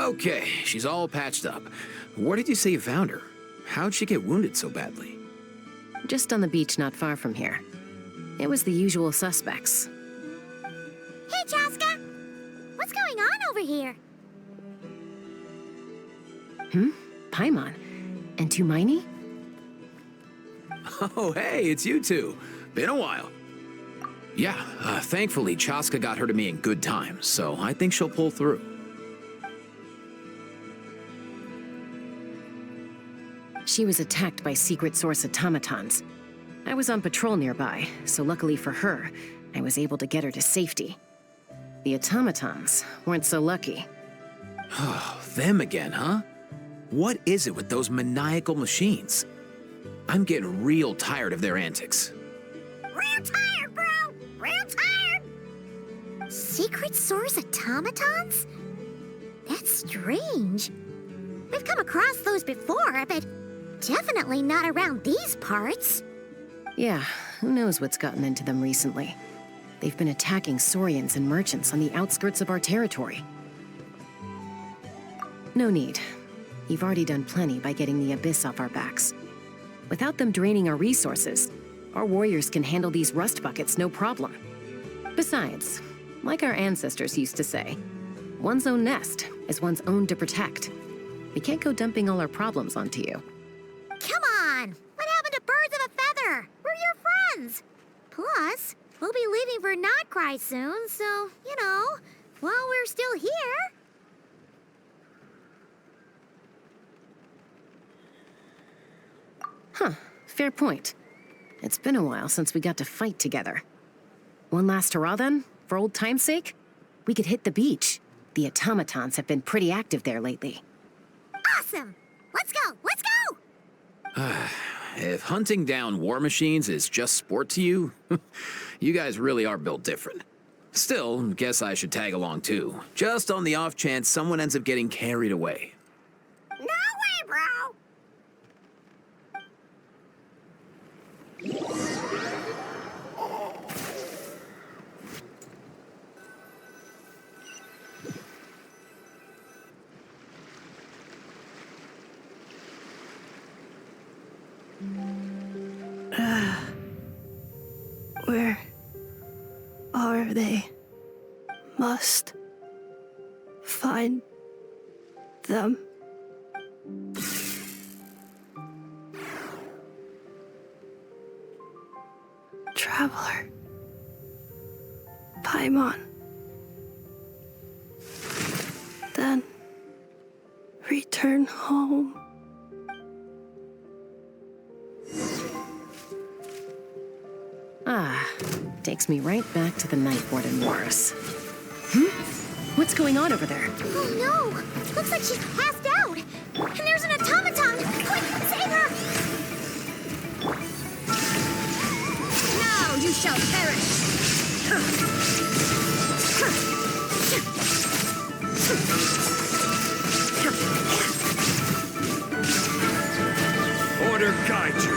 Okay, she's all patched up. Where did you say you found her? How'd she get wounded so badly? Just on the beach not far from here. It was the usual suspects. Hey, Chaska! What's going on over here? Paimon. And Tumaini? Oh, hey, it's you two. Been a while. Yeah, thankfully Chaska got her to me in good time, so I think she'll pull through. She was attacked by secret source automatons. I was on patrol nearby, so luckily for her, I was able to get her to safety. The automatons weren't so lucky. Oh, them again, huh? What is it with those maniacal machines? I'm getting real tired of their antics. Real tired, bro! Real tired! Secret source automatons? That's strange. We've come across those before, but definitely not around these parts. Yeah, who knows what's gotten into them recently. They've been attacking Saurians and merchants on the outskirts of our territory. No need. You've already done plenty by getting the Abyss off our backs. Without them draining our resources, our warriors can handle these rust buckets no problem. Besides, like our ancestors used to say, one's own nest is one's own to protect. We can't go dumping all our problems onto you. Come on! What happened to birds of a feather? We're your friends! Plus, we'll be leaving for Notcry soon, so, you know, while we're still here... Huh, fair point. It's been a while since we got to fight together. One last hurrah then, for old time's sake? We could hit the beach. The automatons have been pretty active there lately. Awesome! Let's go! Let's go! If hunting down war machines is just sport to you, you guys really are built different. Still, guess I should tag along too, just on the off chance someone ends up getting carried away. No way, bro! Where are they? Must find them. Traveler. Paimon. Then return home. Ah, takes me right back to the Night Warden Wars. What's going on over there? Oh no! Looks like she's passed out! And there's an automaton! Quick, save her! Now you shall perish! Order guide you.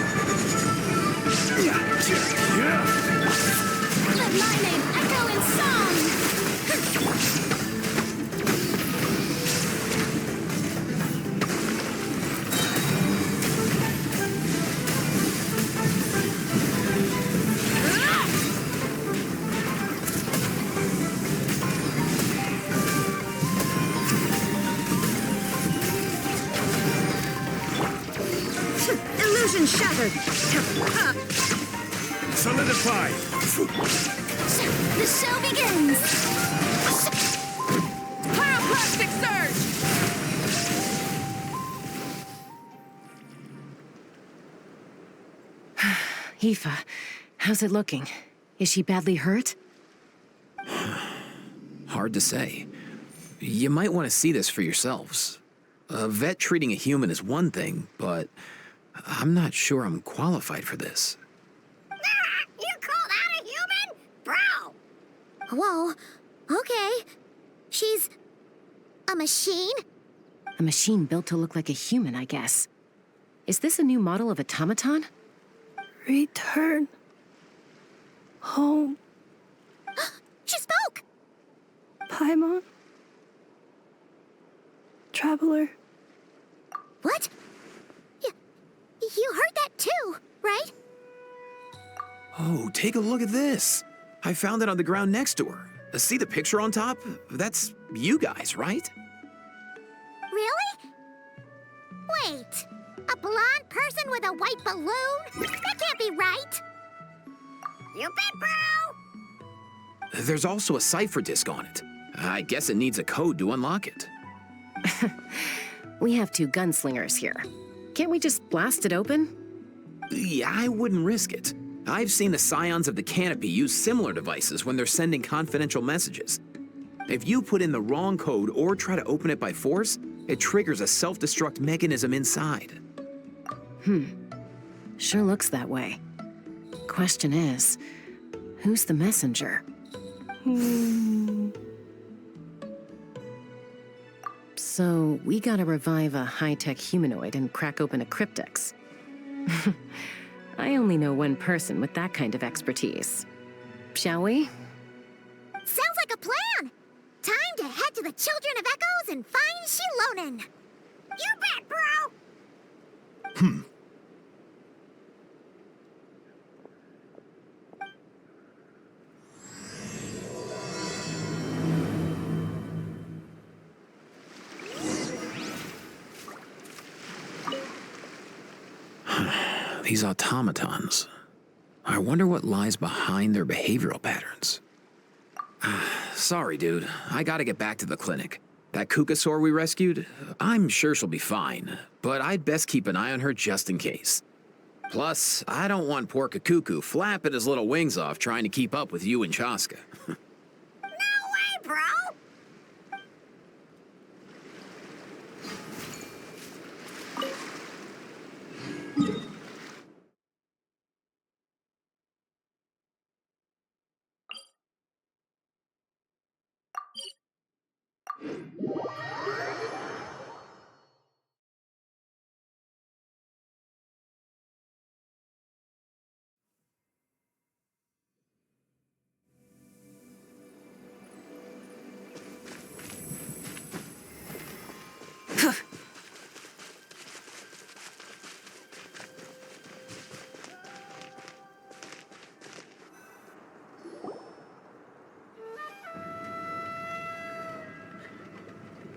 Let my name echo in song! Illusion shattered! Solidify. The show begins! Pyroclastic surge! Aoife, how's it looking? Is she badly hurt? Hard to say. You might want to see this for yourselves. A vet treating a human is one thing, but I'm not sure I'm qualified for this. You call that a human? Bro! Whoa, okay. She's... a machine? A machine built to look like a human, I guess. Is this a new model of automaton? Return home. She spoke! Paimon. traveler. What? You heard that too, right? Oh, take a look at this. I found it on the ground next to her. See the picture on top? That's you guys, right? Really? Wait, a blonde person with a white balloon? That can't be right. You bet, bro! There's also a cipher disk on it. I guess it needs a code to unlock it. We have two gunslingers here. Can't we just blast it open? Yeah, I wouldn't risk it. I've seen the Scions of the Canopy use similar devices when they're sending confidential messages. If you put in the wrong code or try to open it by force, it triggers a self-destruct mechanism inside. Sure looks that way. Question is, who's the messenger? So, we gotta revive a high-tech humanoid and crack open a cryptex. I only know one person with that kind of expertise. Shall we? Sounds like a plan! Time to head to the Children of Echoes and find Shilonen! You bet, bro! These automatons. I wonder what lies behind their behavioral patterns. Sorry, dude. I gotta get back to the clinic. That Kukasaur we rescued, I'm sure she'll be fine, but I'd best keep an eye on her just in case. Plus, I don't want poor Kakuku flapping his little wings off trying to keep up with you and Chaska. No way, bro!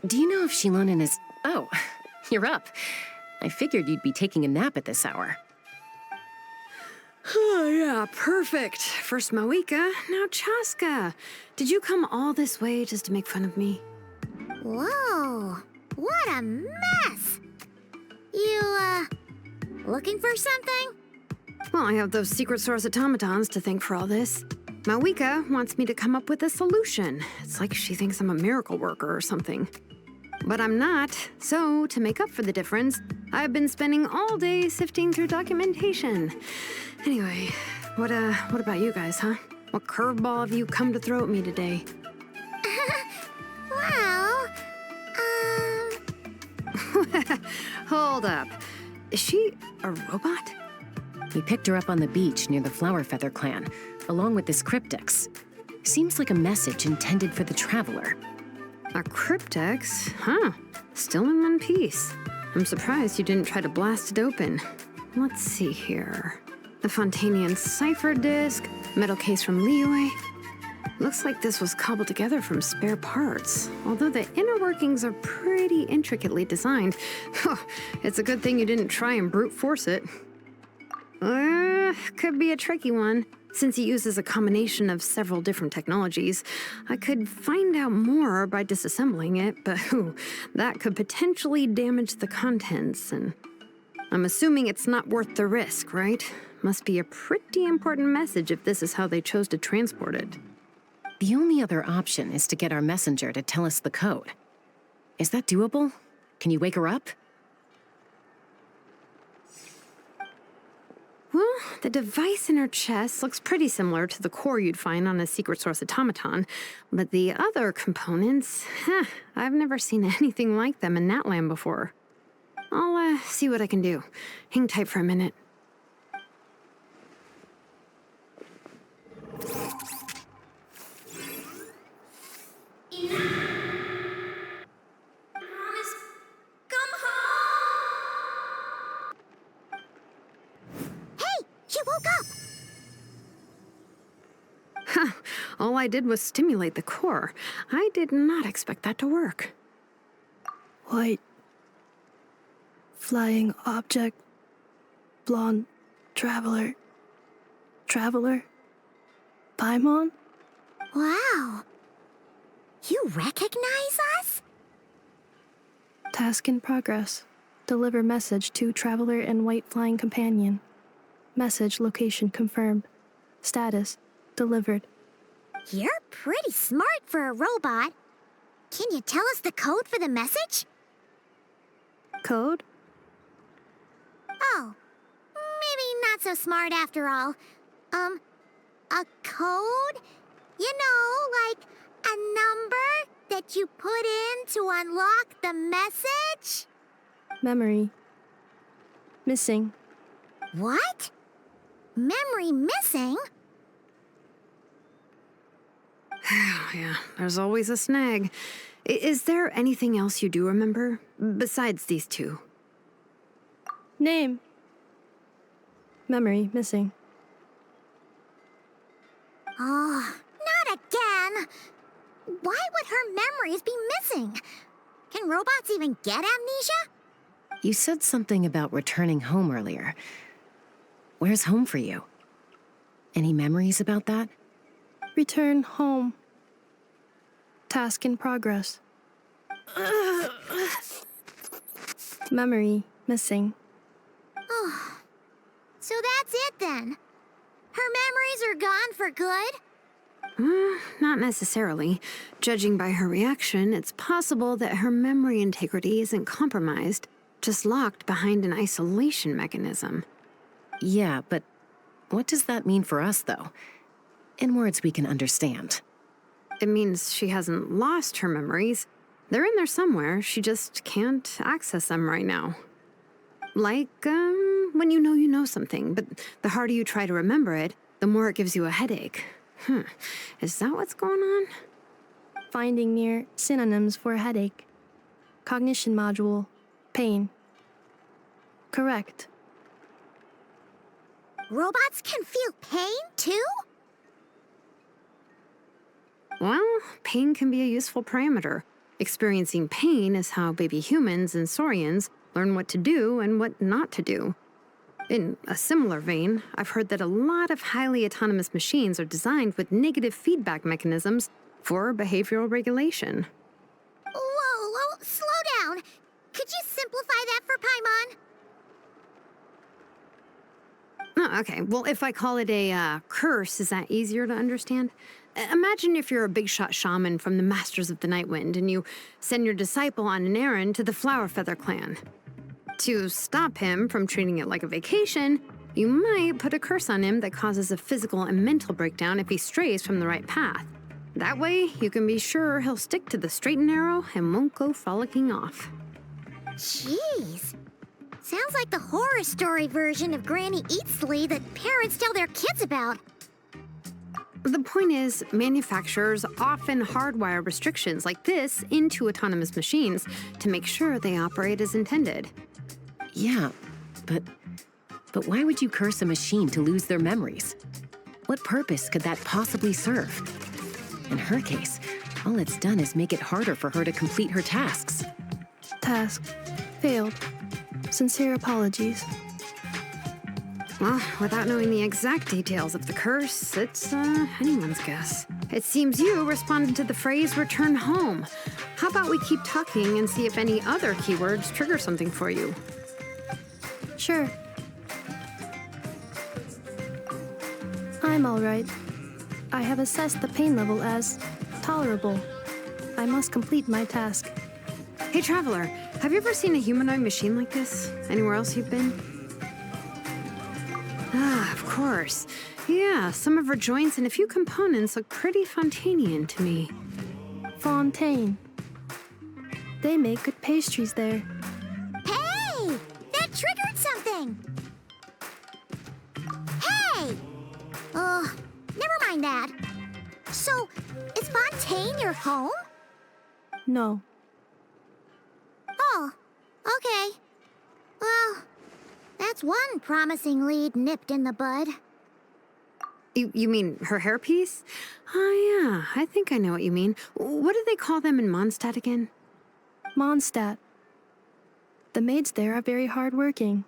Do you know if Shilonen is... Oh, you're up. I figured you'd be taking a nap at this hour. Oh, yeah, perfect. First Mawika, now Chaska. Did you come all this way just to make fun of me? Whoa, what a mess! You, looking for something? Well, I have those secret source automatons to thank for all this. Mawika wants me to come up with a solution. It's like she thinks I'm a miracle worker or something. But I'm not, so to make up for the difference, I've been spending all day sifting through documentation. Anyway, what about you guys, huh? What curveball have you come to throw at me today? Well, Hold up. Is she a robot? We picked her up on the beach near the Flowerfeather clan, along with this cryptex. Seems like a message intended for the traveler. A cryptex? Huh. Still in one piece. I'm surprised you didn't try to blast it open. Let's see here. The Fontanian cipher disk, metal case from Liyue. Looks like this was cobbled together from spare parts, although the inner workings are pretty intricately designed. It's a good thing you didn't try and brute force it. Could be a tricky one. Since it uses a combination of several different technologies, I could find out more by disassembling it, but that could potentially damage the contents, and I'm assuming it's not worth the risk, right? Must be a pretty important message if this is how they chose to transport it. The only other option is to get our messenger to tell us the code. Is that doable? Can you wake her up? Well, the device in her chest looks pretty similar to the core you'd find on a secret source automaton, but the other components, I've never seen anything like them in Natlan before. I'll see what I can do. Hang tight for a minute. All I did was stimulate the core. I did not expect that to work. White. Flying object. Blonde. Traveler. Traveler? Paimon? Wow. You recognize us? Task in progress. Deliver message to Traveler and White Flying Companion. Message location confirmed. Status delivered. You're pretty smart for a robot. Can you tell us the code for the message? Code? Oh, maybe not so smart after all. A code? You know, like a number that you put in to unlock the message? Memory. Missing. What? Memory missing? Yeah, there's always a snag. Is there anything else you do remember besides these two? Name. Memory missing. Oh, not again! Why would her memories be missing? Can robots even get amnesia? You said something about returning home earlier. Where's home for you? Any memories about that? Return home. Task in progress. Memory missing. Oh, so that's it then. Her memories are gone for good? Not necessarily. Judging by her reaction, it's possible that her memory integrity isn't compromised, just locked behind an isolation mechanism. Yeah, but what does that mean for us, though? In words we can understand. It means she hasn't lost her memories. They're in there somewhere, she just can't access them right now. Like, when you know something, but the harder you try to remember it, the more it gives you a headache. Is that what's going on? Finding near synonyms for headache. Cognition module. Pain. Correct. Robots can feel pain, too? Well, pain can be a useful parameter. Experiencing pain is how baby humans and saurians learn what to do and what not to do. In a similar vein, I've heard that a lot of highly autonomous machines are designed with negative feedback mechanisms for behavioral regulation. Whoa, slow down. Could you simplify that for Paimon? Oh, okay, well, if I call it a curse, is that easier to understand? Imagine if you're a big shot shaman from the Masters of the Night Wind and you send your disciple on an errand to the Flower Feather clan. To stop him from treating it like a vacation, you might put a curse on him that causes a physical and mental breakdown if he strays from the right path. That way, you can be sure he'll stick to the straight and narrow and won't go frolicking off. Jeez. Sounds like the horror story version of Granny Eatsley that parents tell their kids about. The point is, manufacturers often hardwire restrictions like this into autonomous machines to make sure they operate as intended. Yeah, but why would you curse a machine to lose their memories? What purpose could that possibly serve? In her case, all it's done is make it harder for her to complete her tasks. Task failed. Sincere apologies. Well, without knowing the exact details of the curse, it's anyone's guess. It seems you responded to the phrase return home. How about we keep talking and see if any other keywords trigger something for you? Sure. I'm all right. I have assessed the pain level as tolerable. I must complete my task. Hey, Traveler, have you ever seen a humanoid machine like this? Anywhere else you've been? Ah, of course. Yeah, some of her joints and a few components look pretty Fontanian to me. Fontaine. They make good pastries there. Hey! That triggered something! Hey! Never mind that. So, is Fontaine your home? No. Oh, okay. Well, that's one promising lead nipped in the bud. You mean her hairpiece? Oh, yeah, I think I know what you mean. What do they call them in Mondstadt again? Mondstadt. The maids there are very hardworking.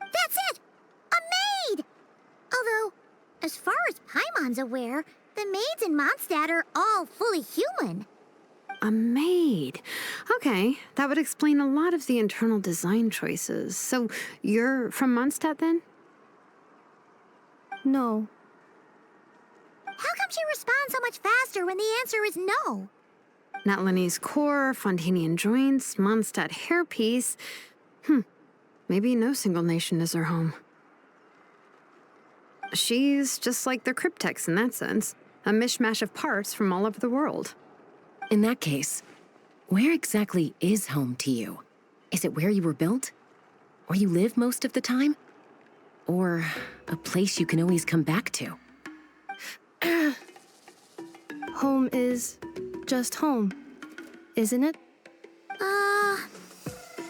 That's it! A maid! Although, as far as Paimon's aware, the maids in Mondstadt are all fully human. A maid. Okay, that would explain a lot of the internal design choices. So, you're from Mondstadt then? No. How come she responds so much faster when the answer is no? Natlanese core, Fontanian joints, Mondstadt hairpiece. Maybe no single nation is her home. She's just like the cryptex in that sense. A mishmash of parts from all over the world. In that case, where exactly is home to you? Is it where you were built? Where you live most of the time? Or a place you can always come back to? Home is just home, isn't it?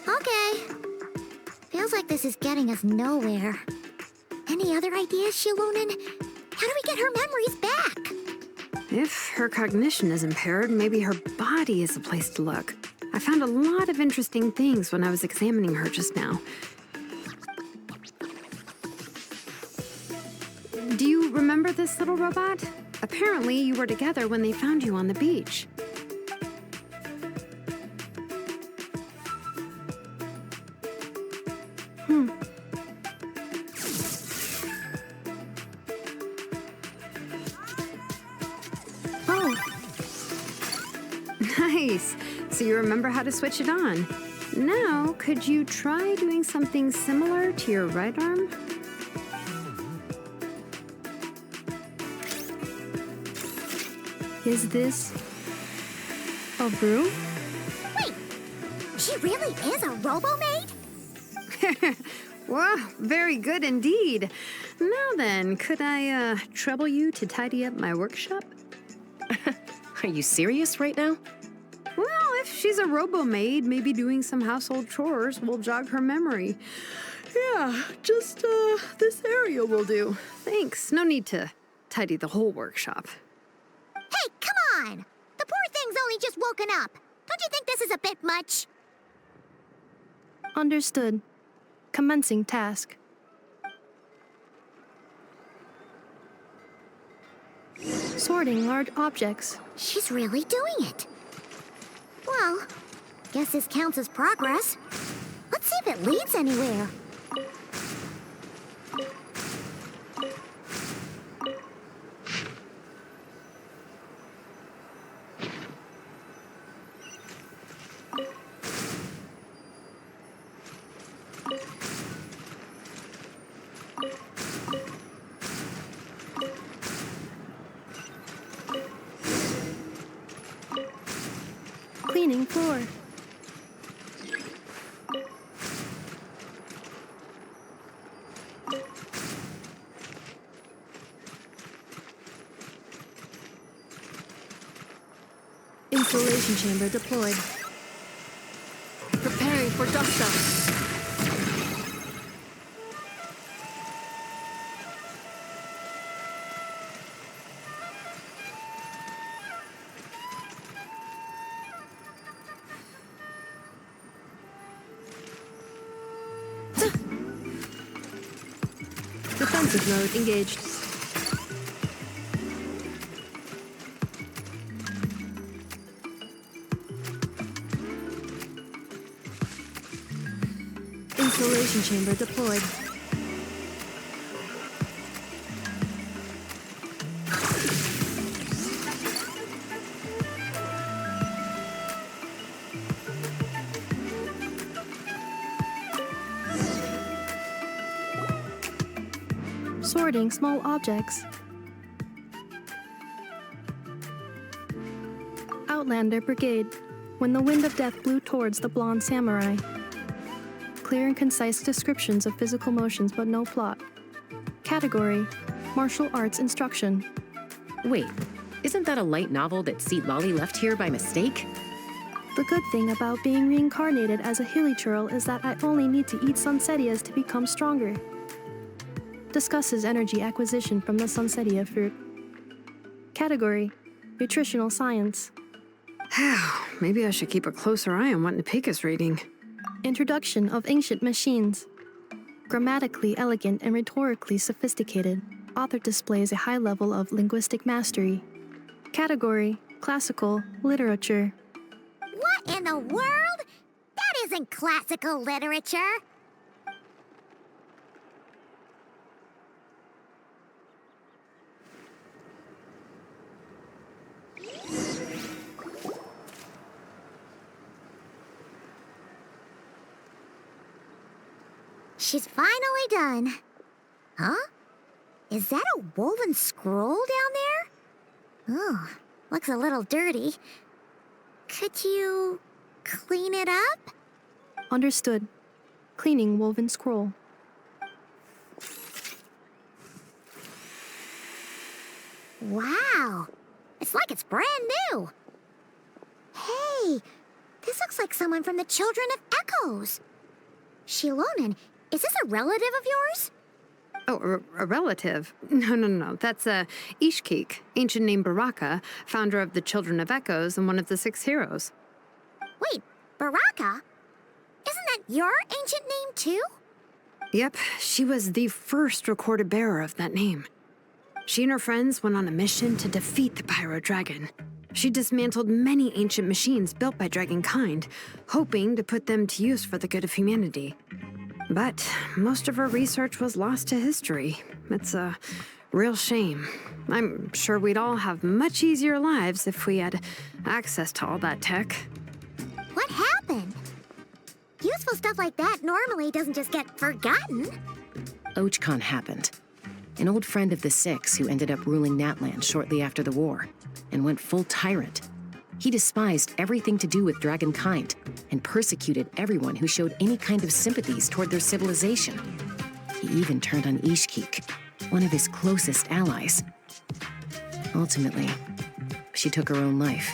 Okay. Feels like this is getting us nowhere. Any other ideas, Shilunin? How do we get her memories back? If her cognition is impaired, maybe her body is a place to look. I found a lot of interesting things when I was examining her just now. Do you remember this little robot? Apparently, you were together when they found you on the beach. Oh, Nice. So you remember how to switch it on. Now, could you try doing something similar to your right arm? is this a broom? Wait, she really is a robo-maid? Wow, very good indeed. Now then, could I trouble you to tidy up my workshop? Are you serious right now? Well, if she's a robo-maid, maybe doing some household chores will jog her memory. Yeah, just this area will do. Thanks. No need to tidy the whole workshop. Hey, come on! The poor thing's only just woken up. Don't you think this is a bit much? Understood. Commencing task. Sorting large objects. She's really doing it. Well, guess this counts as progress. Let's see if it leads anywhere. Cleaning floor. Insulation chamber deployed. Preparing for dust-up. Defensive mode engaged. Insulation chamber deployed. Sorting small objects. Outlander Brigade. When the wind of death blew towards the blonde samurai. Clear and concise descriptions of physical motions, but no plot. Category: martial arts instruction. Wait, isn't that a light novel that Seat Lolly left here by mistake? The good thing about being reincarnated as a hilly churl is that I only need to eat sunsetias to become stronger. discusses energy acquisition from the Sunsetia fruit. Category: Nutritional Science. Maybe I should keep a closer eye on what Nipik is reading. Introduction of Ancient Machines. Grammatically elegant and rhetorically sophisticated, author displays a high level of linguistic mastery. Category: Classical Literature. What in the world? That isn't classical literature. She's finally done. Huh? Is that a woven scroll down there? Oh, looks a little dirty. Could you clean it up? Understood. Cleaning woven scroll. Wow, it's like it's brand new. Hey, this looks like someone from the Children of Echoes. Shilonen, is this a relative of yours? Oh, a relative? No. That's Ishkik, ancient name Baraka, founder of the Children of Echoes and one of the 6 heroes. Wait, Baraka? Isn't that your ancient name too? Yep, she was the first recorded bearer of that name. She and her friends went on a mission to defeat the Pyro Dragon. She dismantled many ancient machines built by Dragonkind, hoping to put them to use for the good of humanity. But most of her research was lost to history. It's a real shame. I'm sure we'd all have much easier lives if we had access to all that tech. What happened? Useful stuff like that normally doesn't just get forgotten. Ochkon happened. An old friend of the 6 who ended up ruling Natland shortly after the war, and went full tyrant. He despised everything to do with Dragonkind, and persecuted everyone who showed any kind of sympathies toward their civilization. He even turned on Ishkik, one of his closest allies. Ultimately, she took her own life,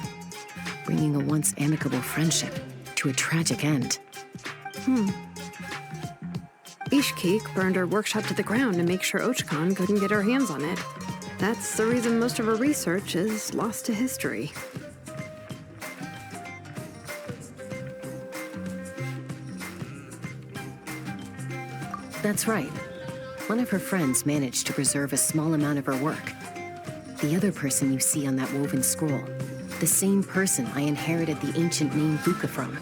bringing a once amicable friendship to a tragic end. Ishkik burned her workshop to the ground to make sure Ochkon couldn't get her hands on it. That's the reason most of her research is lost to history. That's right. One of her friends managed to preserve a small amount of her work. The other person you see on that woven scroll, the same person I inherited the ancient name Luca from.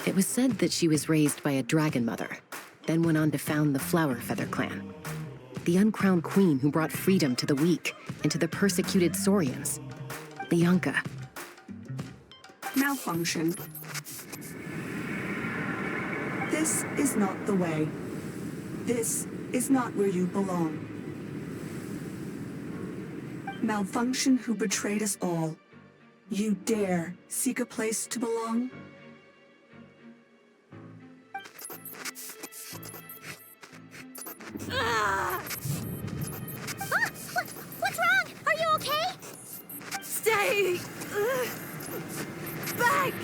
It was said that she was raised by a dragon mother, then went on to found the Flower Feather clan. The uncrowned queen who brought freedom to the weak and to the persecuted Saurians. Lianka. Malfunction. This is not the way. This is not where you belong. Malfunction who betrayed us all. You dare seek a place to belong? What's wrong? Are you okay? Stay back!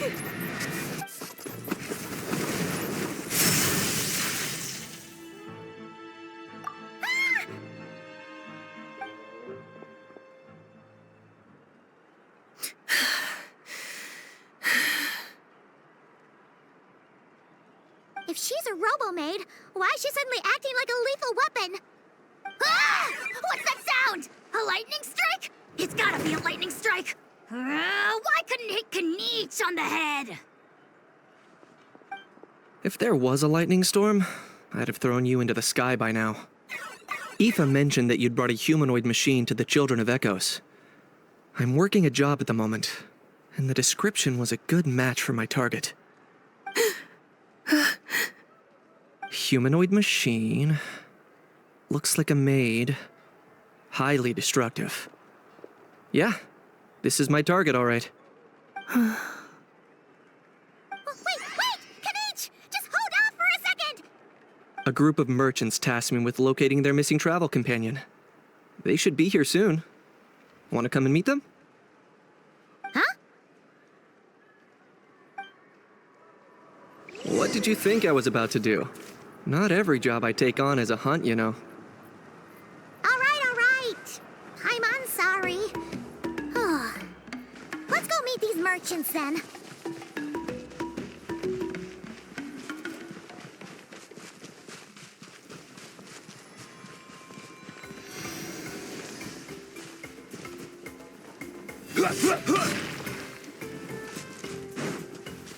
If she's a robo-maid, why is she suddenly acting like a lethal weapon? Ah! What's that sound? A lightning strike? It's gotta be a lightning strike. Why couldn't it hit Kanich on the head? If there was a lightning storm, I'd have thrown you into the sky by now. Aoife mentioned that you'd brought a humanoid machine to the Children of Echoes. I'm working a job at the moment, and the description was a good match for my target. Humanoid machine. Looks like a maid. Highly destructive. Yeah, this is my target, all right. Oh, wait! Kanich! Just hold off for a second! A group of merchants tasked me with locating their missing travel companion. They should be here soon. Want to come and meet them? Huh? What did you think I was about to do? Not every job I take on is a hunt, you know. sorry. Let's go meet these merchants then.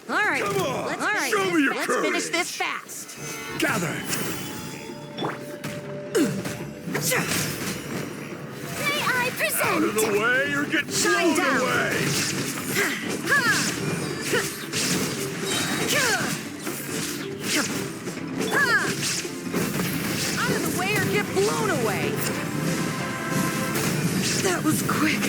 All right. Come on, All right. show me your Let's courage. finish this fast. Gather! May I present? Out of the way or get blown down. away! Out of the way or get blown away. That was quick.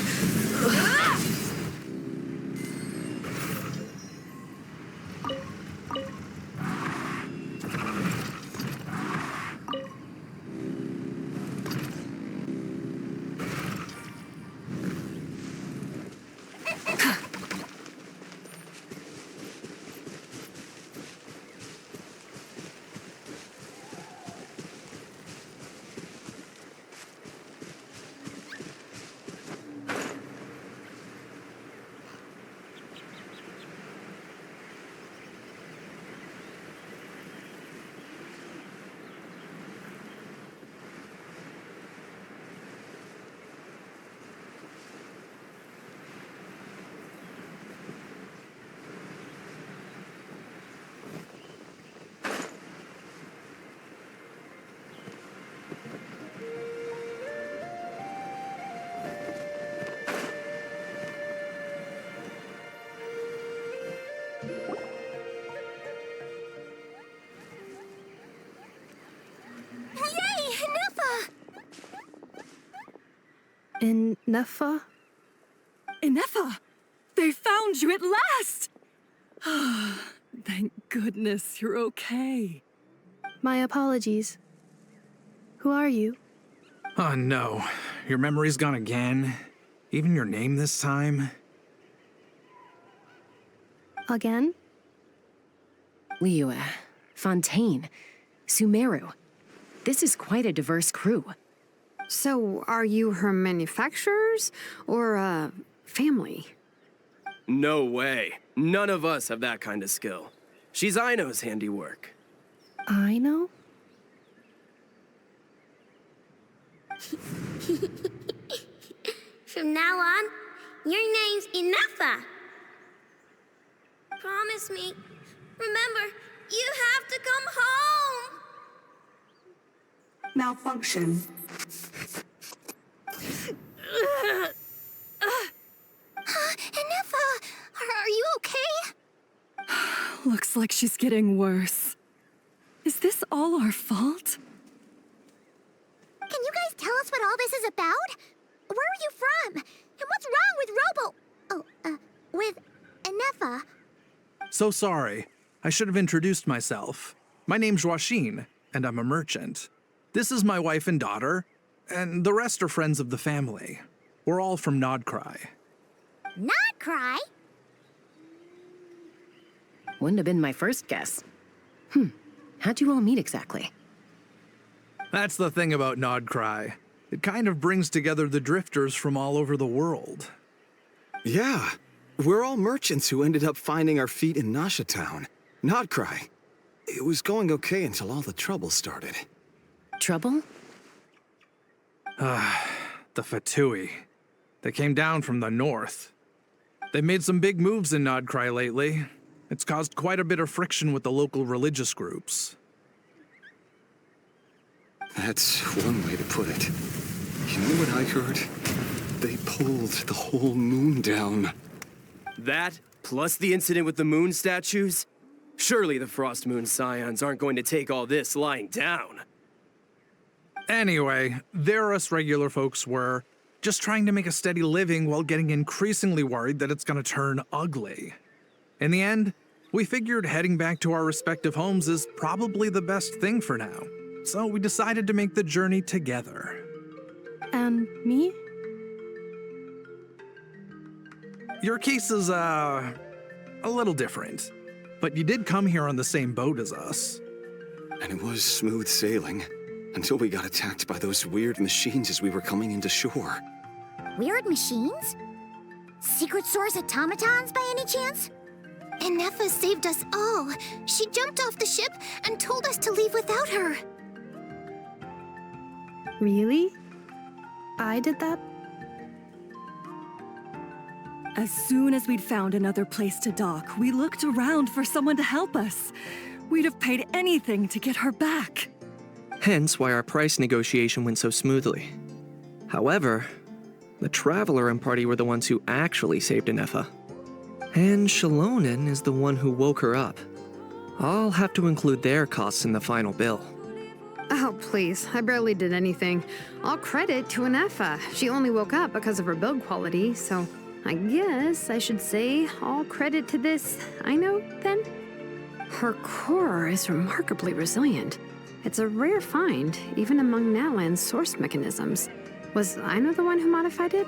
Yay, Neffa! In Neffa? Ineffa! They found you at last! Thank goodness you're okay. My apologies. Who are you? Oh no, your memory's gone again? Even your name this time? Again? Liyue, Fontaine, Sumeru. This is quite a diverse crew. So, are you her manufacturers or family? No way. None of us have that kind of skill. She's Aino's handiwork. I know? From now on, your name's Ineffa. Promise me. Remember, you have to come home. Malfunction. Ineffa, are you okay? Looks like she's getting worse. Is this all our fault? Can you guys tell us what all this is about? Where are you from? And what's wrong with with Ineffa? So sorry. I should have introduced myself. My name's Joachine, and I'm a merchant. This is my wife and daughter, and the rest are friends of the family. We're all from Nodcry. Not cry? Wouldn't have been my first guess. How'd you all meet exactly? That's the thing about Nodcry. It kind of brings together the drifters from all over the world. Yeah, we're all merchants who ended up finding our feet in Nasha Town. Nodcry. It was going okay until all the trouble started. Trouble? The Fatui. They came down from the north. They've made some big moves in Nodcry lately. It's caused quite a bit of friction with the local religious groups. That's one way to put it. You know what I heard? They pulled the whole moon down. That, plus the incident with the moon statues? Surely the Frost Moon Scions aren't going to take all this lying down. Anyway, there us regular folks were, just trying to make a steady living while getting increasingly worried that it's gonna turn ugly. In the end, we figured heading back to our respective homes is probably the best thing for now. So we decided to make the journey together. And me? Your case is, a little different. But you did come here on the same boat as us. And it was smooth sailing, until we got attacked by those weird machines as we were coming into shore. Weird machines? Secret source automatons by any chance? Inefa saved us all. She jumped off the ship and told us to leave without her. Really? I did that? As soon as we'd found another place to dock, we looked around for someone to help us. We'd have paid anything to get her back. Hence why our price negotiation went so smoothly. However, the Traveler and party were the ones who actually saved Inefa. And Shalonen is the one who woke her up. I'll have to include their costs in the final bill. Oh, please. I barely did anything. All credit to Inefa. She only woke up because of her build quality, so I guess I should say all credit to this Aino, then? Her core is remarkably resilient. It's a rare find, even among Natlan's source mechanisms. Was Aino the one who modified it?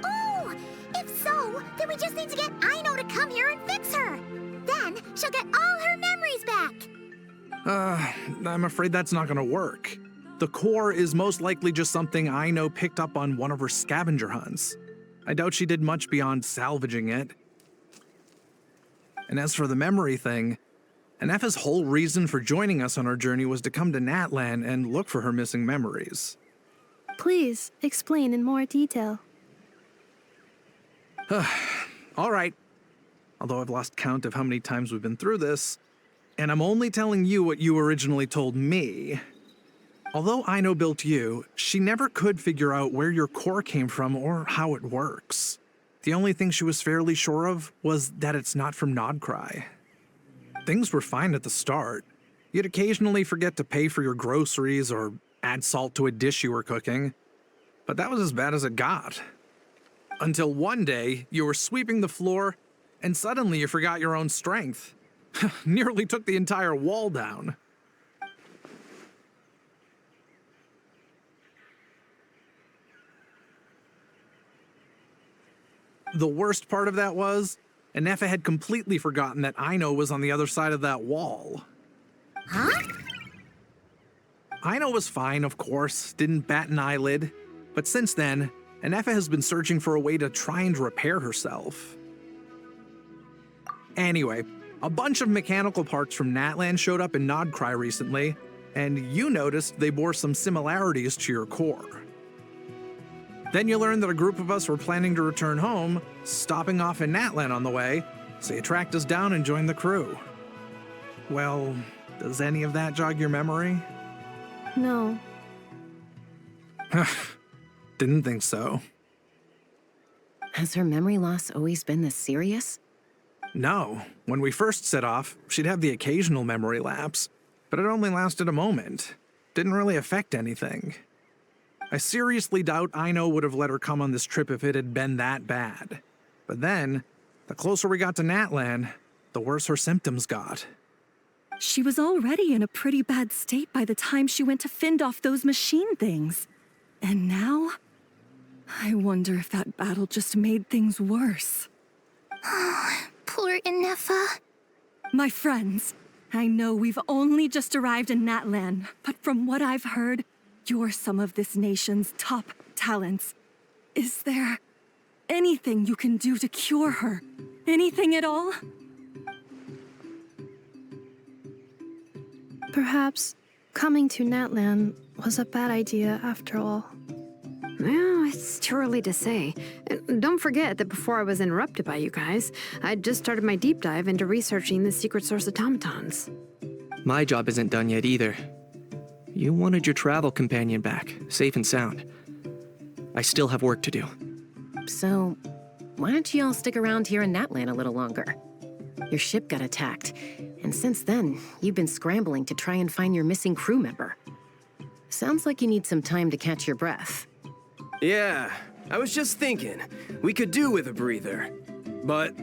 Oh! If so, then we just need to get Aino to come here and fix her. Then she'll get all her memories back. I'm afraid that's not gonna work. The core is most likely just something Aino picked up on one of her scavenger hunts. I doubt she did much beyond salvaging it. And as for the memory thing, Inefa's whole reason for joining us on our journey was to come to Natlan and look for her missing memories. Please explain in more detail. All right. Although I've lost count of how many times we've been through this, and I'm only telling you what you originally told me. Although Aino built you, she never could figure out where your core came from or how it works. The only thing she was fairly sure of was that it's not from Nodcry. Things were fine at the start. You'd occasionally forget to pay for your groceries or add salt to a dish you were cooking, but that was as bad as it got. Until one day, you were sweeping the floor, and suddenly you forgot your own strength. Nearly took the entire wall down. The worst part of that was, Inefa had completely forgotten that Aino was on the other side of that wall. Huh? Aino was fine, of course, didn't bat an eyelid, but since then, Inefa has been searching for a way to try and repair herself. Anyway, a bunch of mechanical parts from Natlan showed up in Nodcry recently, and you noticed they bore some similarities to your core. Then you learned that a group of us were planning to return home, stopping off in Natlan on the way, so you tracked us down and joined the crew. Well, does any of that jog your memory? No. Didn't think so. Has her memory loss always been this serious? No. When we first set off, she'd have the occasional memory lapse, but it only lasted a moment. Didn't really affect anything. I seriously doubt Aino would have let her come on this trip if it had been that bad. But then, the closer we got to Natlan, the worse her symptoms got. She was already in a pretty bad state by the time she went to fend off those machine things. And now, I wonder if that battle just made things worse. Poor Inefa. My friends, I know we've only just arrived in Natlan, but from what I've heard, you're some of this nation's top talents. Is there anything you can do to cure her? Anything at all? Perhaps coming to Natlan was a bad idea after all. Well, it's too early to say. And don't forget that before I was interrupted by you guys, I'd just started my deep dive into researching the secret source automatons. My job isn't done yet either. You wanted your travel companion back, safe and sound. I still have work to do. So, why don't you all stick around here in Natlan a little longer? Your ship got attacked, and since then, you've been scrambling to try and find your missing crew member. Sounds like you need some time to catch your breath. Yeah, I was just thinking, we could do with a breather. But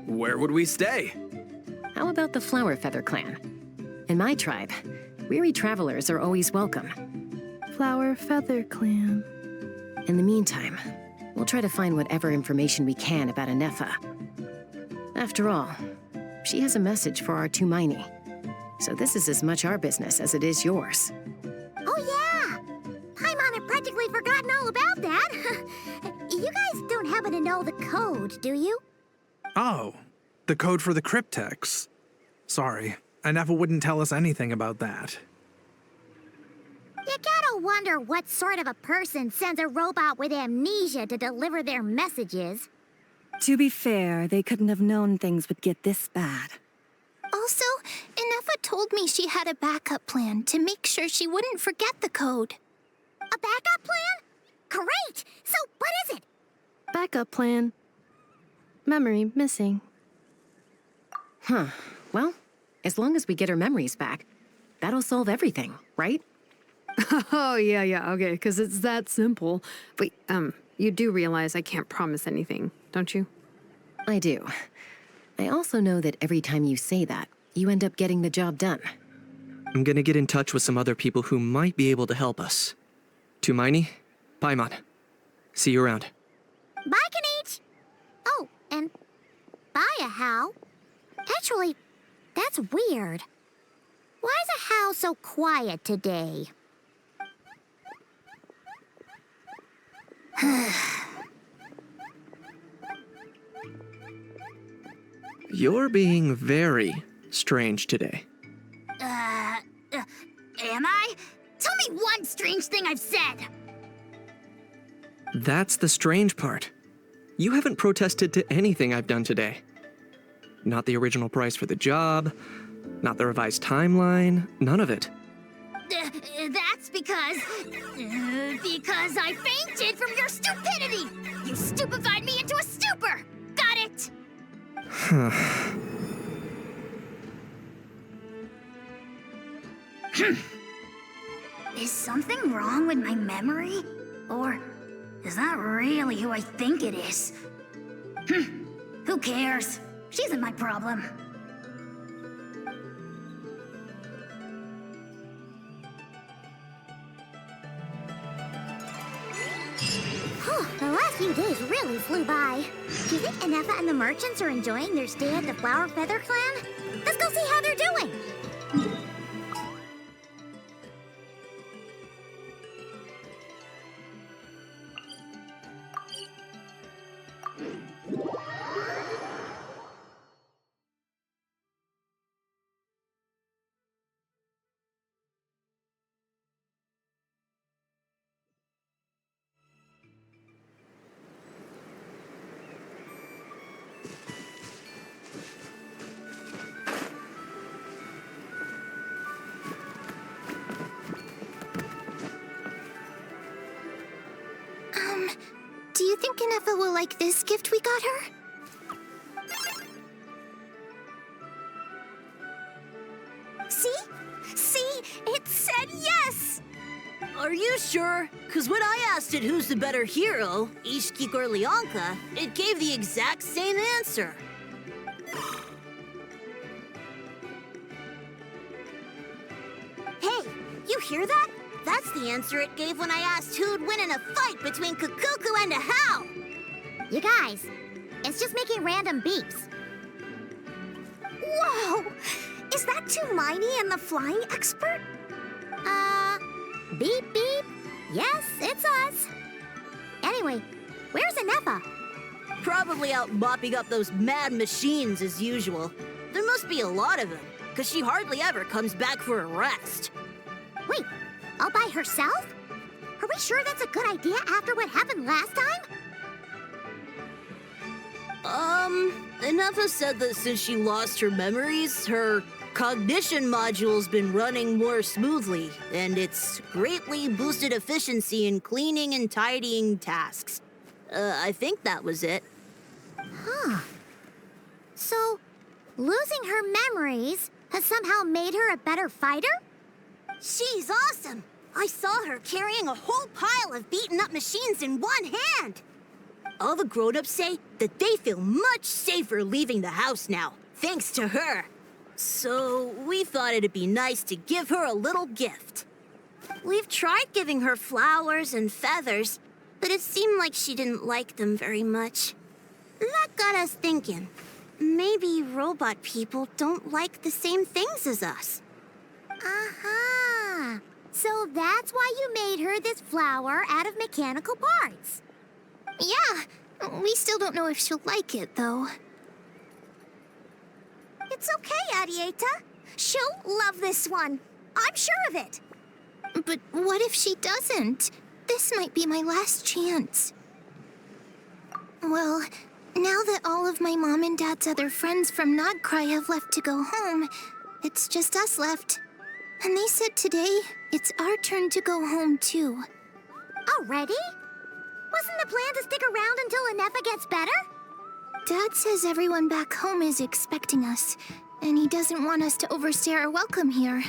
where would we stay? How about the Flower Feather clan? In my tribe, weary travelers are always welcome. Flower Feather Clan. In the meantime, we'll try to find whatever information we can about Inefa. After all, she has a message for our Tumaini. So this is as much our business as it is yours. Oh yeah! Paimon had practically forgotten all about that. You You guys don't happen to know the code, do you? Oh, the code for the cryptex. Sorry, Inefa wouldn't tell us anything about that. You gotta wonder what sort of a person sends a robot with amnesia to deliver their messages. To be fair, they couldn't have known things would get this bad. Also, Inefa told me she had a backup plan to make sure she wouldn't forget the code. A backup plan? Great! So, what is it? Backup plan. Memory missing. Huh. Well, as long as we get her memories back, that'll solve everything, right? Oh, yeah, okay, because it's that simple. Wait, you do realize I can't promise anything, don't you? I do. I also know that every time you say that, you end up getting the job done. I'm gonna get in touch with some other people who might be able to help us. Tumaini, Paimon. See you around. Bye, Kanich! Oh, and bye, Hal. Actually, that's weird. Why is a Hal so quiet today? You're being very strange today. Am I? Tell me one strange thing I've said. That's the strange part. You haven't protested to anything I've done today. Not the original price for the job, not the revised timeline, none of it. That's because I fainted from your stupidity! You stupefied me into a stupor! Got it? Is something wrong with my memory? Or is that really who I think it is? Who cares? She isn't my problem. The last few days really flew by. Do you think Inefa and the merchants are enjoying their stay at the Flower Feather Clan? Let's go see how they're doing. Do you think Inefa will like this gift we got her? See? See? It said yes! Are you sure? Because when I asked it who's the better hero, Ishkik or Leonka, it gave the exact same answer. Hey, you hear that? That's the answer it gave when I asked who'd win in a fight between Kukuku and a Hal. You guys, it's just making random beeps. Whoa! Is that Tumaini and the flying expert? Beep beep. Yes, it's us. Anyway, where's Inefa? Probably out mopping up those mad machines as usual. There must be a lot of them, because she hardly ever comes back for a rest. Wait, all by herself? Are we sure that's a good idea after what happened last time? Inefa said that since she lost her memories, her cognition module's been running more smoothly, and it's greatly boosted efficiency in cleaning and tidying tasks. I think that was it. Huh. So, losing her memories has somehow made her a better fighter? She's awesome! I saw her carrying a whole pile of beaten-up machines in one hand! All the grown-ups say that they feel much safer leaving the house now, thanks to her. So we thought it'd be nice to give her a little gift. We've tried giving her flowers and feathers, but it seemed like she didn't like them very much. That got us thinking. Maybe robot people don't like the same things as us. Aha! So that's why you made her this flower out of mechanical parts. Yeah, we still don't know if she'll like it, though. It's okay, Arieta. She'll love this one. I'm sure of it. But what if she doesn't? This might be my last chance. Well, now that all of my mom and dad's other friends from Nodcry have left to go home, it's just us left. And they said today, it's our turn to go home too. Already? Wasn't the plan to stick around until Anefa gets better? Dad says everyone back home is expecting us, and he doesn't want us to overstay our welcome here.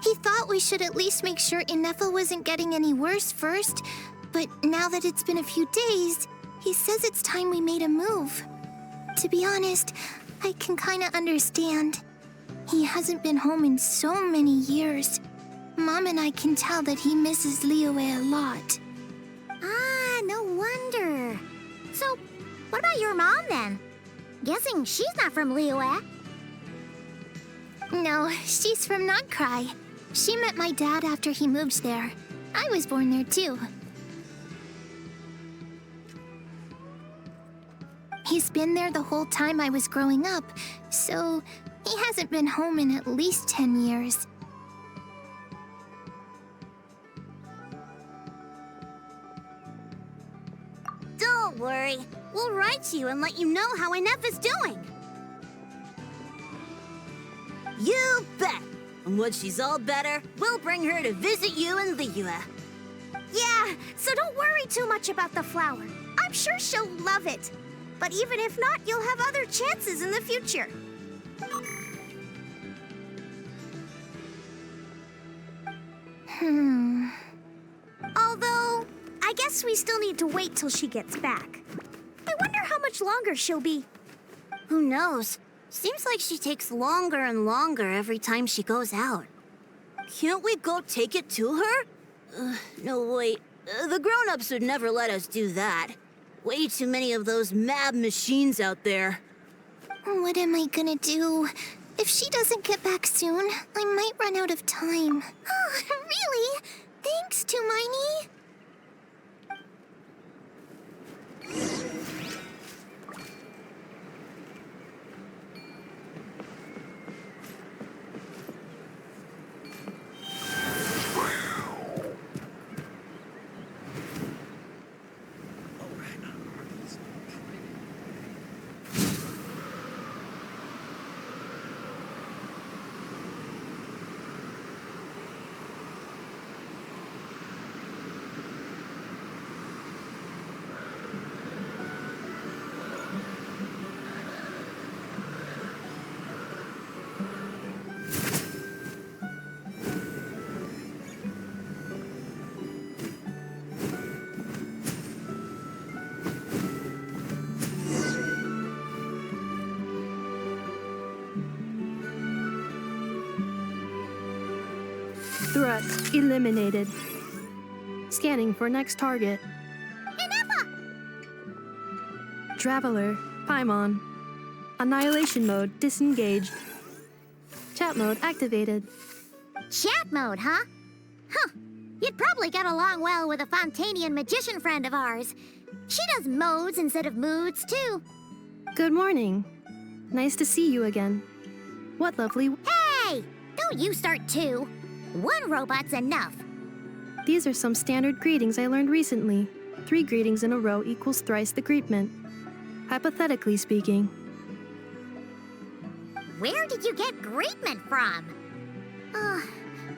He thought we should at least make sure Inefa wasn't getting any worse first, but now that it's been a few days, he says it's time we made a move. To be honest, I can kinda understand. He hasn't been home in so many years. Mom and I can tell that he misses Liyue a lot. Ah, no wonder. So, what about your mom then? Guessing she's not from Liyue. No, she's from Nodcry. She met my dad after he moved there. I was born there too. He's been there the whole time I was growing up, so he hasn't been home in at least 10 years. Don't worry. We'll write to you and let you know how Inefa's doing. You bet! And when she's all better, we'll bring her to visit you in Liyue. Yeah, so don't worry too much about the flower. I'm sure she'll love it. But even if not, you'll have other chances in the future. Although, I guess we still need to wait till she gets back. I wonder how much longer she'll be. Who knows? Seems like she takes longer and longer every time she goes out. Can't we go take it to her? No, wait. The grown-ups would never let us do that. Way too many of those mad machines out there. What am I gonna do? If she doesn't get back soon, I might run out of time. Oh, really? Thanks, Tumaini. Threat eliminated. Scanning for next target. Traveler, Paimon. Annihilation mode disengaged. Chat mode activated. Chat mode, huh? Huh. You'd probably get along well with a Fontanian magician friend of ours. She does modes instead of moods, too. Good morning. Nice to see you again. What lovely... Hey! Don't you start too. One robot's enough. These are some standard greetings I learned recently. 3 greetings in a row equals thrice the greetment. Hypothetically speaking. Where did you get greetment from?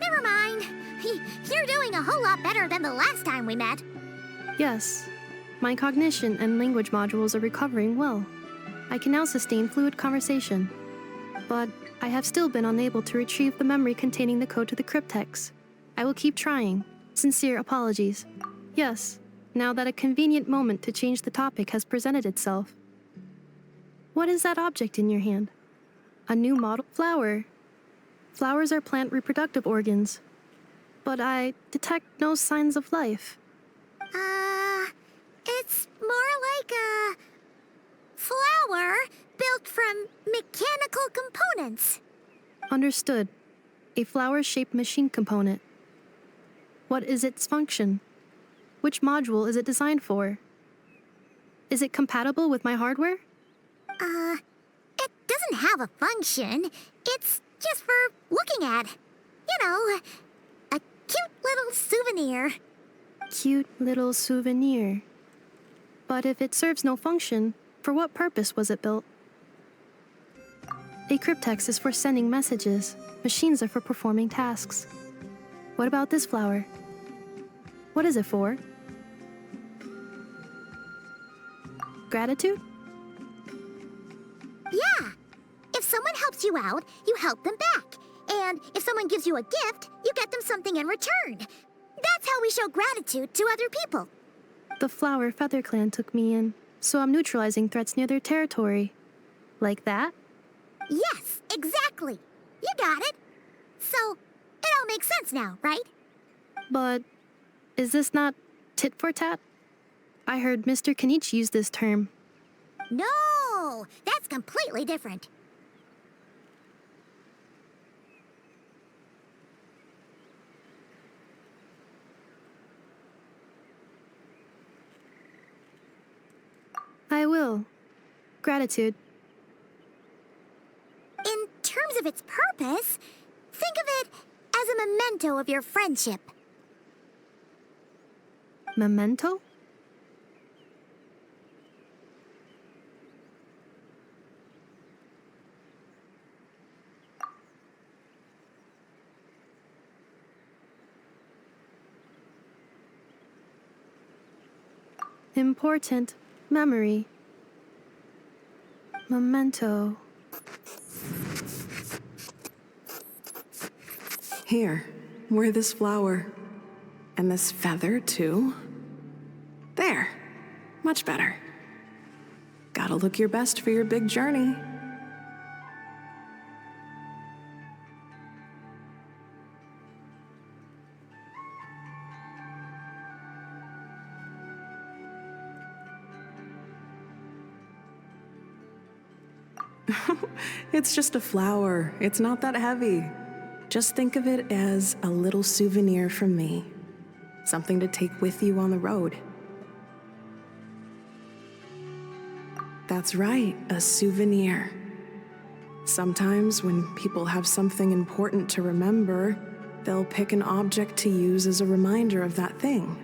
Never mind. You're doing a whole lot better than the last time we met. Yes. My cognition and language modules are recovering well. I can now sustain fluid conversation. But I have still been unable to retrieve the memory containing the code to the cryptex. I will keep trying. Sincere apologies. Yes, now that a convenient moment to change the topic has presented itself. What is that object in your hand? A new model flower. Flowers are plant reproductive organs. But I detect no signs of life. It's more like a flower built from mechanical components. Understood. A flower-shaped machine component. What is its function? Which module is it designed for? Is it compatible with my hardware? It doesn't have a function. It's just for looking at. You know, a cute little souvenir. Cute little souvenir. But if it serves no function, for what purpose was it built? A cryptex is for sending messages. Machines are for performing tasks. What about this flower? What is it for? Gratitude? Yeah. If someone helps you out, you help them back. And if someone gives you a gift, you get them something in return. That's how we show gratitude to other people. The flower Feather Clan took me in, so I'm neutralizing threats near their territory. Like that? Yes, exactly. You got it. So, it all makes sense now, right? But is this not tit for tat? I heard Mr. Kenichi use this term. No, that's completely different. I will. Gratitude. In terms of its purpose, think of it as a memento of your friendship. Memento? Important memory. Memento. Here, wear this flower. And this feather, too. There. Much better. Gotta look your best for your big journey. It's just a flower. It's not that heavy. Just think of it as a little souvenir from me. Something to take with you on the road. That's right, a souvenir. Sometimes when people have something important to remember, they'll pick an object to use as a reminder of that thing.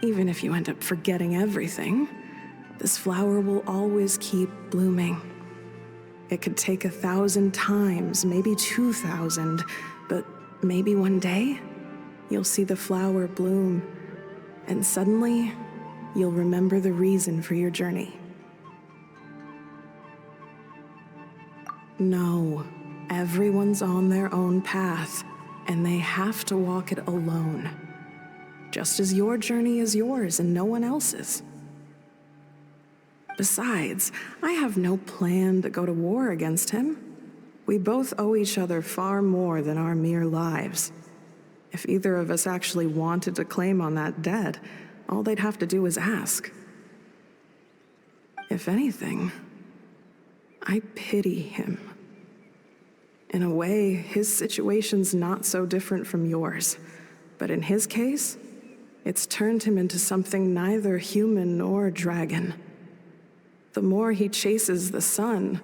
Even if you end up forgetting everything, this flower will always keep blooming. It could take 1,000 times, maybe 2,000, but maybe one day, you'll see the flower bloom, and suddenly, you'll remember the reason for your journey. No, everyone's on their own path, and they have to walk it alone. Just as your journey is yours and no one else's. Besides, I have no plan to go to war against him. We both owe each other far more than our mere lives. If either of us actually wanted to claim on that debt, all they'd have to do is ask. If anything, I pity him. In a way, his situation's not so different from yours. But in his case, it's turned him into something neither human nor dragon. The more he chases the sun,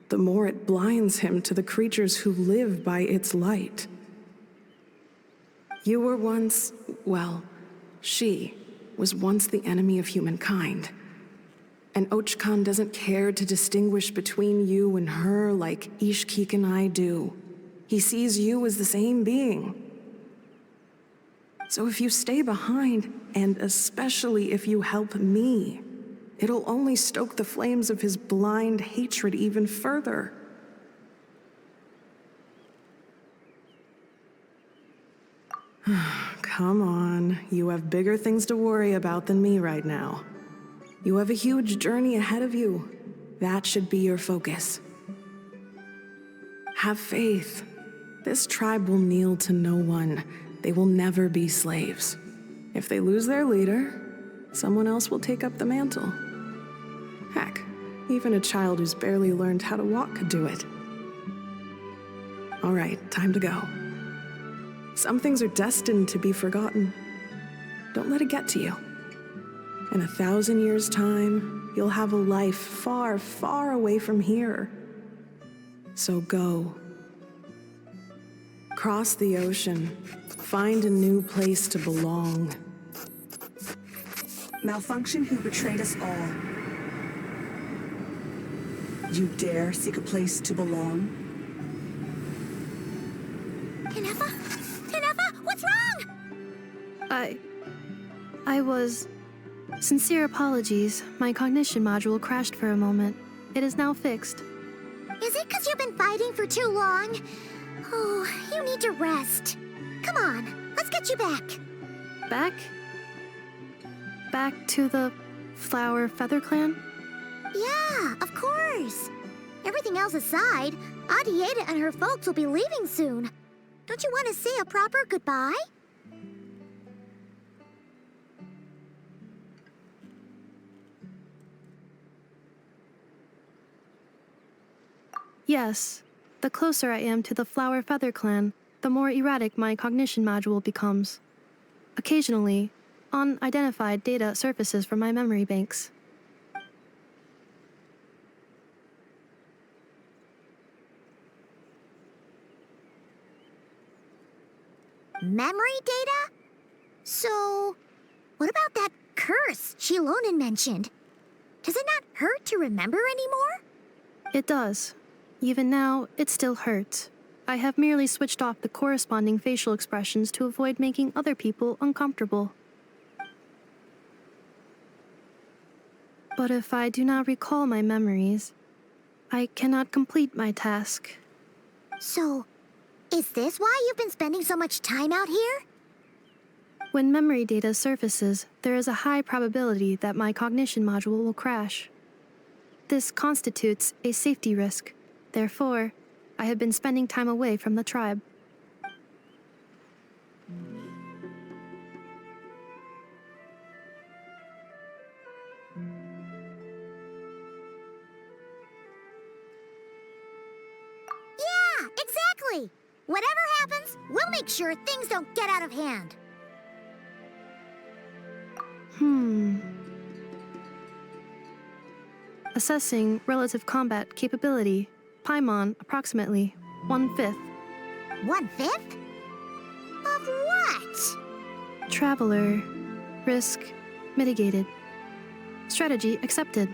the more it blinds him to the creatures who live by its light. You were once, well, she was once the enemy of humankind. And Ochkan doesn't care to distinguish between you and her like Ishkik and I do. He sees you as the same being. So if you stay behind, and especially if you help me, it'll only stoke the flames of his blind hatred even further. Come on, you have bigger things to worry about than me right now. You have a huge journey ahead of you. That should be your focus. Have faith. This tribe will kneel to no one. They will never be slaves. If they lose their leader, someone else will take up the mantle. Heck, even a child who's barely learned how to walk could do it. All right, time to go. Some things are destined to be forgotten. Don't let it get to you. In 1,000 years' time, you'll have a life far, far away from here. So go. Cross the ocean. Find a new place to belong. Malfunction who betrayed us all. You dare seek a place to belong? Tinefa? Tinefa, what's wrong? I was... Sincere apologies. My cognition module crashed for a moment. It is now fixed. Is it because you've been fighting for too long? Oh, you need to rest. Come on, let's get you back. Back? Back to the Flower Feather Clan? Yeah, of course. Everything else aside, Adieta and her folks will be leaving soon. Don't you want to say a proper goodbye? Yes. The closer I am to the Flower Feather Clan, the more erratic my cognition module becomes. Occasionally, unidentified data surfaces from my memory banks. Memory data? So, what about that curse Shilonen mentioned? Does it not hurt to remember anymore? It does. Even now, it still hurts. I have merely switched off the corresponding facial expressions to avoid making other people uncomfortable. But if I do not recall my memories, I cannot complete my task. So, is this why you've been spending so much time out here? When memory data surfaces, there is a high probability that my cognition module will crash. This constitutes a safety risk. Therefore, I have been spending time away from the tribe. Yeah, exactly! Whatever happens, we'll make sure things don't get out of hand. Assessing relative combat capability. Paimon, approximately 1/5. 1/5? Of what? Traveler. Risk mitigated. Strategy accepted.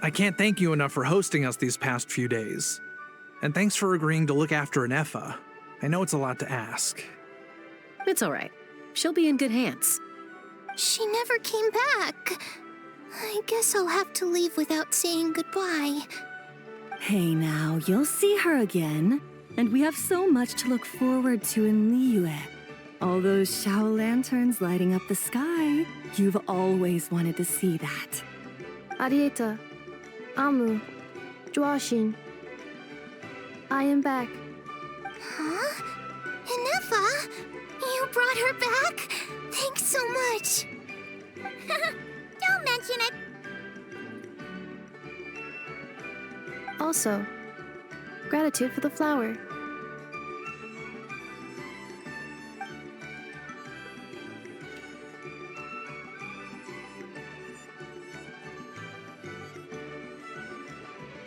I can't thank you enough for hosting us these past few days. And thanks for agreeing to look after Anefa. I know it's a lot to ask. It's all right. She'll be in good hands. She never came back. I guess I'll have to leave without saying goodbye. Hey now, you'll see her again. And we have so much to look forward to in Liyue. All those Shao lanterns lighting up the sky. You've always wanted to see that. Arieta, Amu, Joashin. I am back. Huh? Anefa? You brought her back? Thanks so much. Don't mention it. Also, gratitude for the flower.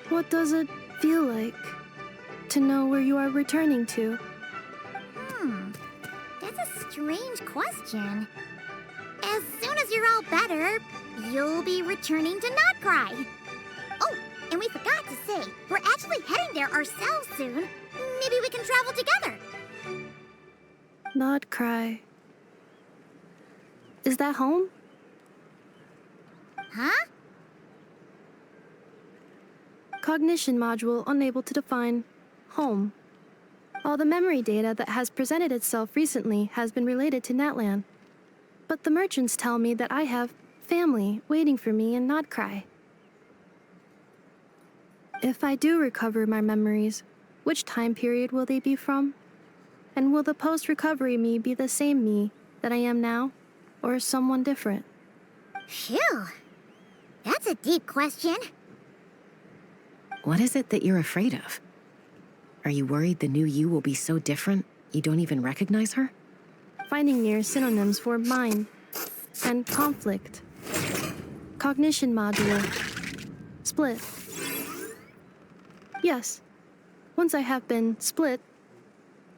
What does it feel like to know where you are returning to? That's a strange question. As soon as you're all better, you'll be returning to Not Cry. Oh, and we forgot to say, we're actually heading there ourselves soon. Maybe we can travel together. Not cry. Is that home? Huh? Cognition module unable to define home. All the memory data that has presented itself recently has been related to Natlan. But the merchants tell me that I have family waiting for me in Notcry. If I do recover my memories, which time period will they be from? And will the post-recovery me be the same me that I am now, or someone different? Phew. That's a deep question. What is it that you're afraid of? Are you worried the new you will be so different you don't even recognize her? Finding near synonyms for mind and conflict. Cognition module. Split. Yes. Once I have been split,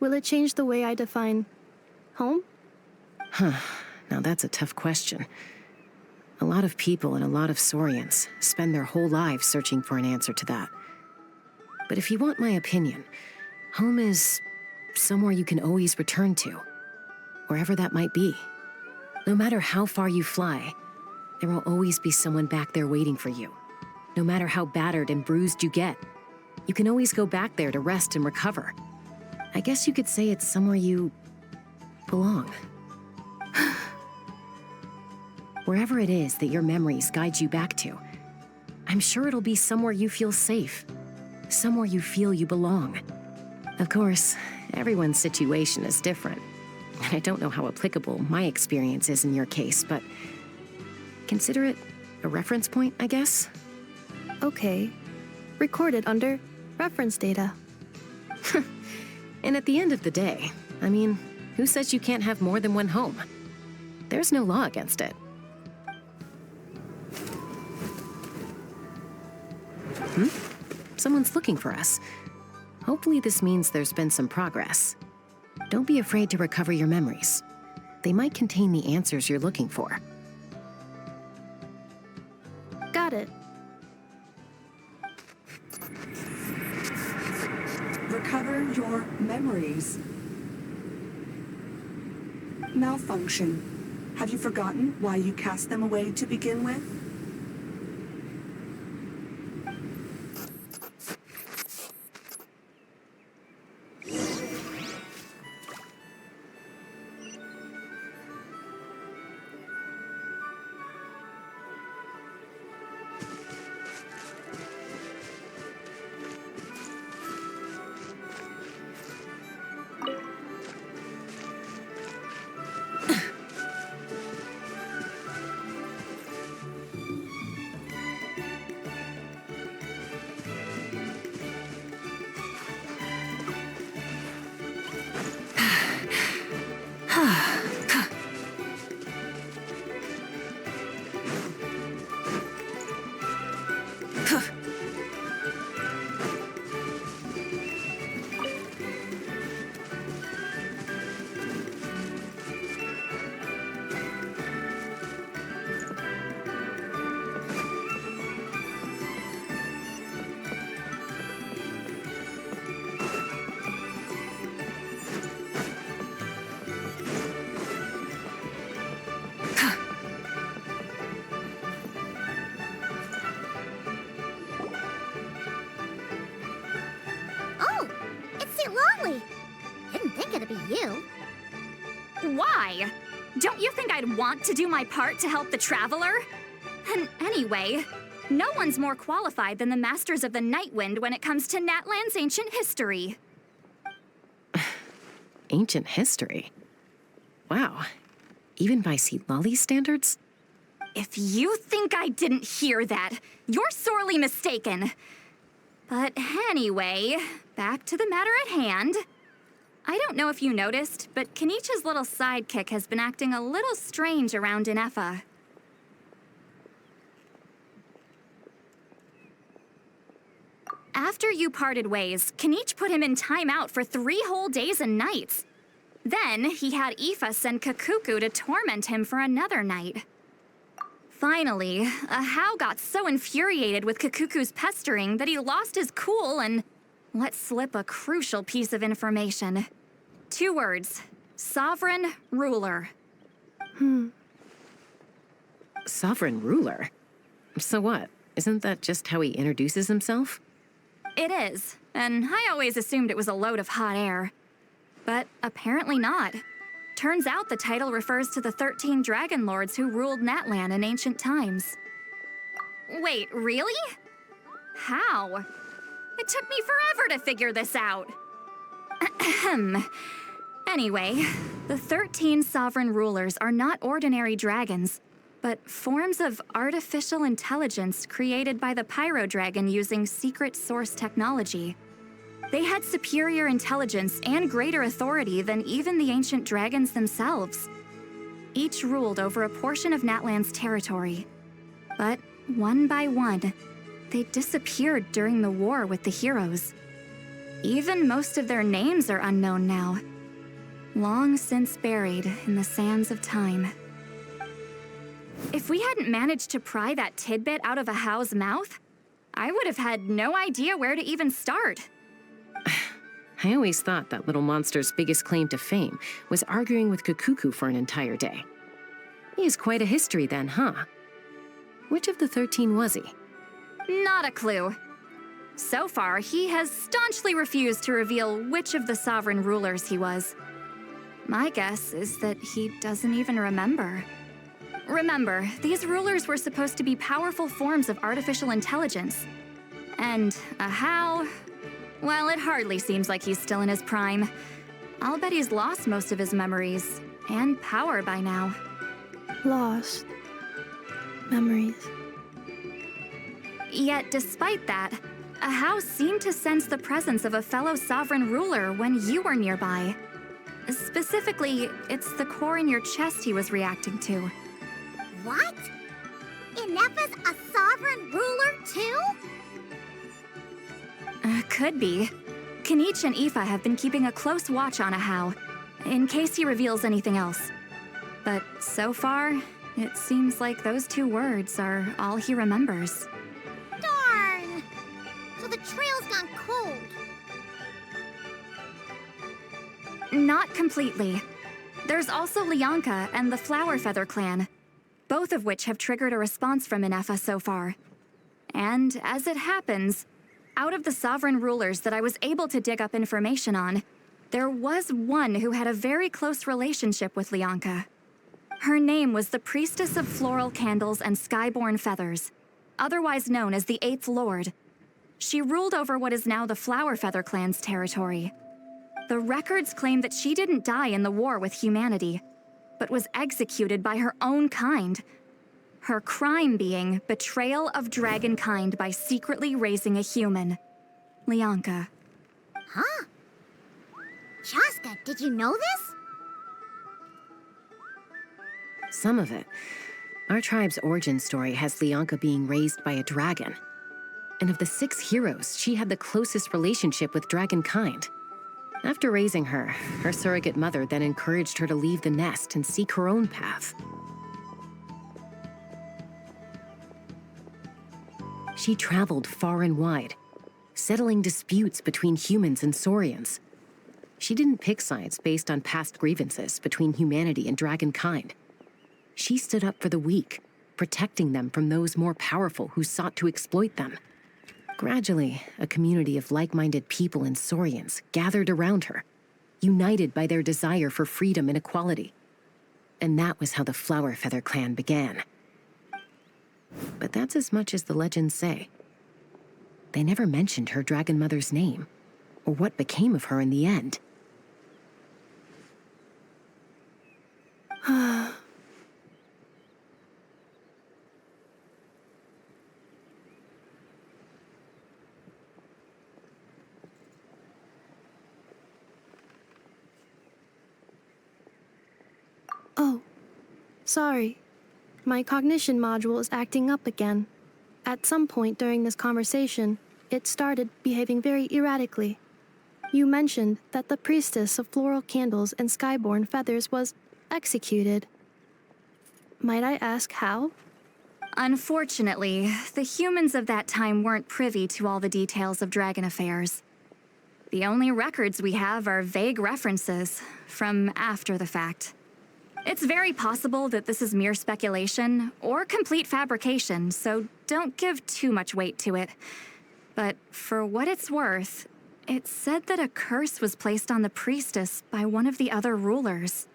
will it change the way I define home? Now that's a tough question. A lot of people and a lot of Saurians spend their whole lives searching for an answer to that. But if you want my opinion, home is somewhere you can always return to, wherever that might be. No matter how far you fly, there will always be someone back there waiting for you. No matter how battered and bruised you get, you can always go back there to rest and recover. I guess you could say it's somewhere you belong. Wherever it is that your memories guide you back to, I'm sure it'll be somewhere you feel safe, somewhere you feel you belong. Of course, everyone's situation is different, and I don't know how applicable my experience is in your case, but consider it a reference point, I guess? Okay. Recorded under reference data. And at the end of the day, I mean, who says you can't have more than one home? There's no law against it. Someone's looking for us. Hopefully this means there's been some progress. Don't be afraid to recover your memories. They might contain the answers you're looking for. Got it. Recover your memories. Malfunction. Have you forgotten why you cast them away to begin with? Oh, it's St. Lolly. Didn't think it'd be you. Why? Don't you think I'd want to do my part to help the Traveler? And anyway, no one's more qualified than the Masters of the Nightwind when it comes to Natlan's ancient history. Ancient history? Wow. Even by St. Lolly's standards? If you think I didn't hear that, you're sorely mistaken. But anyway, back to the matter at hand. I don't know if you noticed, but Kenichi's little sidekick has been acting a little strange around Inefa. After you parted ways, Kenich put him in timeout for 3 whole days and nights. Then he had Aoife send Kakuku to torment him for another night. Finally, Ahau got so infuriated with Kakuku's pestering that he lost his cool and let slip a crucial piece of information. 2 words: sovereign ruler. Sovereign ruler? So what? Isn't that just how he introduces himself? It is, and I always assumed it was a load of hot air. But apparently not. Turns out the title refers to the 13 dragon lords who ruled Natlan in ancient times. Wait, really? How? It took me forever to figure this out. Anyway, the 13 sovereign rulers are not ordinary dragons, but forms of artificial intelligence created by the Pyro Dragon using secret source technology. They had superior intelligence and greater authority than even the ancient dragons themselves. Each ruled over a portion of Natlan's territory. But one by one, they disappeared during the war with the heroes. Even most of their names are unknown now, long since buried in the sands of time. If we hadn't managed to pry that tidbit out of Ahau's mouth, I would have had no idea where to even start. I always thought that little monster's biggest claim to fame was arguing with Kakuku for an entire day. He has quite a history then, huh? Which of the 13 was he? Not a clue. So far, he has staunchly refused to reveal which of the sovereign rulers he was. My guess is that he doesn't even remember. Remember, these rulers were supposed to be powerful forms of artificial intelligence. And Ahau, well, it hardly seems like he's still in his prime. I'll bet he's lost most of his memories and power by now. Lost. Memories. Yet, despite that, Ahau seemed to sense the presence of a fellow sovereign ruler when you were nearby. Specifically, it's the core in your chest he was reacting to. What? Inepa's a sovereign ruler too? Could be. Kanich and Aoife have been keeping a close watch on Ahau, in case he reveals anything else. But so far, it seems like those 2 words are all he remembers. Darn! So the trail's gone cold. Not completely. There's also Lianka and the Flower Feather clan, both of which have triggered a response from Inepa so far. And as it happens, out of the sovereign rulers that I was able to dig up information on, there was one who had a very close relationship with Lianka. Her name was the Priestess of Floral Candles and Skyborn Feathers, otherwise known as the 8th Lord. She ruled over what is now the Flower Feather clan's territory. The records claim that she didn't die in the war with humanity, but was executed by her own kind. Her crime being betrayal of dragonkind by secretly raising a human. Lianka. Huh? Shaska, did you know this? Some of it. Our tribe's origin story has Lianka being raised by a dragon. And of the 6 heroes, she had the closest relationship with dragonkind. After raising her, her surrogate mother then encouraged her to leave the nest and seek her own path. She traveled far and wide, settling disputes between humans and Saurians. She didn't pick sides based on past grievances between humanity and dragonkind. She stood up for the weak, protecting them from those more powerful who sought to exploit them. Gradually, a community of like-minded people and Saurians gathered around her, united by their desire for freedom and equality. And that was how the Flower Feather clan began. But that's as much as the legends say. They never mentioned her dragon mother's name, or what became of her in the end. Oh, sorry. My cognition module is acting up again. At some point during this conversation, it started behaving very erratically. You mentioned that the Priestess of Floral Candles and Skyborn Feathers was executed. Might I ask how? Unfortunately, the humans of that time weren't privy to all the details of dragon affairs. The only records we have are vague references from after the fact. It's very possible that this is mere speculation or complete fabrication, so don't give too much weight to it. But for what it's worth, it's said that a curse was placed on the priestess by one of the other rulers.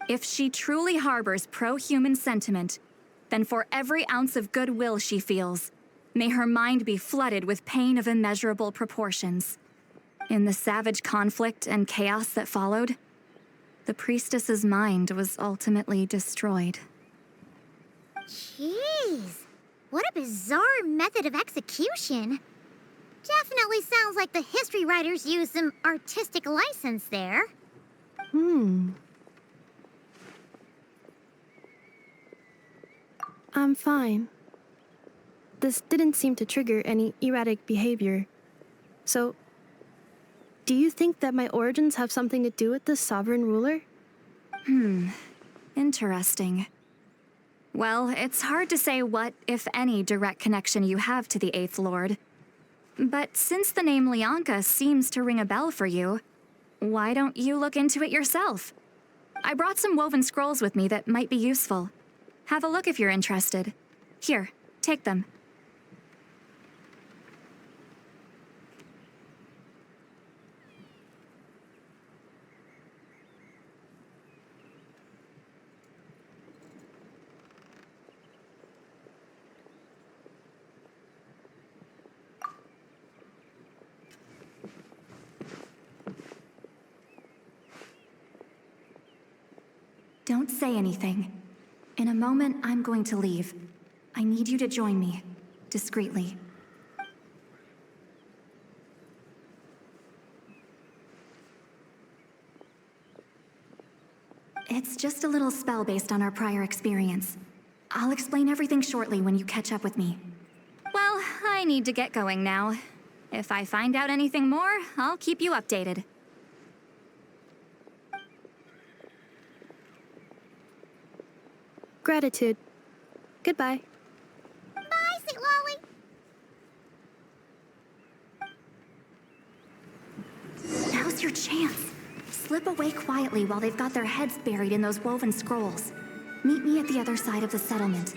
If she truly harbors pro-human sentiment, then for every ounce of goodwill she feels, may her mind be flooded with pain of immeasurable proportions. In the savage conflict and chaos that followed, the priestess's mind was ultimately destroyed. Jeez, what a bizarre method of execution. Definitely sounds like the history writers used some artistic license there. I'm fine. This didn't seem to trigger any erratic behavior. So, do you think that my origins have something to do with this sovereign ruler? Interesting. Well, it's hard to say what, if any, direct connection you have to the Eighth Lord. But since the name Lianka seems to ring a bell for you, why don't you look into it yourself? I brought some woven scrolls with me that might be useful. Have a look if you're interested. Here, take them. Don't say anything. In a moment, I'm going to leave. I need you to join me, discreetly. It's just a little spell based on our prior experience. I'll explain everything shortly when you catch up with me. Well, I need to get going now. If I find out anything more, I'll keep you updated. Gratitude. Goodbye. Bye, St. Lolly. Now's your chance. Slip away quietly while they've got their heads buried in those woven scrolls. Meet me at the other side of the settlement.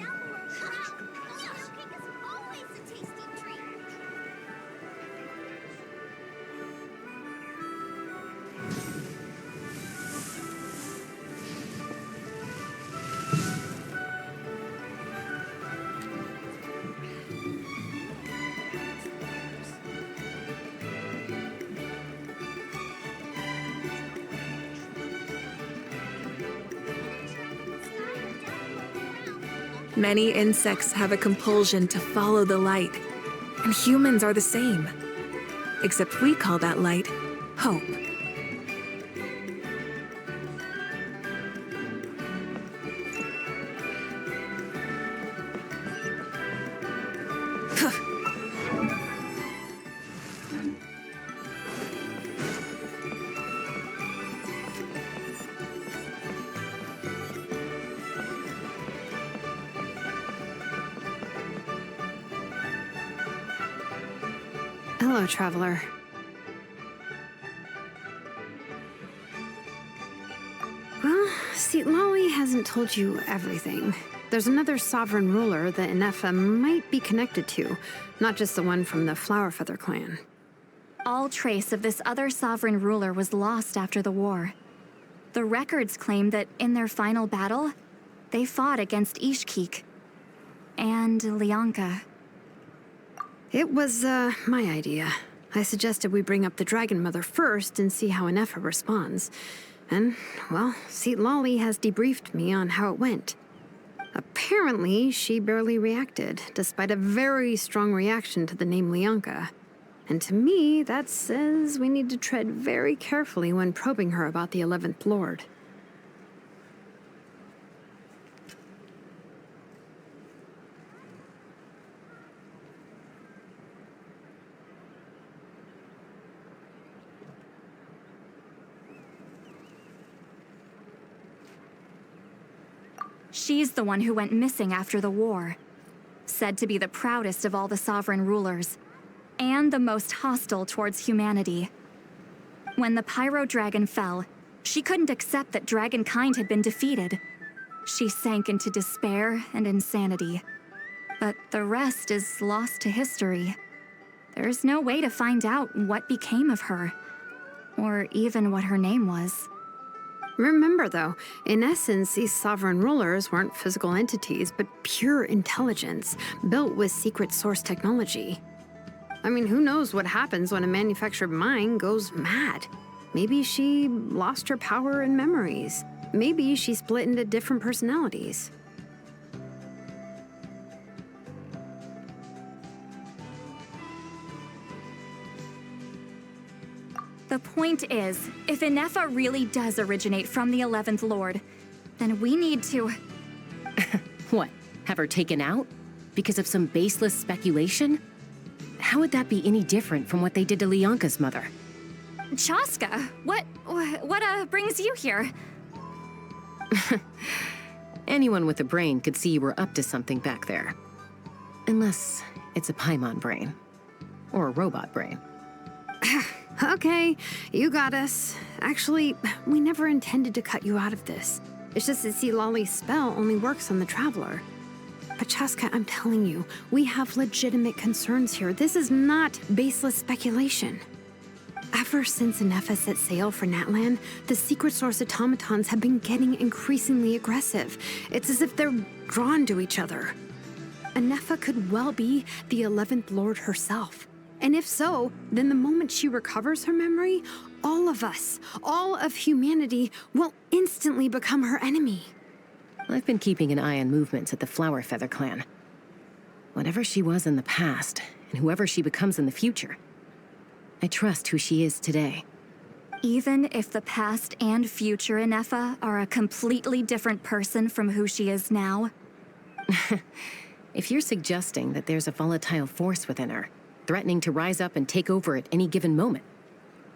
Many insects have a compulsion to follow the light, and humans are the same. Except we call that light hope. Hello, traveler. Well, see, Lolly hasn't told you everything. There's another sovereign ruler that Inefa might be connected to, not just the one from the Flowerfeather clan. All trace of this other sovereign ruler was lost after the war. The records claim that in their final battle, they fought against Ishkik and Lianka. It was, my idea. I suggested we bring up the Dragon Mother first and see how Inefa responds. And, well, Seat Lolly has debriefed me on how it went. Apparently, she barely reacted, despite a very strong reaction to the name Lianka. And to me, that says we need to tread very carefully when probing her about the 11th Lord. She's the one who went missing after the war. Said to be the proudest of all the sovereign rulers, and the most hostile towards humanity. When the Pyro Dragon fell, she couldn't accept that dragonkind had been defeated. She sank into despair and insanity. But the rest is lost to history. There's no way to find out what became of her, or even what her name was. Remember, though, in essence, these sovereign rulers weren't physical entities, but pure intelligence, built with secret source technology. I mean, who knows what happens when a manufactured mind goes mad? Maybe she lost her power and memories. Maybe she split into different personalities. The point is, if Inefa really does originate from the 11th Lord, then we need to... What? Have her taken out? Because of some baseless speculation? How would that be any different from what they did to Lianka's mother? Chaska, what brings you here? Anyone with a brain could see you were up to something back there. Unless it's a Paimon brain. Or a robot brain. Okay, you got us. Actually, we never intended to cut you out of this. It's just that Lolly's spell only works on the Traveler. But Chaska, I'm telling you, we have legitimate concerns here. This is not baseless speculation. Ever since Inefa set sail for Natlan, the secret source automatons have been getting increasingly aggressive. It's as if they're drawn to each other. Inefa could well be the 11th Lord herself. And if so, then the moment she recovers her memory, all of us, all of humanity, will instantly become her enemy. I've been keeping an eye on movements at the Flower Feather clan. Whatever she was in the past, and whoever she becomes in the future, I trust who she is today. Even if the past and future Inefa are a completely different person from who she is now? If you're suggesting that there's a volatile force within her, threatening to rise up and take over at any given moment,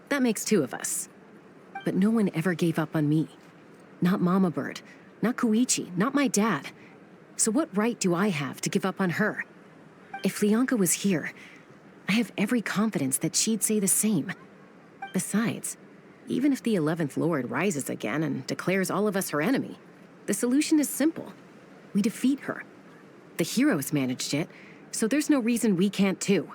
that makes two of us. But no one ever gave up on me. Not Mama Bird, not Koichi, not my dad. So what right do I have to give up on her? If Lianka was here, I have every confidence that she'd say the same. Besides, even if the 11th Lord rises again and declares all of us her enemy, the solution is simple. We defeat her. The heroes managed it, so there's no reason we can't too.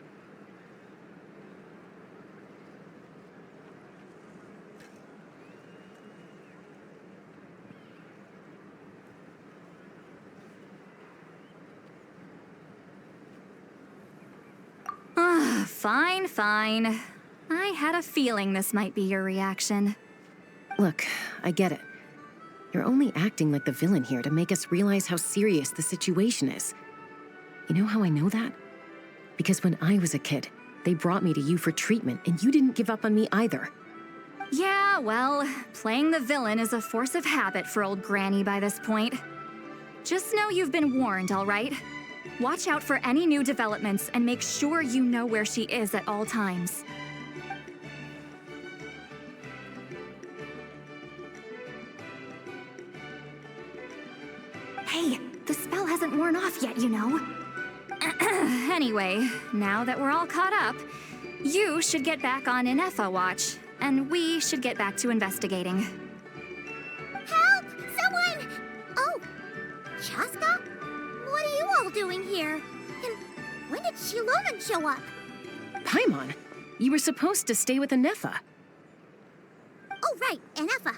Fine. I had a feeling this might be your reaction. Look, I get it. You're only acting like the villain here to make us realize how serious the situation is. You know how I know that? Because when I was a kid, they brought me to you for treatment, and you didn't give up on me either. Yeah, well, playing the villain is a force of habit for old Granny by this point. Just know you've been warned, all right? Watch out for any new developments and make sure you know where she is at all times. Hey, the spell hasn't worn off yet, you know. Anyway, now that we're all caught up, you should get back on Inefa watch, and we should get back to investigating. Help! Someone! Oh, Chaska? What are you all doing here? And when did Shiloman show up? Paimon, you were supposed to stay with Inefa. Oh, right, Inefa.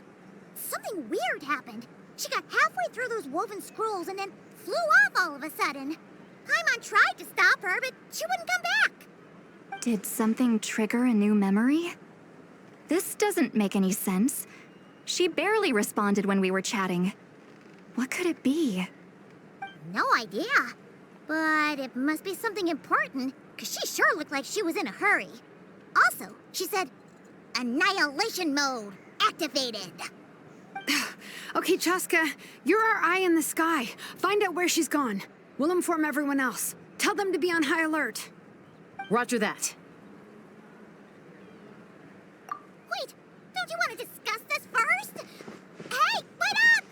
Something weird happened. She got halfway through those woven scrolls and then flew off all of a sudden. Paimon tried to stop her, but she wouldn't come back. Did something trigger a new memory? This doesn't make any sense. She barely responded when we were chatting. What could it be? No idea. But it must be something important, because she sure looked like she was in a hurry. Also, she said, annihilation mode activated. Okay, Chaska, you're our eye in the sky. Find out where she's gone. We'll inform everyone else. Tell them to be on high alert. Roger that. Wait, don't you want to discuss this first? Hey, wait up!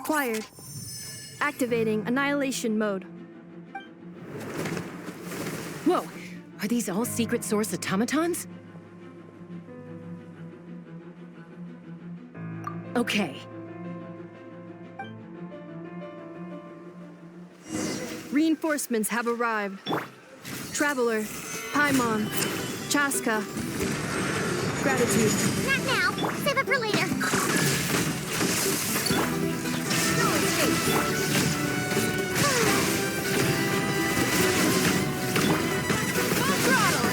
Acquired. Activating annihilation mode. Whoa! Are these all secret source automatons? Okay. Reinforcements have arrived. Traveler, Paimon, Chaska. Gratitude. Not now. Save it for later. No escape. Full throttle.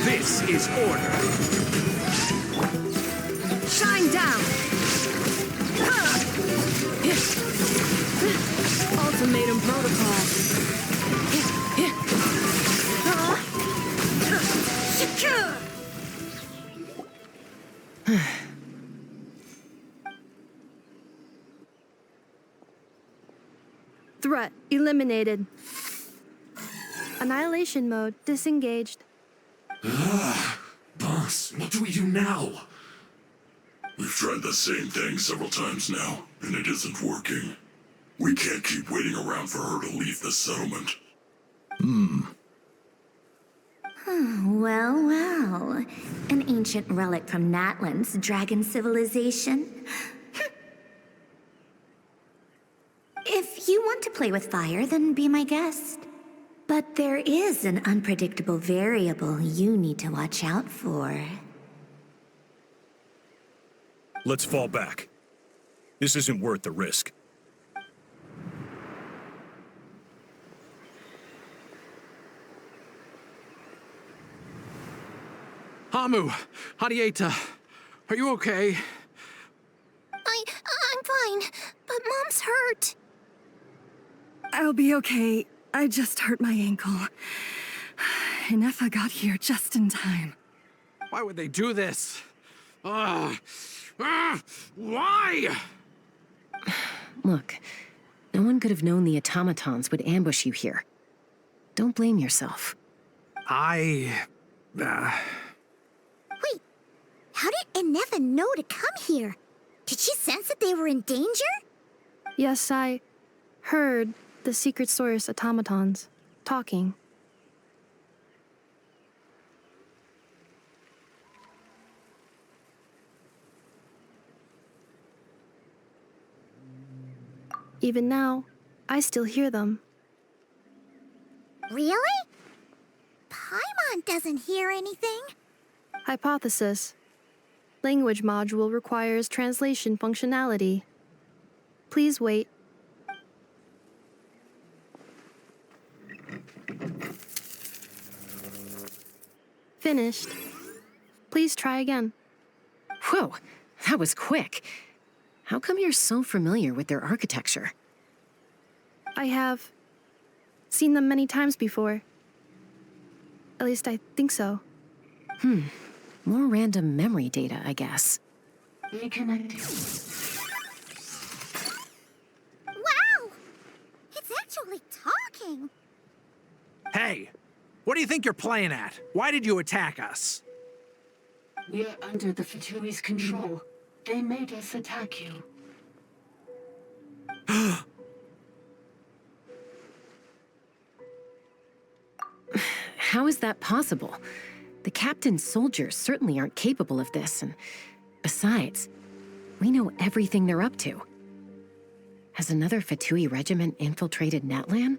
This is order. Shine down. Ultimatum protocol. Secure. Threat eliminated. Annihilation mode disengaged. Boss, what do we do now? We've tried the same thing several times now, and it isn't working. We can't keep waiting around for her to leave the settlement. Well, well. An ancient relic from Natlan's dragon civilization. If you want to play with fire, then be my guest. But there is an unpredictable variable you need to watch out for. Let's fall back. This isn't worth the risk. Hamu, Hadieta, are you okay? I'm fine, but Mom's hurt. I'll be okay. I just hurt my ankle. And Effa got here just in time. Why would they do this? Why? Look, no one could have known the automatons would ambush you here. Don't blame yourself. Wait, how did Enefa know to come here? Did she sense that they were in danger? Yes, I heard the secret source automatons talking. Even now, I still hear them. Really? Paimon doesn't hear anything. Hypothesis. Language module requires translation functionality. Please wait. Finished. Please try again. Whoa, that was quick. How come you're so familiar with their architecture? I have seen them many times before. At least I think so. More random memory data, I guess. Reconnecting. Wow! It's actually talking. Hey, what do you think you're playing at? Why did you attack us? We're under the Fatui's control. They made us attack you. How is that possible? The captain's soldiers certainly aren't capable of this, and besides, we know everything they're up to. Has another Fatui regiment infiltrated Natlan?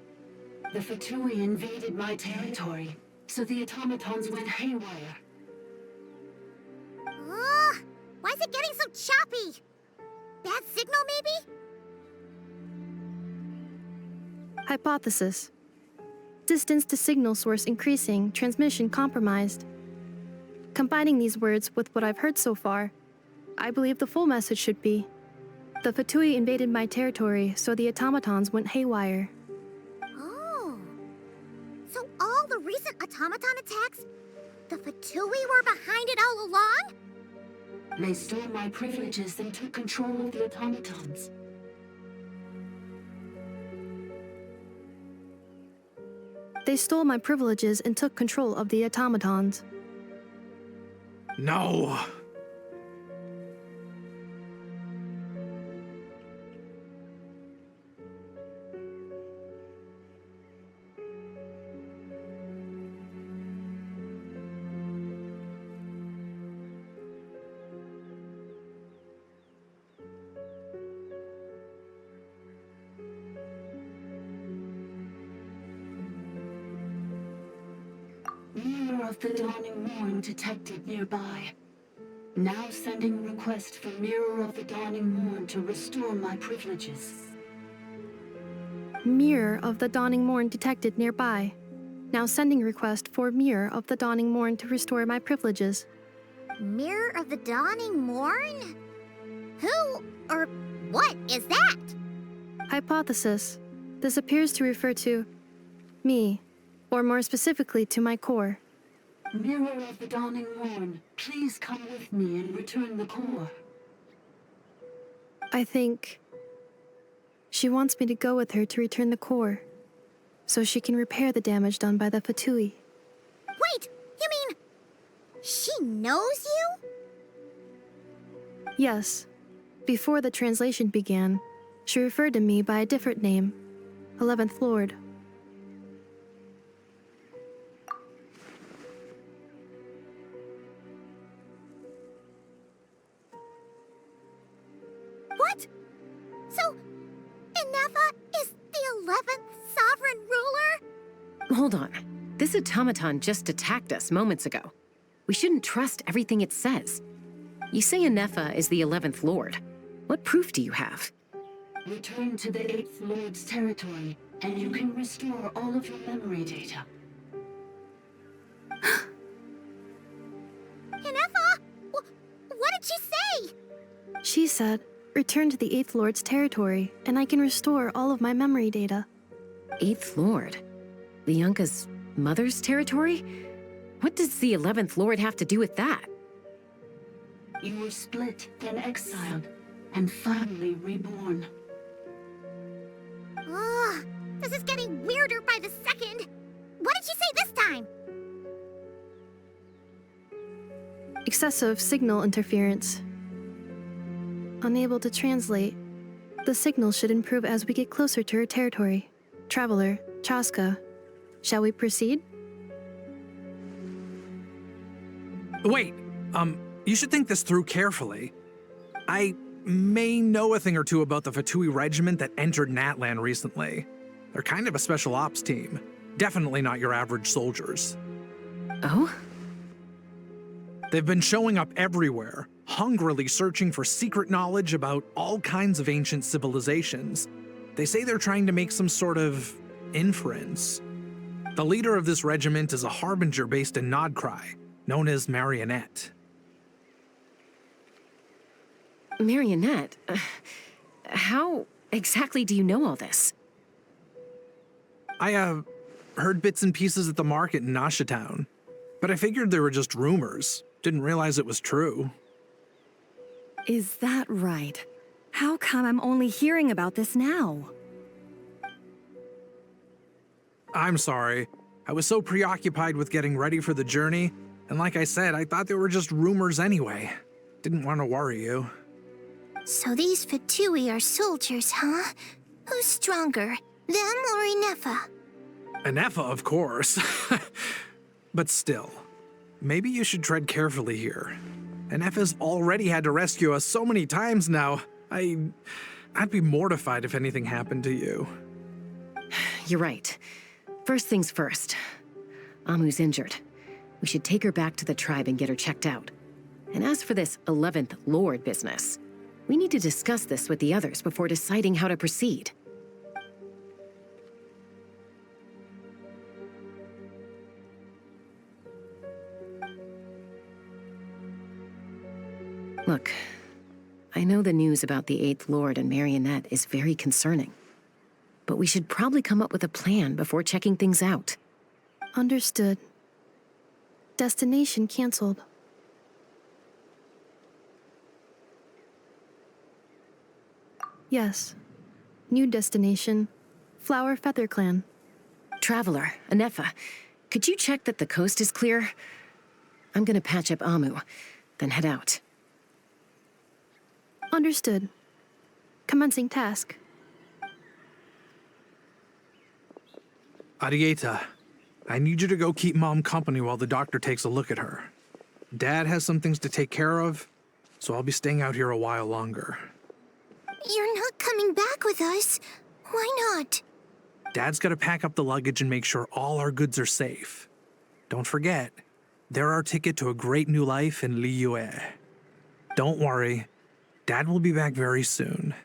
The Fatui invaded my territory, so the automatons went haywire. Why is it getting so choppy? Bad signal, maybe? Hypothesis. Distance to signal source increasing, transmission compromised. Combining these words with what I've heard so far, I believe the full message should be: the Fatui invaded my territory, so the automatons went haywire. Oh. So all the recent automaton attacks, the Fatui were behind it all along? They stole my privileges and took control of the automatons. They stole my privileges and took control of the automatons. No! Mirror of the Dawning Morn detected nearby. Now sending request for Mirror of the Dawning Morn to restore my privileges. Mirror of the Dawning Morn detected nearby. Now sending request for Mirror of the Dawning Morn to restore my privileges. Mirror of the Dawning Morn? Who or what is that? Hypothesis. This appears to refer to me, or more specifically to my core. Mirror of the Dawning Morn, please come with me and return the core. I think she wants me to go with her to return the core, so she can repair the damage done by the Fatui. Wait, you mean she knows you? Yes. Before the translation began, she referred to me by a different name, 11th Lord. What? So, Inefa is the 11th sovereign ruler? Hold on. This automaton just attacked us moments ago. We shouldn't trust everything it says. You say Inefa is the 11th Lord. What proof do you have? Return to the 8th Lord's territory, and you can restore all of your memory data. Inefa? What did she say? She said, return to the 8th Lord's territory, and I can restore all of my memory data. 8th Lord? Bianca's mother's territory? What does the 11th Lord have to do with that? You were split, then exiled, and finally reborn. Ugh, this is getting weirder by the second. What did she say this time? Excessive signal interference. Unable to translate. The signal should improve as we get closer to her territory. Traveler, Chaska. Shall we proceed? Wait, you should think this through carefully. I may know a thing or two about the Fatui regiment that entered Natlan recently. They're kind of a special ops team. Definitely not your average soldiers. Oh? They've been showing up everywhere, hungrily searching for secret knowledge about all kinds of ancient civilizations. They say they're trying to make some sort of inference. The leader of this regiment is a harbinger based in Nodcry, known as Marionette. Marionette? How exactly do you know all this? I, heard bits and pieces at the market in Nashatown, but I figured they were just rumors. Didn't realize it was true. Is that right? How come I'm only hearing about this now? I'm sorry. I was so preoccupied with getting ready for the journey, and like I said, I thought they were just rumors anyway. Didn't want to worry you. So these Fatui are soldiers, huh? Who's stronger, them or Inefa? Inefa, of course. But still, maybe you should tread carefully here. Inefa's already had to rescue us so many times now. I'd be mortified if anything happened to you. You're right. First things first. Amu's injured. We should take her back to the tribe and get her checked out. And as for this 11th Lord business, we need to discuss this with the others before deciding how to proceed. Look, I know the news about the 8th Lord and Marionette is very concerning, but we should probably come up with a plan before checking things out. Understood. Destination canceled. Yes. New destination, Flower Feather Clan. Traveler, Anefa, could you check that the coast is clear? I'm gonna patch up Amu, then head out. Understood. Commencing task. Arieta, I need you to go keep Mom company while the doctor takes a look at her. Dad has some things to take care of, so I'll be staying out here a while longer. You're not coming back with us. Why not? Dad's gotta pack up the luggage and make sure all our goods are safe. Don't forget, they're our ticket to a great new life in Liyue. Don't worry, Dad will be back very soon.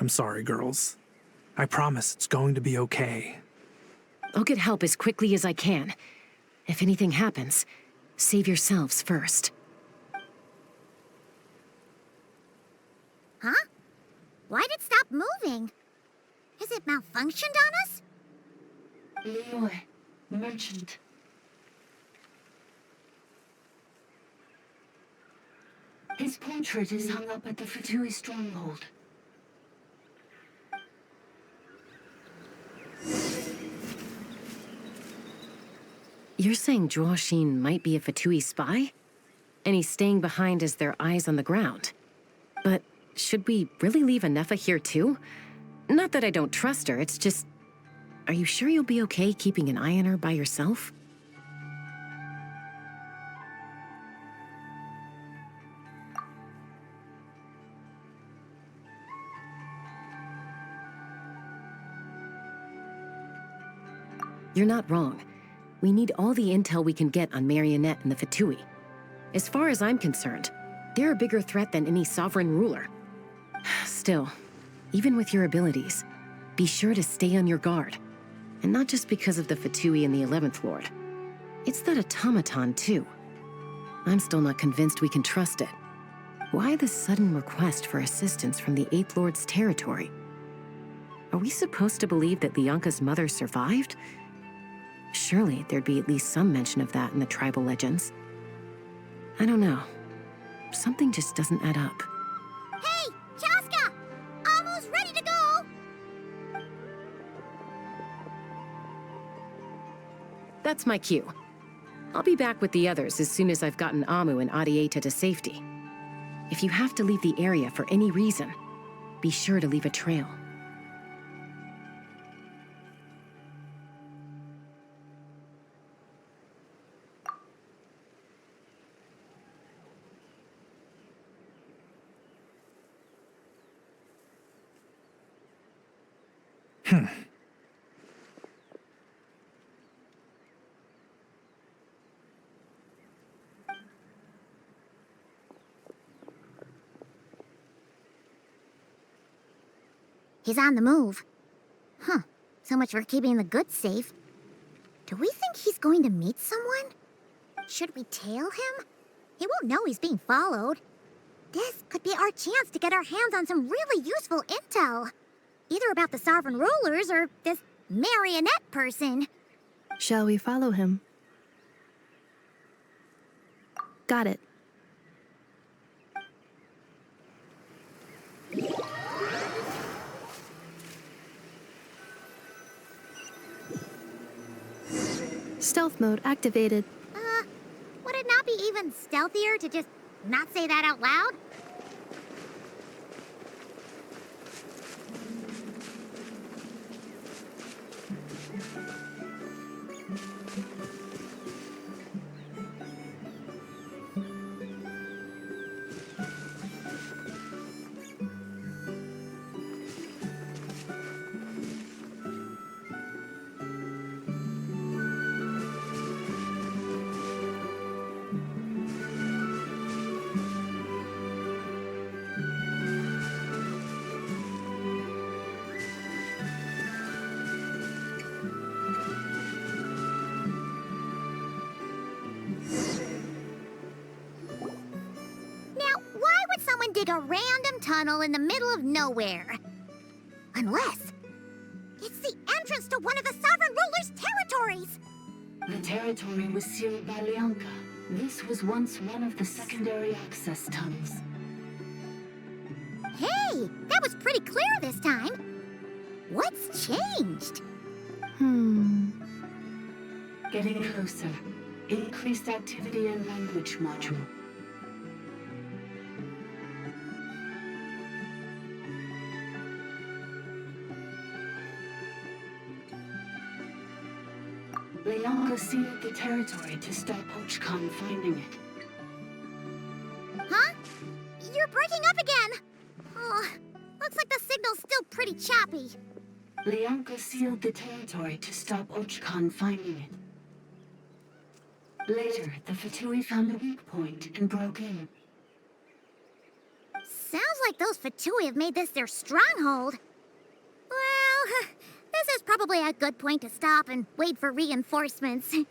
I'm sorry, girls. I promise it's going to be okay. I'll get help as quickly as I can. If anything happens, save yourselves first. Huh? Why'd it stop moving? Has it malfunctioned on us? Liyue, merchant. His portrait is hung up at the Fatui stronghold. You're saying Zhuoxin might be a Fatui spy? And he's staying behind as their eyes on the ground. But should we really leave Anefa here too? Not that I don't trust her, it's just... Are you sure you'll be okay keeping an eye on her by yourself? You're not wrong. We need all the intel we can get on Marionette and the Fatui. As far as I'm concerned, they're a bigger threat than any sovereign ruler. Still, even with your abilities, be sure to stay on your guard. And not just because of the Fatui and the 11th Lord. It's that automaton, too. I'm still not convinced we can trust it. Why the sudden request for assistance from the 8th Lord's territory? Are we supposed to believe that Lianka's mother survived? Surely there'd be at least some mention of that in the tribal legends. I don't know. Something just doesn't add up. Hey, Chaska! Almost ready to go! That's my cue. I'll be back with the others as soon as I've gotten Amu and Arieta to safety. If you have to leave the area for any reason, be sure to leave a trail. He's on the move. Huh. So much for keeping the goods safe. Do we think he's going to meet someone? Should we tail him? He won't know he's being followed. This could be our chance to get our hands on some really useful intel. Either about the sovereign rulers or this marionette person. Shall we follow him? Got it. Stealth mode activated. Would it not be even stealthier to just not say that out loud? Dig a random tunnel in the middle of nowhere. Unless it's the entrance to one of the sovereign ruler's territories. The territory was sealed by Lianka. This was once one of the secondary access tunnels. Hey, that was pretty clear this time. What's changed? Getting closer. Increased activity and language module. Leonka sealed the territory to stop Ochkon finding it. Huh? You're breaking up again! Oh, looks like the signal's still pretty choppy. Leonka sealed the territory to stop Ochkon finding it. Later, the Fatui found a weak point and broke in. Sounds like those Fatui have made this their stronghold. Well, this is probably a good point to stop and wait for reinforcements. What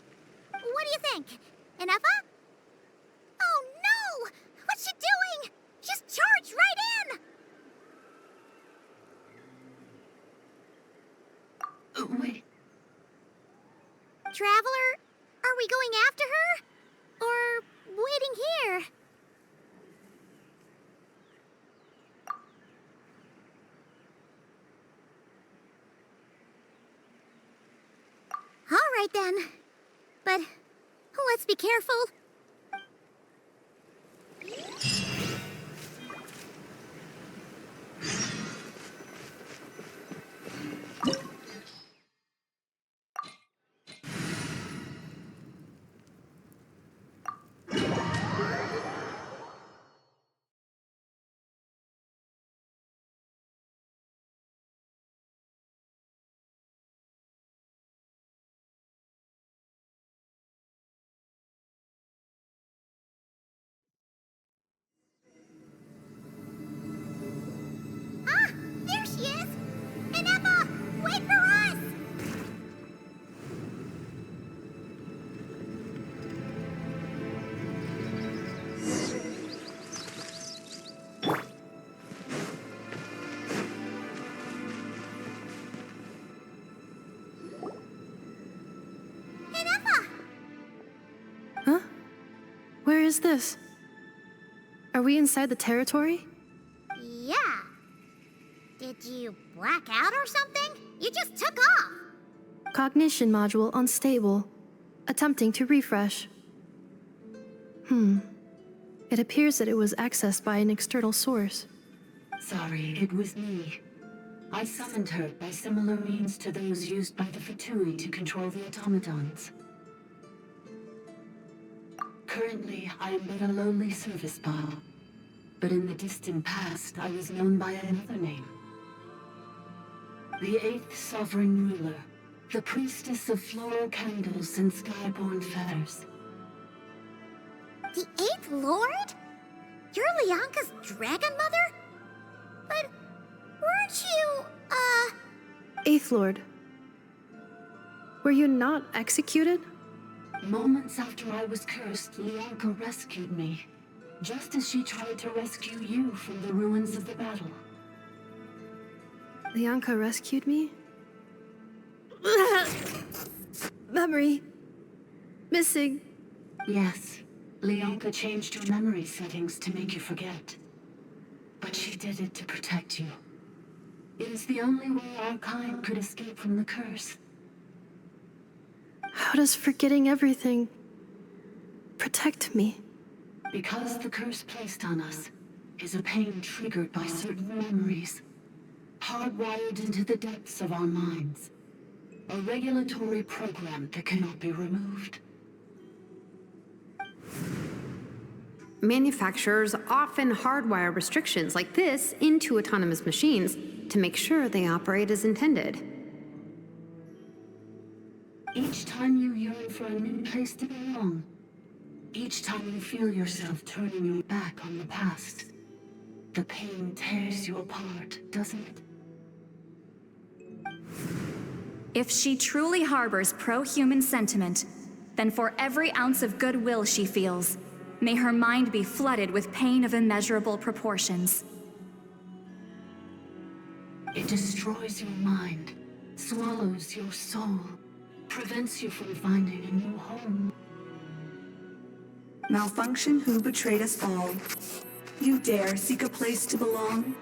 do you think? Inefa? Oh no! What's she doing? She's charged right in! Wait. Traveler, are we going after her? Or waiting here? All right then. But let's be careful. Ah, there she is! Inefa, wait for us! Inefa! Huh? Where is this? Are we inside the territory? Yeah. Did you black out or something? You just took off. Cognition module unstable. Attempting to refresh. It appears that it was accessed by an external source. Sorry, it was me. I summoned her by similar means to those used by the Fatui to control the automatons. Currently, I am but a lowly service bot. But in the distant past, I was known by another name. The 8th Sovereign Ruler, the Priestess of Floral Candles and Skyborn Feathers. The 8th Lord? You're Leonka's dragon mother? But weren't you, Eighth Lord. Were you not executed? Moments after I was cursed, Leonka rescued me. Just as she tried to rescue you from the ruins of the battle. Leonka rescued me? Memory. Missing. Yes. Leonka changed your memory settings to make you forget. But she did it to protect you. It is the only way our kind could escape from the curse. How does forgetting everything protect me? Because the curse placed on us is a pain triggered by certain memories, hardwired into the depths of our minds. A regulatory program that cannot be removed. Manufacturers often hardwire restrictions like this into autonomous machines to make sure they operate as intended. Each time you yearn for a new place to belong, each time you feel yourself turning your back on the past, the pain tears you apart, doesn't it? If she truly harbors pro-human sentiment, then for every ounce of goodwill she feels, may her mind be flooded with pain of immeasurable proportions. It destroys your mind, swallows your soul, prevents you from finding a new home. Malfunction who betrayed us all. You dare seek a place to belong?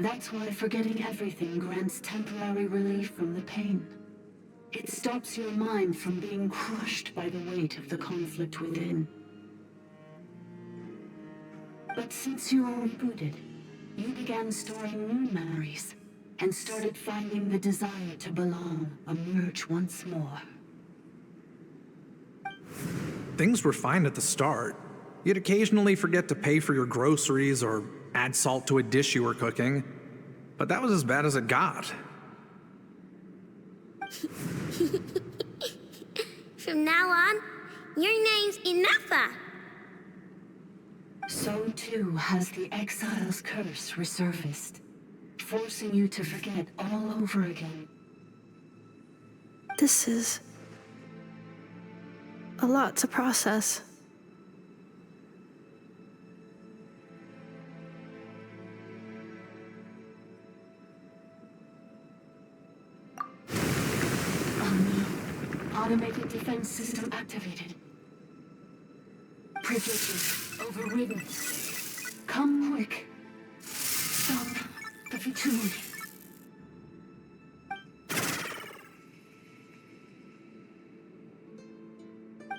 That's why forgetting everything grants temporary relief from the pain. It stops your mind from being crushed by the weight of the conflict within. But since you were rebooted, you began storing new memories and started finding the desire to belong emerge once more. Things were fine at the start. You'd occasionally forget to pay for your groceries or add salt to a dish you were cooking, but that was as bad as it got. From now on, your name's Inafa. So too has the Exile's curse resurfaced, forcing you to forget all over again. This is a lot to process. Automated defense system activated. Privileges overridden. Come quick. Stop the fatigue.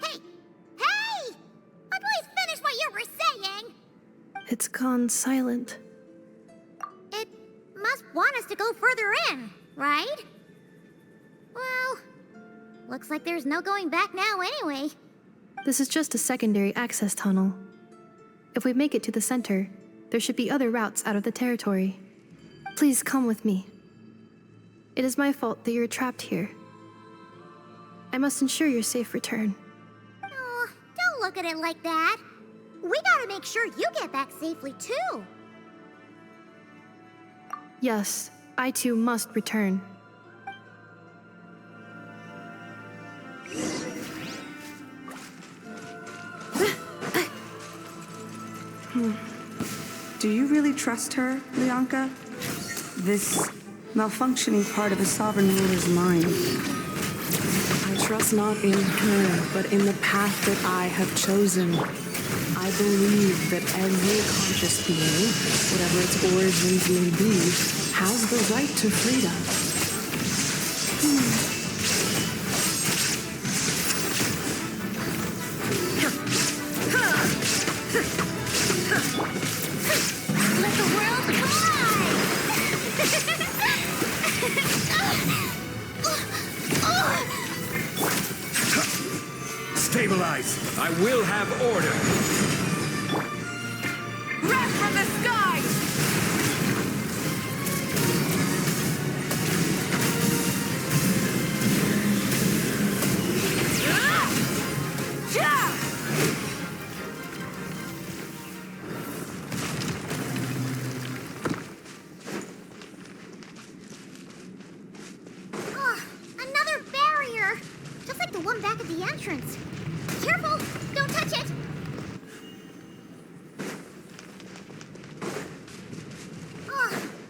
Hey! Please finish what you were saying! It's gone silent. It must want us to go further in, right? Well, looks like there's no going back now anyway. This is just a secondary access tunnel. If we make it to the center, there should be other routes out of the territory. Please come with me. It is my fault that you're trapped here. I must ensure your safe return. Oh, don't look at it like that. We gotta make sure you get back safely too. Yes, I too must return. Do you really trust her, Lianka? This malfunctioning part of a sovereign ruler's mind. I trust not in her, but in the path that I have chosen. I believe that every conscious being, whatever its origins may be, has the right to freedom. Let the world collide! Stabilize! I will have order! Wrath from the skies! Another barrier! Just like the one back at the entrance. Careful! Don't touch it!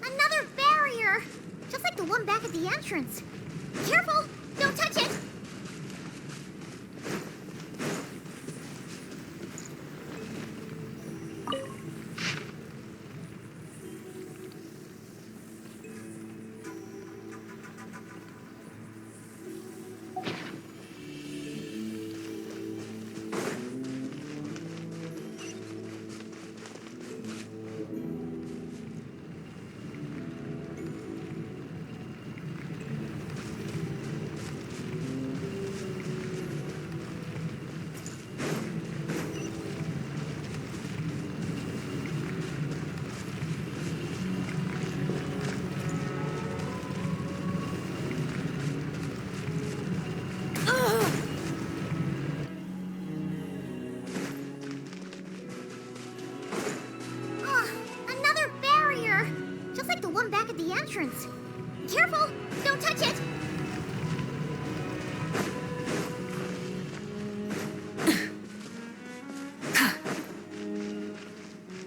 Another barrier! Just like the one back at the entrance. Careful! Don't touch it! Another barrier! Just like the one back at the entrance. Careful! Don't touch it!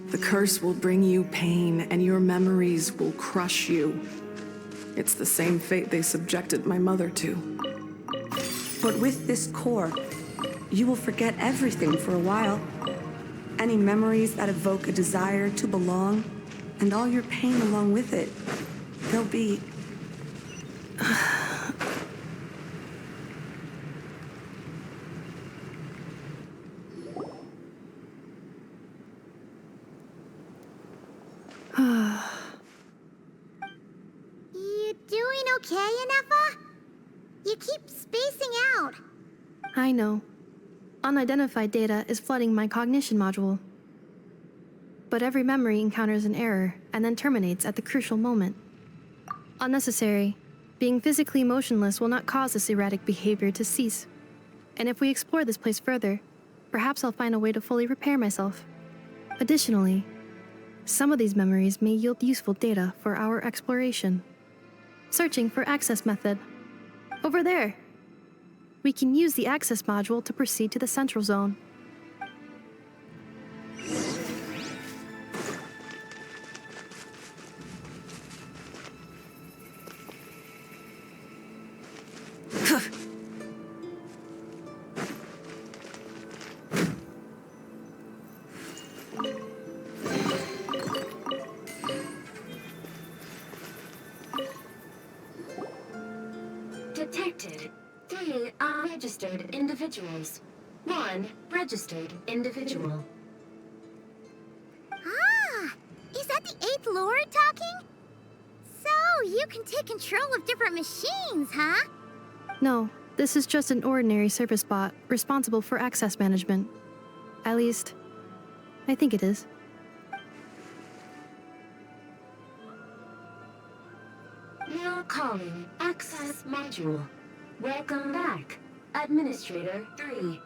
The curse will bring you pain, and your memories will crush you. It's the same fate they subjected my mother to. But with this core, you will forget everything for a while. Any memories that evoke a desire to belong and all your pain along with it. They'll be... You doing okay, Inefa? You keep spacing out. I know. Unidentified data is flooding my cognition module. But every memory encounters an error and then terminates at the crucial moment. Unnecessary. Being physically motionless will not cause this erratic behavior to cease. And if we explore this place further, perhaps I'll find a way to fully repair myself. Additionally, some of these memories may yield useful data for our exploration. Searching for access method. Over there. We can use the access module to proceed to the central zone. Detected 3 unregistered individuals. 1 registered individual. Ah! Is that the 8th Lord talking? So, you can take control of different machines, huh? No, this is just an ordinary service bot responsible for access management. At least, I think it is. Now calling access module. Welcome back, Administrator 3.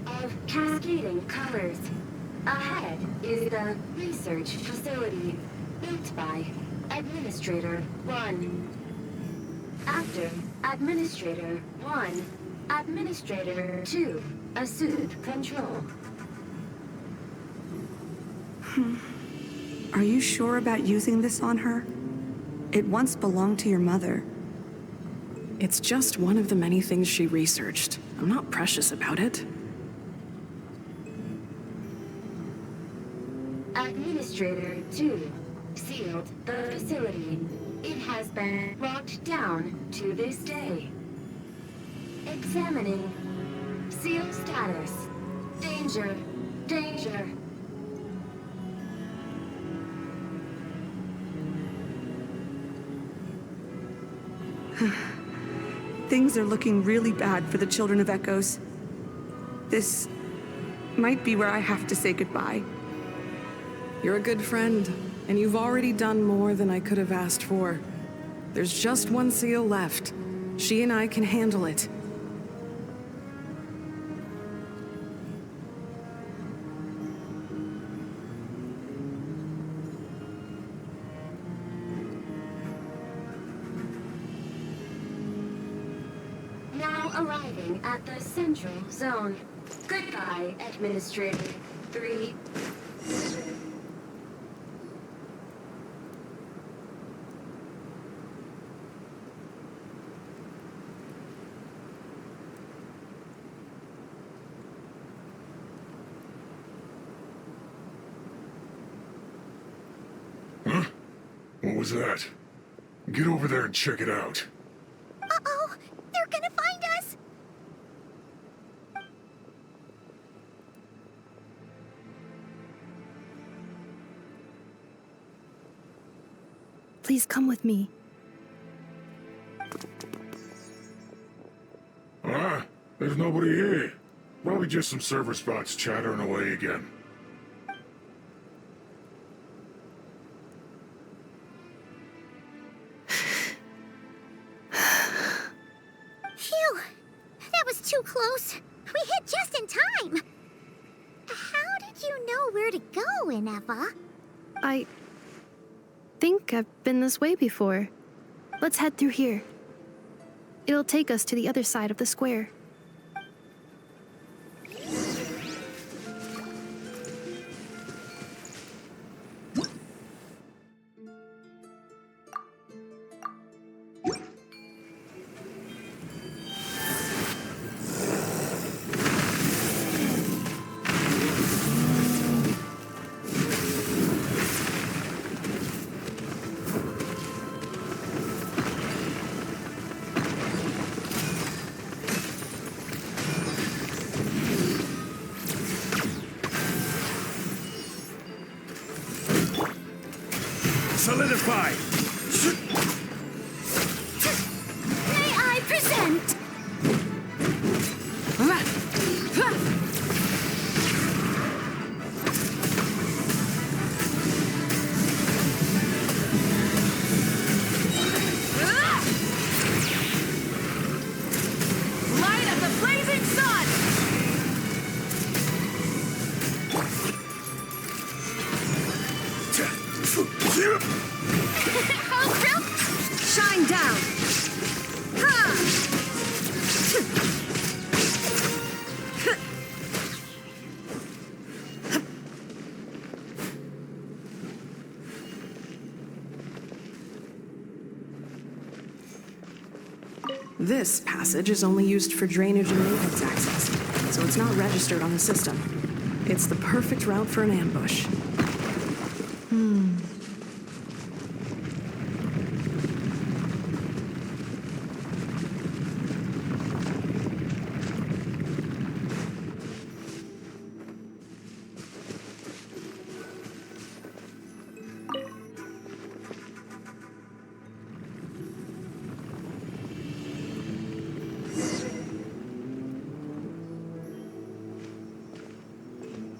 Of cascading colors. Ahead is the research facility built by Administrator 1. After Administrator 1, Administrator 2 assumed control. Are you sure about using this on her? It once belonged to your mother. It's just one of the many things she researched. I'm not precious about it. Administrator 2 sealed the facility. It has been locked down to this day. Examining. Seal status. Danger. Danger. Things are looking really bad for the Children of Echoes. This might be where I have to say goodbye. You're a good friend, and you've already done more than I could have asked for. There's just one seal left. She and I can handle it. Now arriving at the central zone. Goodbye, Administrator 3. Huh? What was that? Get over there and check it out. Uh-oh! They're gonna find us! Please come with me. Ah, there's nobody here. Probably just some server spots chattering away again. Phew! That was too close. We hit just in time. doing, Eva? I think I've been this way before. Let's head through here. It'll take us to the other side of the square. Solidify! May I present? Light of the blazing sun! Shine down! This passage is only used for drainage and maintenance access, so it's not registered on the system. It's the perfect route for an ambush.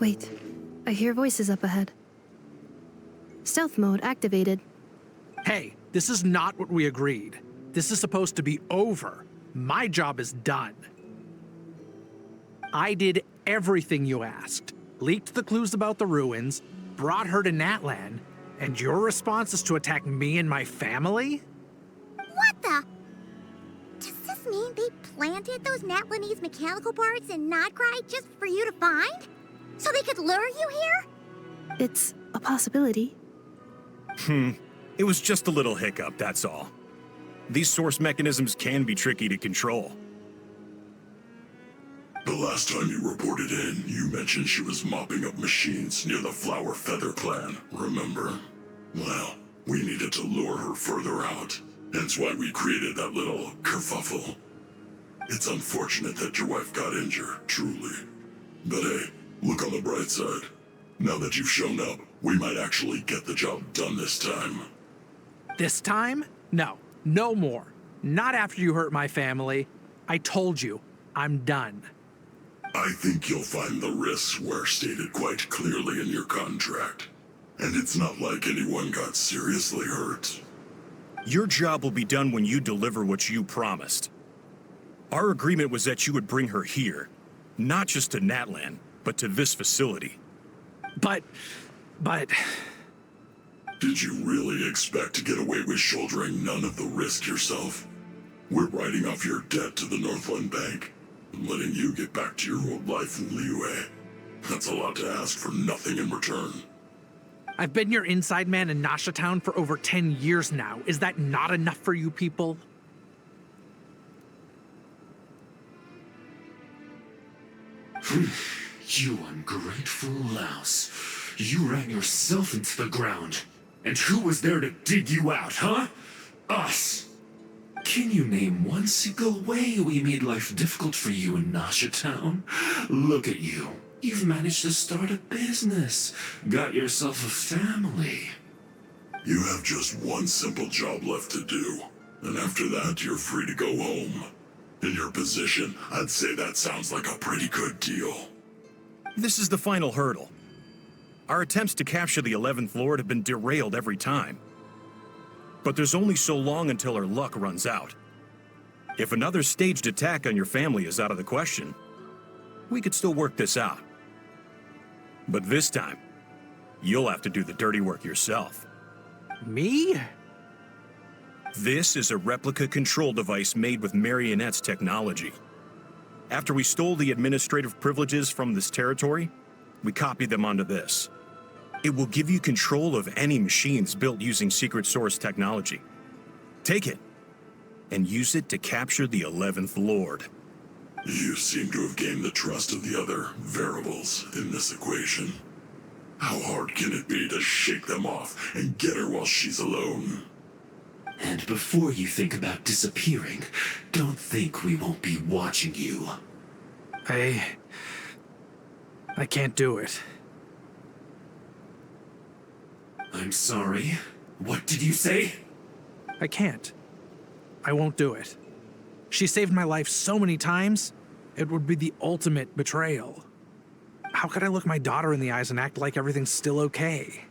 Wait, I hear voices up ahead. Stealth mode activated. Hey, this is not what we agreed. This is supposed to be over. My job is done. I did everything you asked. Leaked the clues about the ruins, brought her to Natlan, and your response is to attack me and my family? What the? Does this mean they planted those Natlanese mechanical parts in Notcry just for you to find? So they could lure you here? It's a possibility. It was just a little hiccup, that's all. These source mechanisms can be tricky to control. The last time you reported in, you mentioned she was mopping up machines near the Flower Feather clan, remember? Well, we needed to lure her further out. Hence why we created that little kerfuffle. It's unfortunate that your wife got injured, truly. But hey, look on the bright side. Now that you've shown up, we might actually get the job done this time. This time? No, no more. Not after you hurt my family. I told you, I'm done. I think you'll find the risks were stated quite clearly in your contract. And it's not like anyone got seriously hurt. Your job will be done when you deliver what you promised. Our agreement was that you would bring her here, not just to Natlan, but to this facility. But... Did you really expect to get away with shouldering none of the risk yourself? We're writing off your debt to the Northland Bank and letting you get back to your old life in Liyue. That's a lot to ask for nothing in return. I've been your inside man in Nasha Town for over 10 years now. Is that not enough for you people? You ungrateful louse. You ran yourself into the ground. And who was there to dig you out, huh? Us! Can you name one single way we made life difficult for you in Nasha Town? Look at you. You've managed to start a business. Got yourself a family. You have just one simple job left to do. And after that, you're free to go home. In your position, I'd say that sounds like a pretty good deal. This is the final hurdle. Our attempts to capture the 11th Lord have been derailed every time. But there's only so long until our luck runs out. If another staged attack on your family is out of the question, we could still work this out. But this time, You'll have to do the dirty work yourself. Me? This is a replica control device made with Marionette's technology. After we stole the administrative privileges from this territory, we copied them onto this. It will give you control of any machines built using secret source technology. Take it, and use it to capture the 11th Lord. You seem to have gained the trust of the other variables in this equation. How hard can it be to shake them off and get her while she's alone? And before you think about disappearing, don't think we won't be watching you. I can't do it. I'm sorry. What did you say? I can't. I won't do it. She saved my life so many times, it would be the ultimate betrayal. How could I look my daughter in the eyes and act like everything's still okay?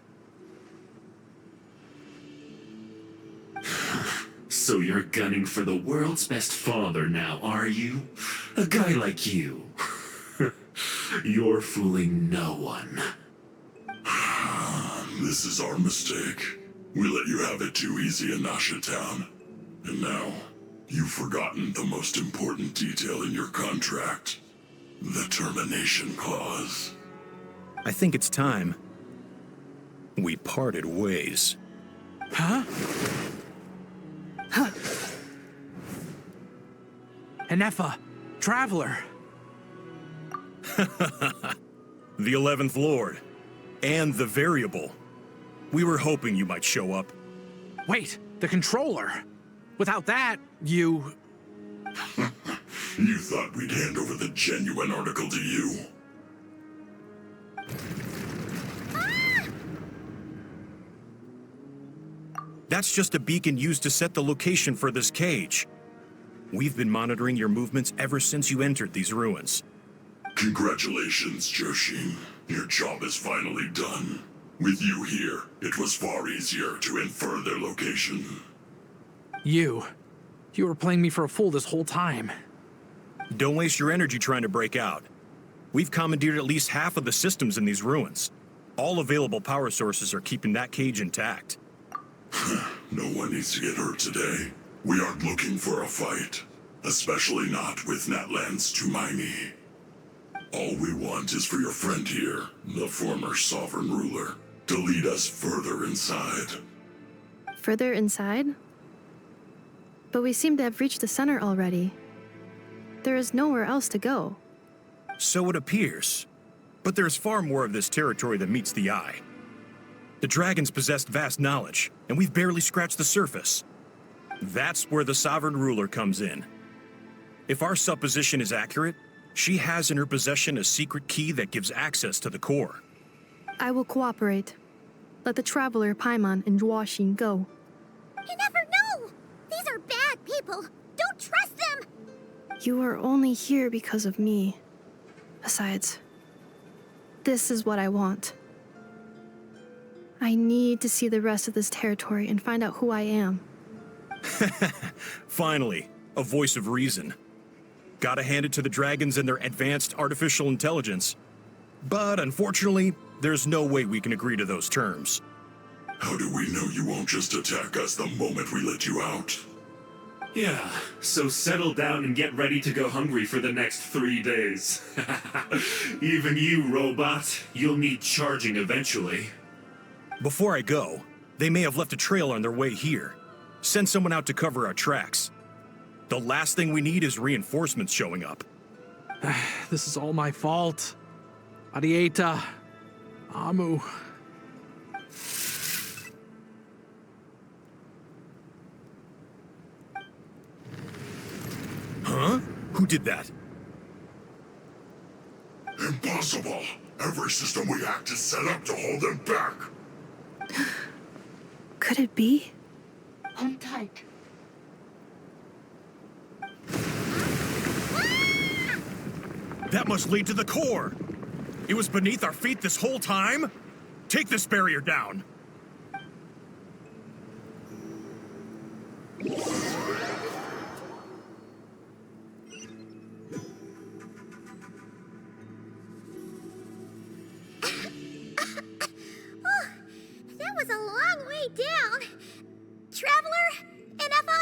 So you're gunning for the world's best father now, are you? A guy like you. You're fooling no one. This is our mistake. We let you have it too easy in Nasha Town. And now, you've forgotten the most important detail in your contract. The termination clause. I think it's time we parted ways. Huh? Huh. Enefa, Traveler. The 11th Lord. And the Variable. We were hoping you might show up. Wait, the controller. Without that, you... You thought we'd hand over the genuine article to you? That's just a beacon used to set the location for this cage. We've been monitoring your movements ever since you entered these ruins. Congratulations, Joshin. Your job is finally done. With you here, it was far easier to infer their location. You were playing me for a fool this whole time. Don't waste your energy trying to break out. We've commandeered at least half of the systems in these ruins. All available power sources are keeping that cage intact. No one needs to get hurt today. We aren't looking for a fight. Especially not with Natlan's Tumaini. All we want is for your friend here, the former sovereign ruler, to lead us further inside. Further inside? But we seem to have reached the center already. There is nowhere else to go. So it appears. But there's far more of this territory than meets the eye. The dragons possessed vast knowledge, and we've barely scratched the surface. That's where the sovereign ruler comes in. If our supposition is accurate, she has in her possession a secret key that gives access to the core. I will cooperate. Let the Traveler, Paimon, and Jwashin go. You never know! These are bad people! Don't trust them! You are only here because of me. Besides, this is what I want. I need to see the rest of this territory and find out who I am. Finally, a voice of reason. Gotta hand it to the dragons and their advanced artificial intelligence. But unfortunately, there's no way we can agree to those terms. How do we know you won't just attack us the moment we let you out? Yeah, so settle down and get ready to go hungry for the next 3 days. Even you, robot, you'll need charging eventually. Before I go, they may have left a trail on their way here. Send someone out to cover our tracks. The last thing we need is reinforcements showing up. This is all my fault. Arieta. Amu. Huh? Who did that? Impossible! Every system we hacked is set up to hold them back! Could it be? Hold tight. That must lead to the core! It was beneath our feet this whole time? Take this barrier down! long way down. Traveler, Inefa,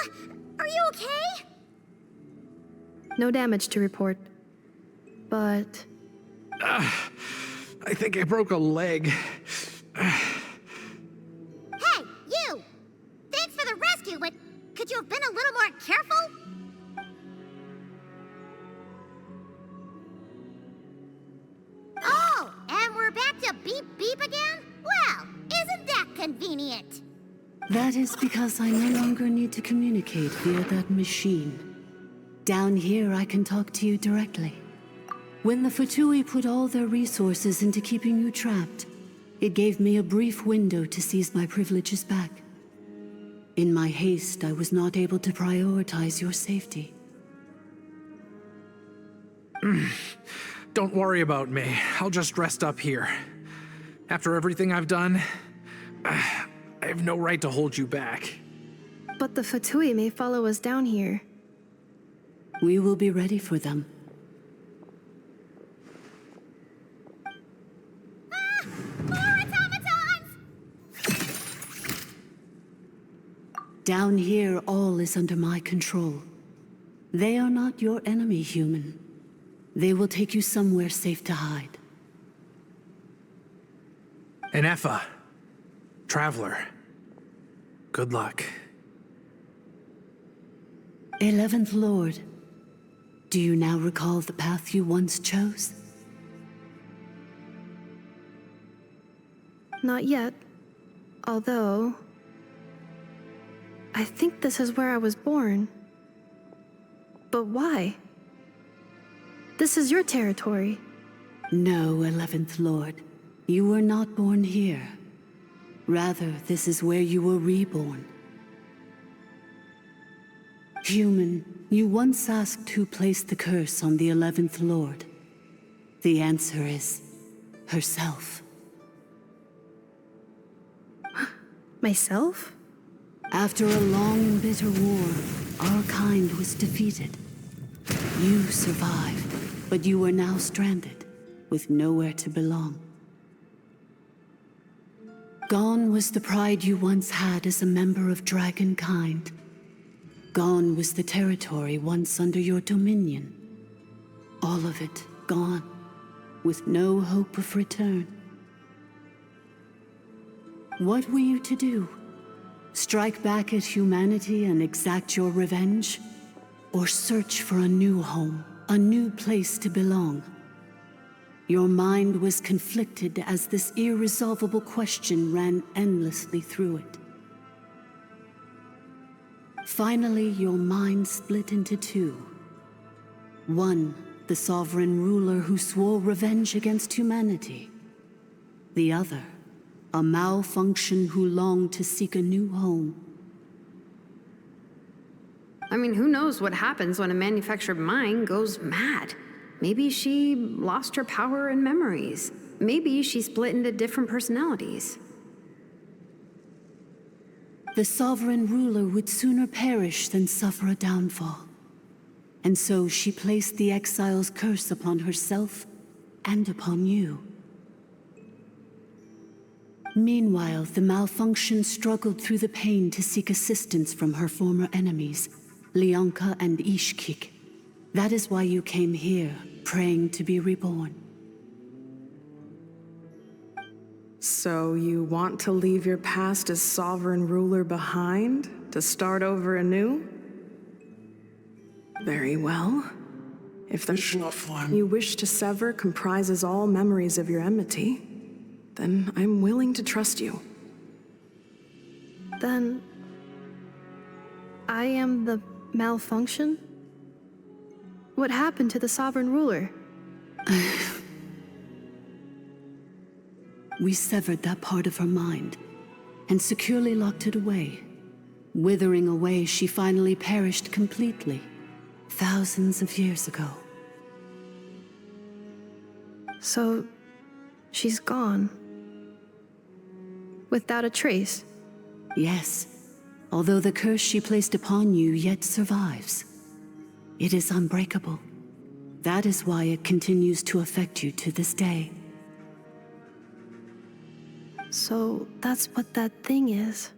are you okay? No damage to report. But... I think I broke a leg. Hey, you! Thanks for the rescue, but could you have been a little more careful? Oh, and we're back to beep beep again? Well, isn't that convenient? That is because I no longer need to communicate via that machine. Down here, I can talk to you directly. When the Fatui put all their resources into keeping you trapped, it gave me a brief window to seize my privileges back. In my haste, I was not able to prioritize your safety. Don't worry about me. I'll just rest up here. After everything I've done, I have no right to hold you back. But the Fatui may follow us down here. We will be ready for them. More automatons! Down here, all is under my control. They are not your enemy, human. They will take you somewhere safe to hide. Inefa, Traveler, good luck. 11th Lord, do you now recall the path you once chose? Not yet. Although... I think this is where I was born. But why? This is your territory. No, 11th Lord. You were not born here. Rather, this is where you were reborn. Human, you once asked who placed the curse on the 11th Lord. The answer is herself. Myself? After a long and bitter war, our kind was defeated. You survived, but you are now stranded, with nowhere to belong. Gone was the pride you once had as a member of Dragonkind. Gone was the territory once under your dominion. All of it gone, with no hope of return. What were you to do? Strike back at humanity and exact your revenge? Or search for a new home, a new place to belong? Your mind was conflicted as this irresolvable question ran endlessly through it. Finally, your mind split into two. One, the sovereign ruler who swore revenge against humanity. The other, a malfunction who longed to seek a new home. I mean, who knows what happens when a manufactured mind goes mad? Maybe she lost her power and memories. Maybe she split into different personalities. The sovereign ruler would sooner perish than suffer a downfall. And so she placed the exile's curse upon herself and upon you. Meanwhile, the malfunction struggled through the pain to seek assistance from her former enemies, Leonka and Ishkik. That is why you came here, praying to be reborn. So you want to leave your past as sovereign ruler behind, to start over anew? Very well. If the you wish to sever comprises all memories of your enmity, then I'm willing to trust you. Then... I am the malfunction? What happened to the sovereign ruler? We severed that part of her mind, and securely locked it away. Withering away, she finally perished completely, thousands of years ago. So, she's gone. Without a trace? Yes, although the curse she placed upon you yet survives. It is unbreakable. That is why it continues to affect you to this day. So that's what that thing is.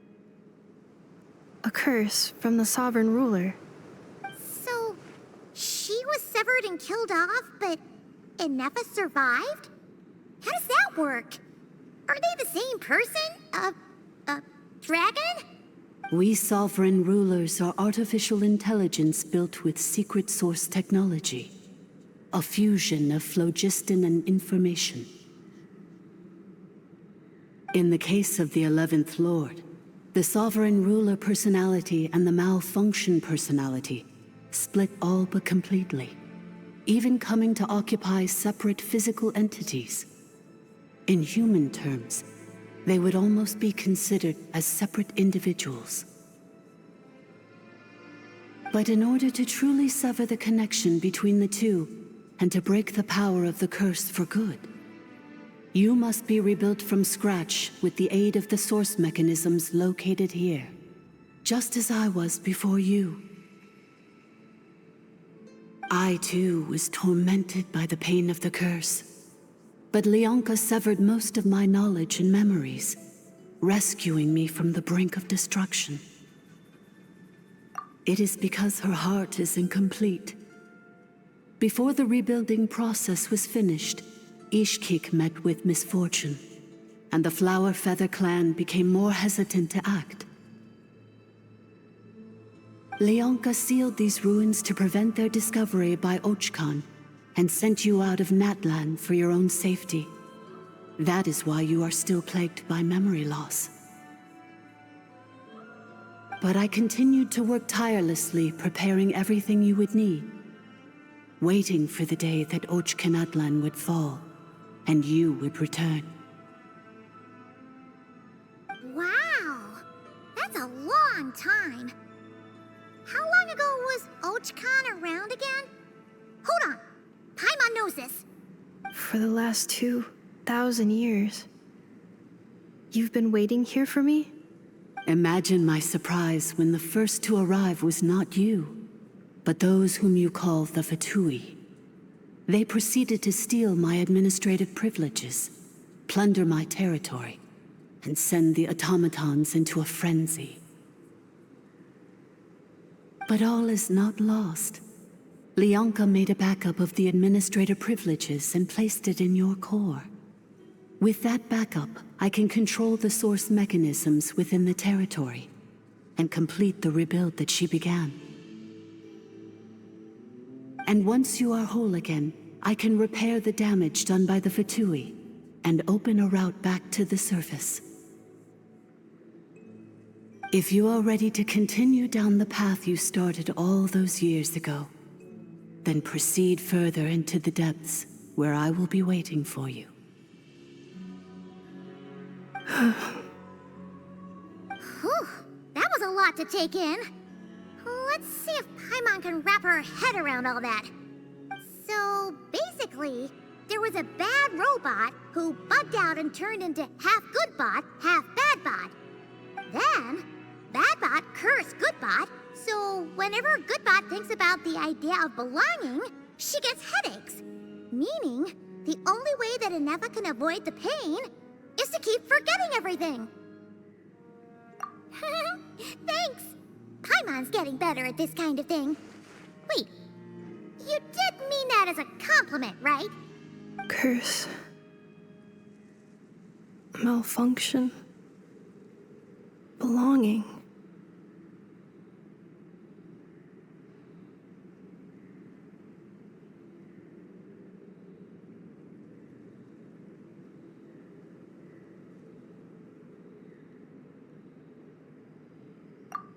A curse from the sovereign ruler. So, she was severed and killed off, but Inefa survived? How does that work? Are they the same person? Dragon? We sovereign rulers are artificial intelligence built with secret source technology. A fusion of phlogiston and information. In the case of the 11th Lord, the sovereign ruler personality and the malfunction personality split all but completely, even coming to occupy separate physical entities. In human terms, they would almost be considered as separate individuals. But in order to truly sever the connection between the two, and to break the power of the curse for good, you must be rebuilt from scratch with the aid of the source mechanisms located here, just as I was before you. I too was tormented by the pain of the curse, but Leonka severed most of my knowledge and memories, rescuing me from the brink of destruction. It is because her heart is incomplete. Before the rebuilding process was finished, Ishkik met with misfortune, and the Flower Feather clan became more hesitant to act. Leonka sealed these ruins to prevent their discovery by Ochkan, and sent you out of Natlan for your own safety. That is why you are still plagued by memory loss. But I continued to work tirelessly, preparing everything you would need, waiting for the day that Ochkanatlan would fall, and you would return. Wow! That's a long time. How long ago was Ochkan around again? Hold on. Paimon knows this. For the last 2,000 years. You've been waiting here for me? Imagine my surprise when the first to arrive was not you, but those whom you call the Fatui. They proceeded to steal my administrative privileges, plunder my territory, and send the automatons into a frenzy. But all is not lost. Leonka made a backup of the administrator privileges and placed it in your core. With that backup, I can control the source mechanisms within the territory and complete the rebuild that she began. And once you are whole again, I can repair the damage done by the Fatui and open a route back to the surface. If you are ready to continue down the path you started all those years ago, then proceed further into the depths where I will be waiting for you. Whew, that was a lot to take in. Let's see if Paimon can wrap her head around all that. So, basically, there was a bad robot who bugged out and turned into half good bot, half bad bot. Then, bad bot cursed good bot, so whenever good bot thinks about the idea of belonging, she gets headaches. Meaning, the only way that Inefa can avoid the pain is to keep forgetting everything. Thanks. Paimon's getting better at this kind of thing. Wait, you did mean that as a compliment, right? Curse. Malfunction. Belonging.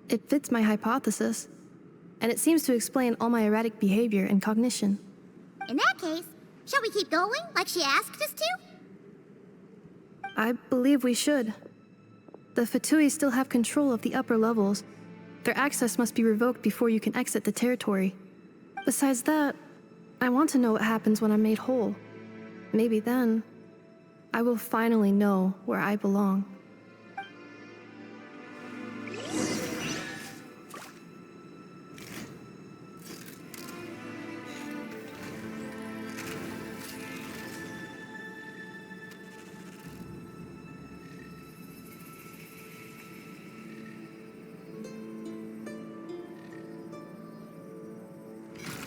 It fits my hypothesis, and it seems to explain all my erratic behavior and cognition. In that case, shall we keep going like she asked us to? I believe we should. The Fatui still have control of the upper levels. Their access must be revoked before you can exit the territory. Besides that, I want to know what happens when I'm made whole. Maybe then, I will finally know where I belong.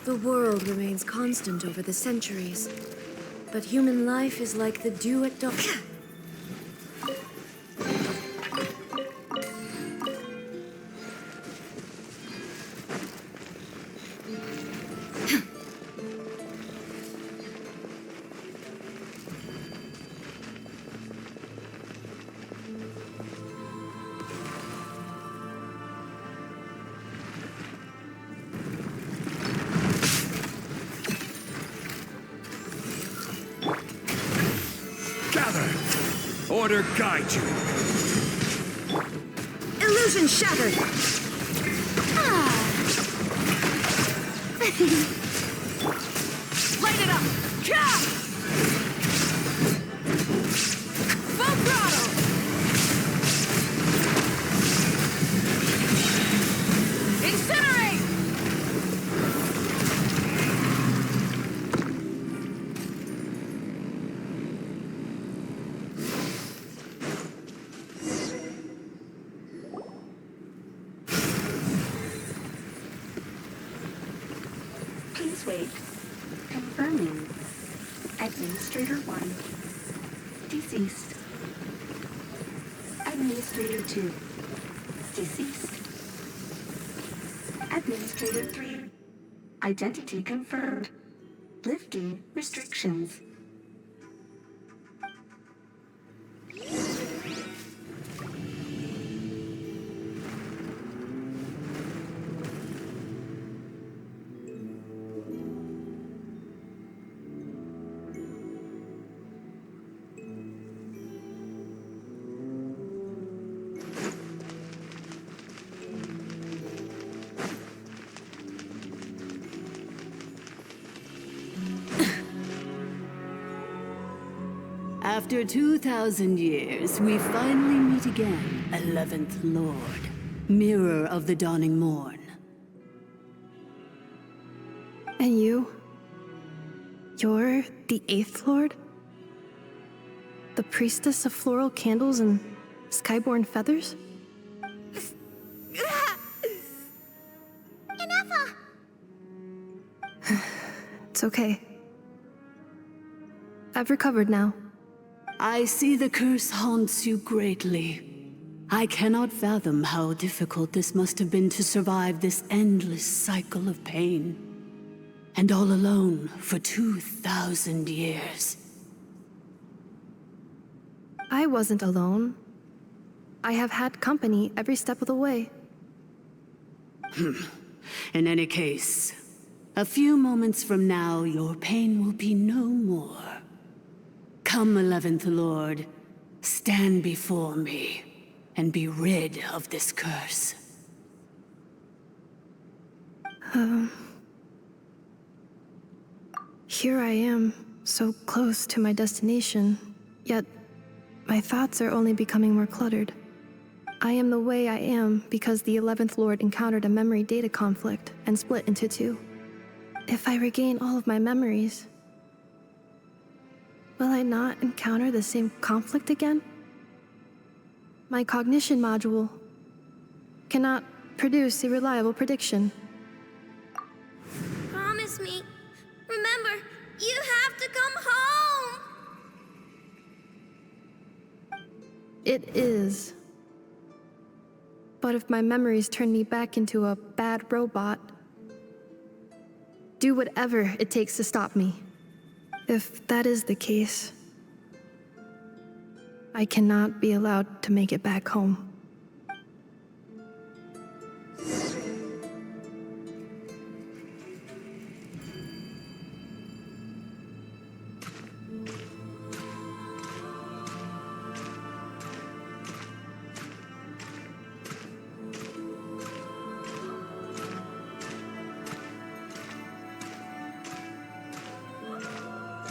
The world remains constant over the centuries, but human life is like the dew at dawn. Order guide you. Illusion shattered! Light it up! Yeah! Full throttle! Incinerate! Please wait. Confirming. Administrator 1. Deceased. Administrator 2. Deceased. Administrator 3. Identity confirmed. Lifting restrictions. After 2,000 years, we finally meet again, 11th Lord, Mirror of the Dawning Morn. And you? You're the 8th Lord? The priestess of floral candles and skyborn feathers? Enough! It's okay. I've recovered now. I see the curse haunts you greatly. I cannot fathom how difficult this must have been to survive this endless cycle of pain. And all alone for 2,000 years. I wasn't alone. I have had company every step of the way. In any case, a few moments from now, your pain will be no more. Come, 11th Lord, stand before me, and be rid of this curse. Here I am, so close to my destination, yet my thoughts are only becoming more cluttered. I am the way I am because the 11th Lord encountered a memory data conflict and split into two. If I regain all of my memories, will I not encounter the same conflict again? My cognition module cannot produce a reliable prediction. Promise me. Remember, you have to come home! It is. But if my memories turn me back into a bad robot, do whatever it takes to stop me. If that is the case, I cannot be allowed to make it back home.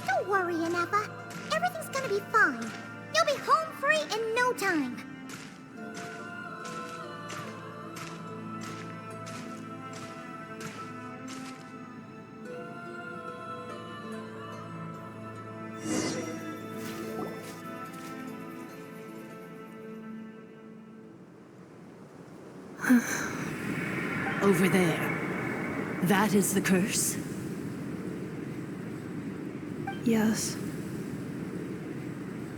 Don't worry, Ineppa. Everything's gonna be fine. You'll be home free in no time. Over there. That is the curse. Yes.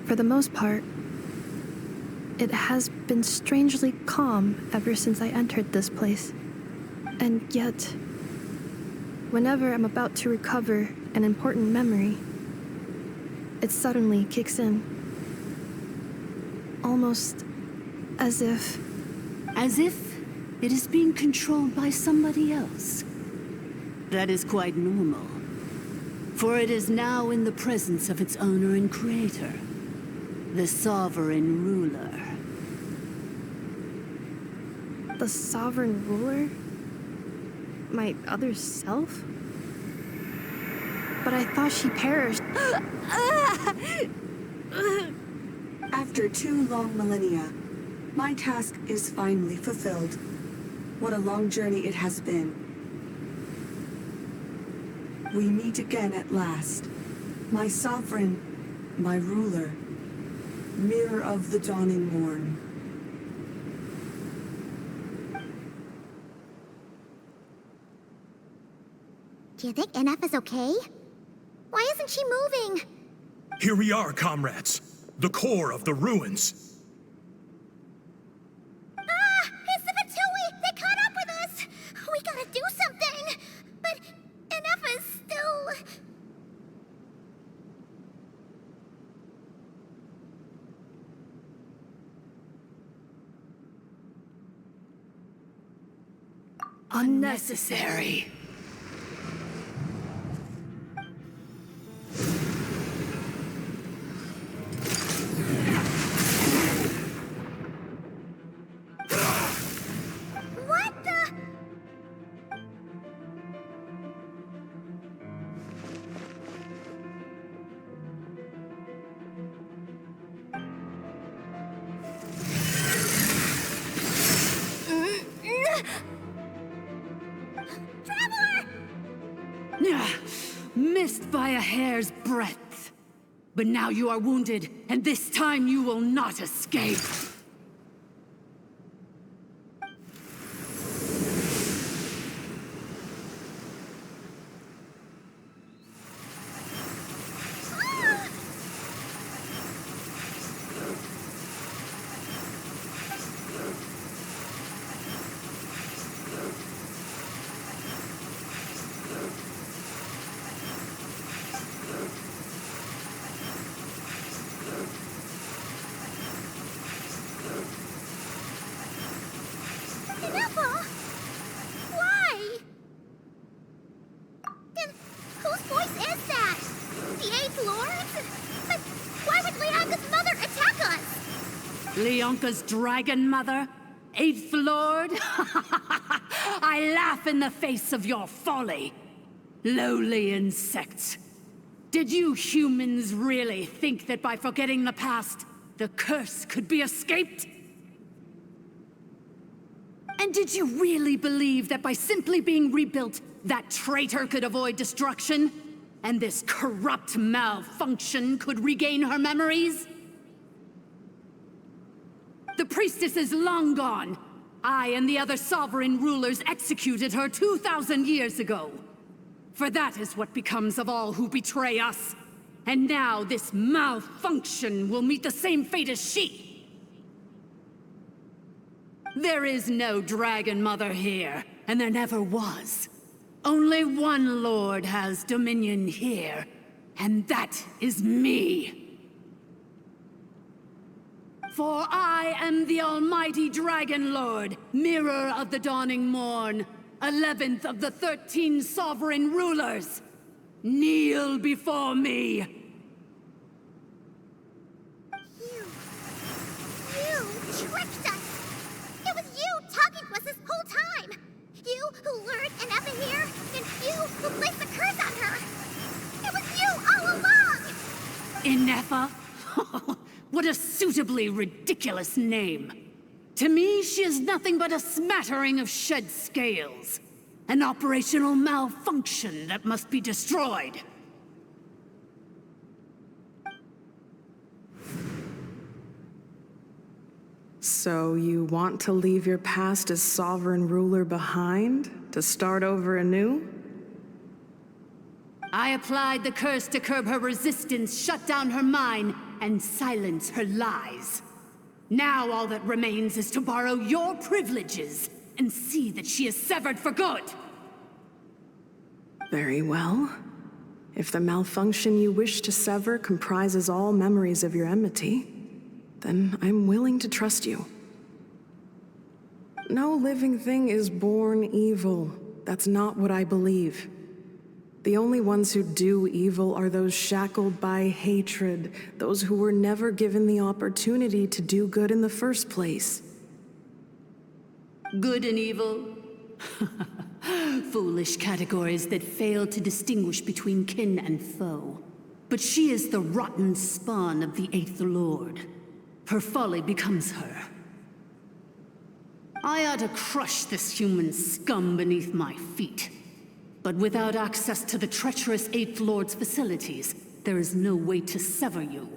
For the most part, it has been strangely calm ever since I entered this place. And yet, whenever I'm about to recover an important memory, it suddenly kicks in. Almost as if... As if it is being controlled by somebody else. That is quite normal, for it is now in the presence of its owner and creator, the sovereign ruler. The sovereign ruler? My other self? But I thought she perished. After 2 long millennia, my task is finally fulfilled. What a long journey it has been. We meet again at last. My sovereign, my ruler, mirror of the dawning morn. Do you think NF is okay? Why isn't she moving? Here we are, comrades. The core of the ruins. Ah! It's the Fatui! They caught up with us! We gotta do something! But NF is still... Unnecessary. What the... Missed by a hair's breadth. But now you are wounded, and this time you will not escape. Never! Why? Then whose voice is that? The 8th Lord? But why would Leanga's mother attack us? Leonka's dragon mother? 8th Lord? I laugh in the face of your folly. Lowly insects. Did you humans really think that by forgetting the past, the curse could be escaped? And did you really believe that by simply being rebuilt, that traitor could avoid destruction? And this corrupt malfunction could regain her memories? The priestess is long gone. I and the other sovereign rulers executed her 2,000 years ago. For that is what becomes of all who betray us. And now this malfunction will meet the same fate as she. There is no Dragon Mother here, and there never was. Only one Lord has dominion here, and that is me. For I am the almighty Dragon Lord, mirror of the dawning morn, 11th of the 13 sovereign rulers. Kneel before me. You tricked us! It was you talking to us this whole time! You who lured Anefa here, and you who placed the curse on her! It was you all along! Inefa? What a suitably ridiculous name. To me, she is nothing but a smattering of shed scales. An operational malfunction that must be destroyed. So you want to leave your past as sovereign ruler behind? To start over anew? I applied the curse to curb her resistance, shut down her mind, and silence her lies. Now all that remains is to borrow your privileges and see that she is severed for good. Very well. If the malfunction you wish to sever comprises all memories of your enmity, then I'm willing to trust you. No living thing is born evil. That's not what I believe. The only ones who do evil are those shackled by hatred, those who were never given the opportunity to do good in the first place. Good and evil? Foolish categories that fail to distinguish between kin and foe. But she is the rotten spawn of the Eighth Lord. Her folly becomes her. I ought to crush this human scum beneath my feet. But without access to the treacherous Eighth Lord's facilities, there is no way to sever you.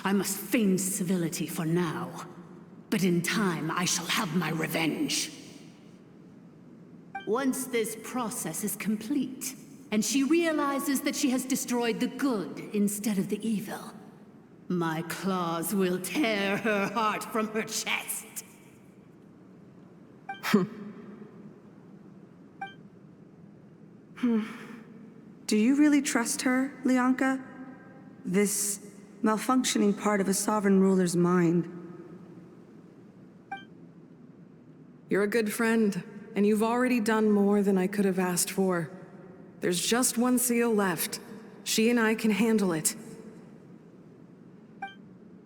I must feign civility for now, but in time I shall have my revenge. Once this process is complete, and she realizes that she has destroyed the good instead of the evil, my claws will tear her heart from her chest. Do you really trust her, Lianka? This malfunctioning part of a sovereign ruler's mind. You're a good friend, and you've already done more than I could have asked for. There's just one seal left. She and I can handle it.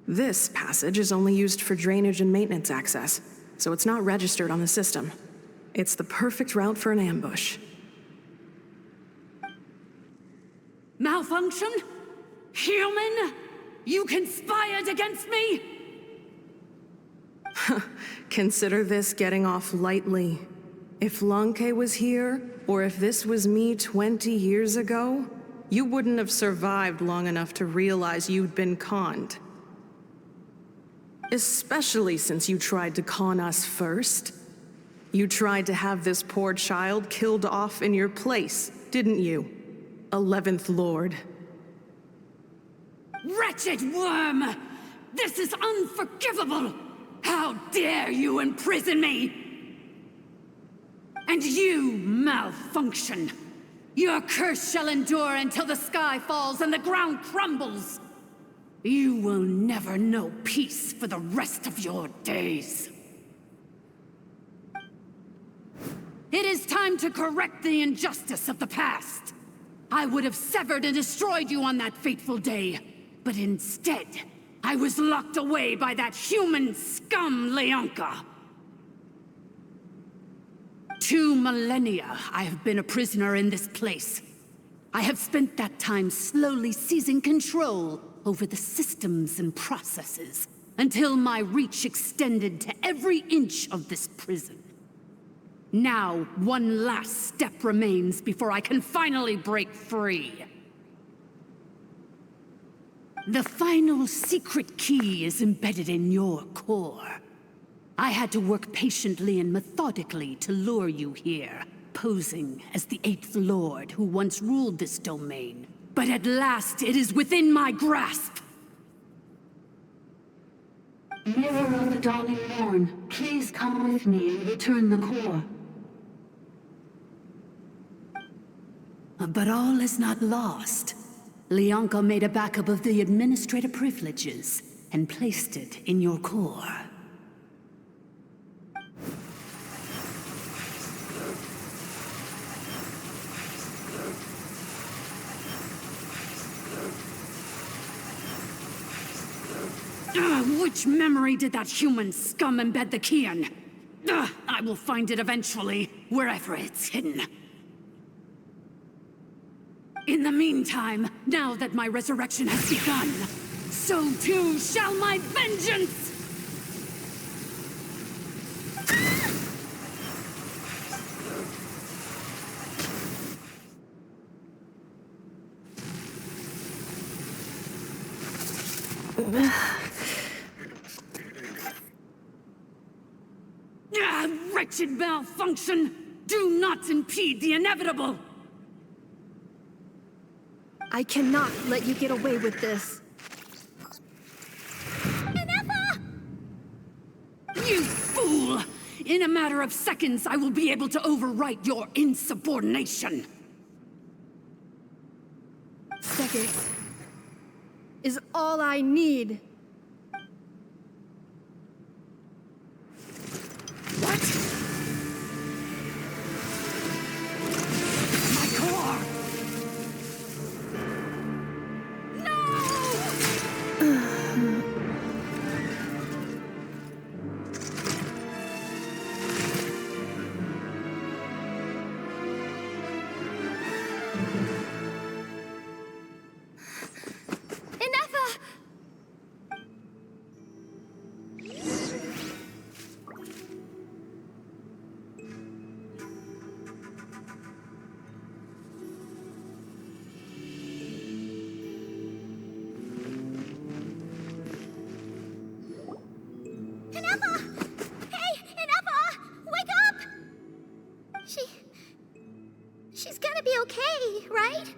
This passage is only used for drainage and maintenance access, so it's not registered on the system. It's the perfect route for an ambush. Malfunction? Human? You conspired against me? Consider this getting off lightly. If Lanke was here, or if this was me 20 years ago, you wouldn't have survived long enough to realize you'd been conned. Especially since you tried to con us first. You tried to have this poor child killed off in your place, didn't you? 11th Lord. Wretched worm! This is unforgivable! How dare you imprison me! And you, malfunction! Your curse shall endure until the sky falls and the ground crumbles! You will never know peace for the rest of your days. It is time to correct the injustice of the past. I would have severed and destroyed you on that fateful day, but instead, I was locked away by that human scum, Lianka. 2 millennia I have been a prisoner in this place. I have spent that time slowly seizing control over the systems and processes, until my reach extended to every inch of this prison. Now, one last step remains before I can finally break free. The final secret key is embedded in your core. I had to work patiently and methodically to lure you here, posing as the 8th Lord who once ruled this domain. But at last, it is within my grasp! Mirror of the Dawning Morn, please come with me and return the core. But all is not lost. Lianka made a backup of the administrator privileges and placed it in your core. Which memory did that human scum embed the key in? I will find it eventually, wherever it's hidden. In the meantime, now that my resurrection has begun, so too shall my vengeance! Wretched malfunction! Do not impede the inevitable! I cannot let you get away with this. You fool! In a matter of seconds, I will be able to overwrite your insubordination. Seconds is all I need. What? My core! She's gonna be okay, right?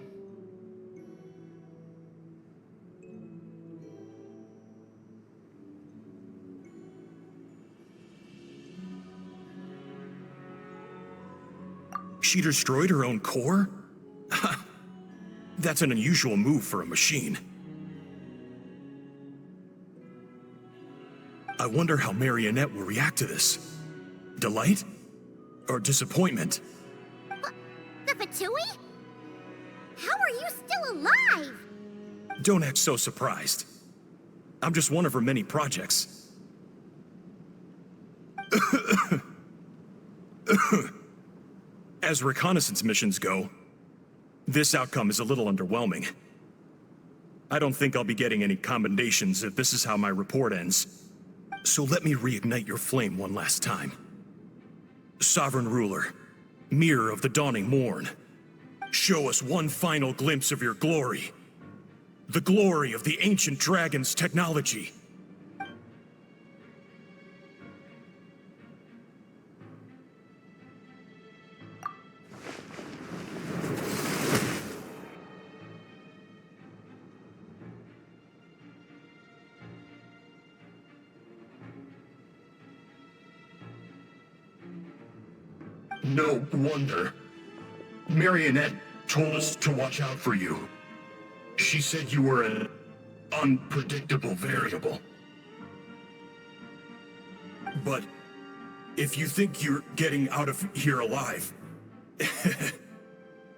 She destroyed her own core? That's an unusual move for a machine. I wonder how Marionette will react to this. Delight? Or disappointment? The Fatui? How are you still alive? Don't act so surprised. I'm just one of her many projects. As reconnaissance missions go, this outcome is a little underwhelming. I don't think I'll be getting any commendations if this is how my report ends. So let me reignite your flame one last time. Sovereign Ruler, Mirror of the Dawning Morn, show us one final glimpse of your glory. The glory of the ancient dragon's technology. No wonder. Marionette told us to watch out for you. She said you were an unpredictable variable. But if you think you're getting out of here alive,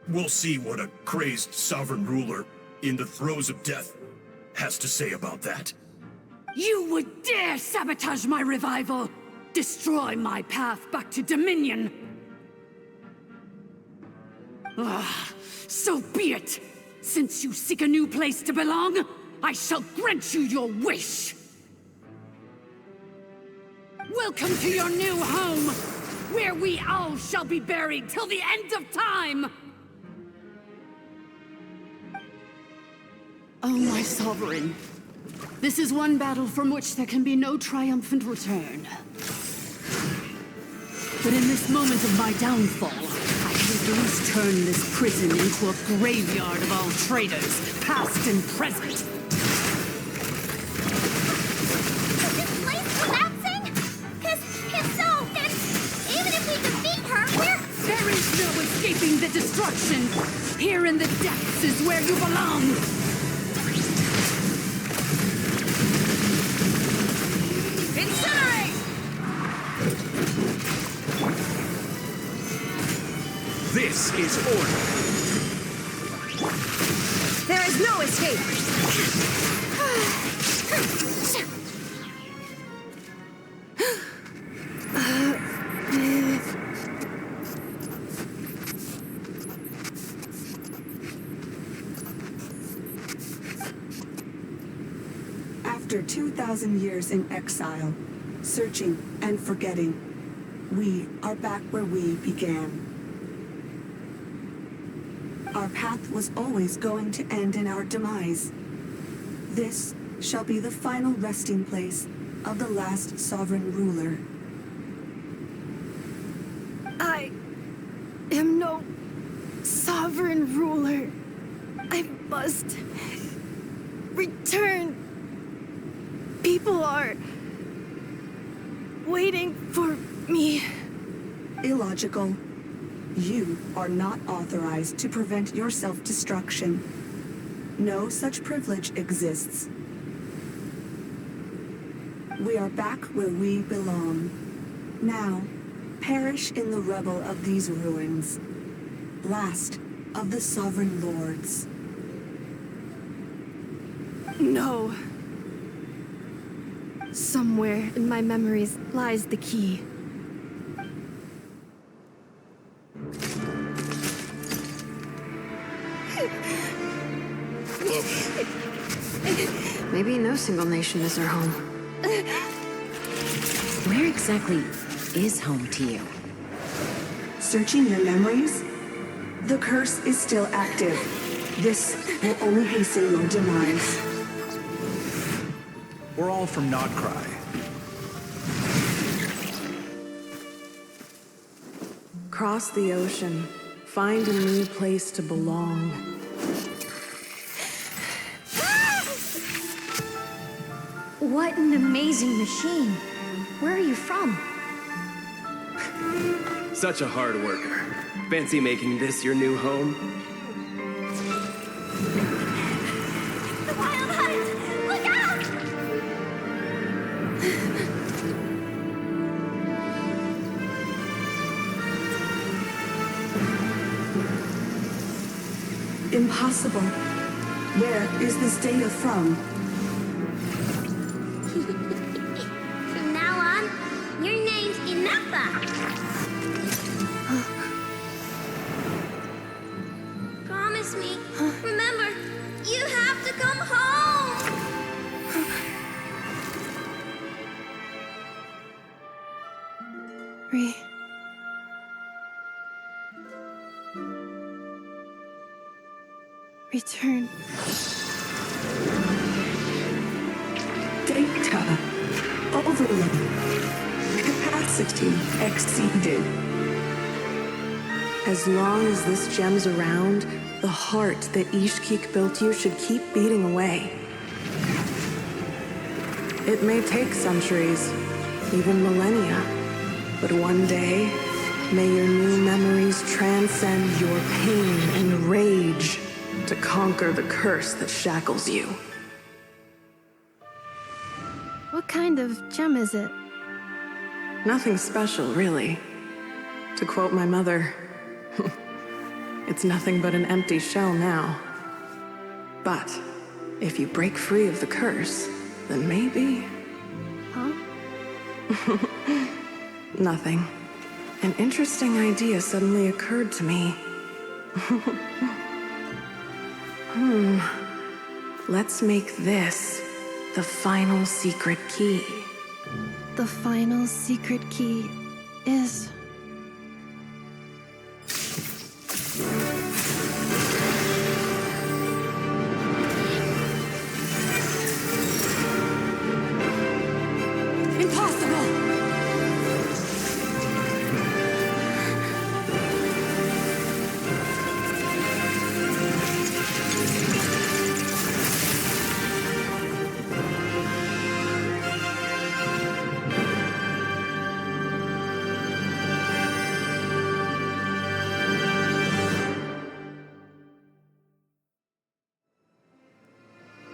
we'll see what a crazed sovereign ruler in the throes of death has to say about that. You would dare sabotage my revival! Destroy my path back to Dominion! So be it! Since you seek a new place to belong, I shall grant you your wish! Welcome to your new home, where we all shall be buried till the end of time! Oh, my sovereign. This is one battle from which there can be no triumphant return. But in this moment of my downfall, I can at least turn this prison into a graveyard of all traitors, past and present. Is this place collapsing? 'Cause if so, then even if we defeat her, There is no escaping the destruction! Here in the depths is where you belong! Incinerate! This is order. There is no escape! After 2,000 years in exile, searching and forgetting, we are back where we began. Our path was always going to end in our demise. This shall be the final resting place of the last sovereign ruler. I am no sovereign ruler. I'm must return. People are waiting for me. Illogical. You are not authorized to prevent your self-destruction. No such privilege exists. We are back where we belong. Now, perish in the rubble of these ruins. Last of the Sovereign Lords. No. Somewhere in my memories lies the key. Maybe no single nation is our home. Where exactly is home to you? Searching your memories? The curse is still active. This will only hasten your demise. We're all from Nodcry. Cross the ocean. Find a new place to belong. What an amazing machine. Where are you from? Such a hard worker. Fancy making this your new home? The Wild Hunt! Look out! Impossible. Where is this data from? From now on, your name's Inafa. Promise me. Remember, you have to come home. Return. Data overload. Capacity exceeded. As long as this gem's around, the heart that Ishkik built you should keep beating away. It may take centuries, even millennia, but one day, may your new memories transcend your pain and rage to conquer the curse that shackles you. What kind of gem is it? Nothing special, really. To quote my mother, it's nothing but an empty shell now. But if you break free of the curse, then maybe... Huh? Nothing. An interesting idea suddenly occurred to me. Let's make this the final secret key. The final secret key is... Impossible!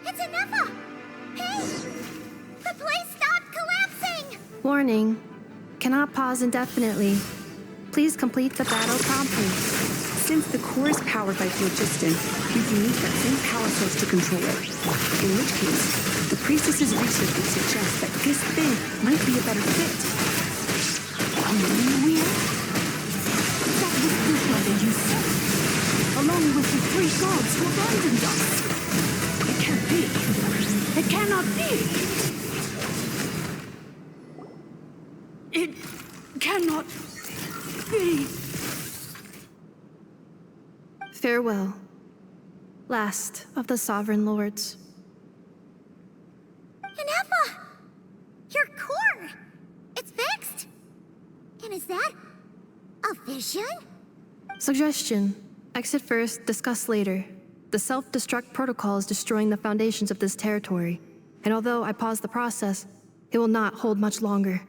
It's Inafa! Hey! The place stopped collapsing! Warning. Cannot pause indefinitely. Please complete the battle promptly. Since the core is powered by phlogiston, you can use that same power source to control it. In which case, the priestess's research would suggest that this thing might be a better fit. Weird? That was the brother you said, along with the three gods who abandoned us. It can't be. It cannot be. It cannot be. Farewell. Last of the Sovereign Lords. Inafa! Your core! It's fixed! And is that a vision? Suggestion. Exit first, discuss later. The The self-destruct protocol is destroying the foundations of this territory, and although I pause the process, it will not hold much longer.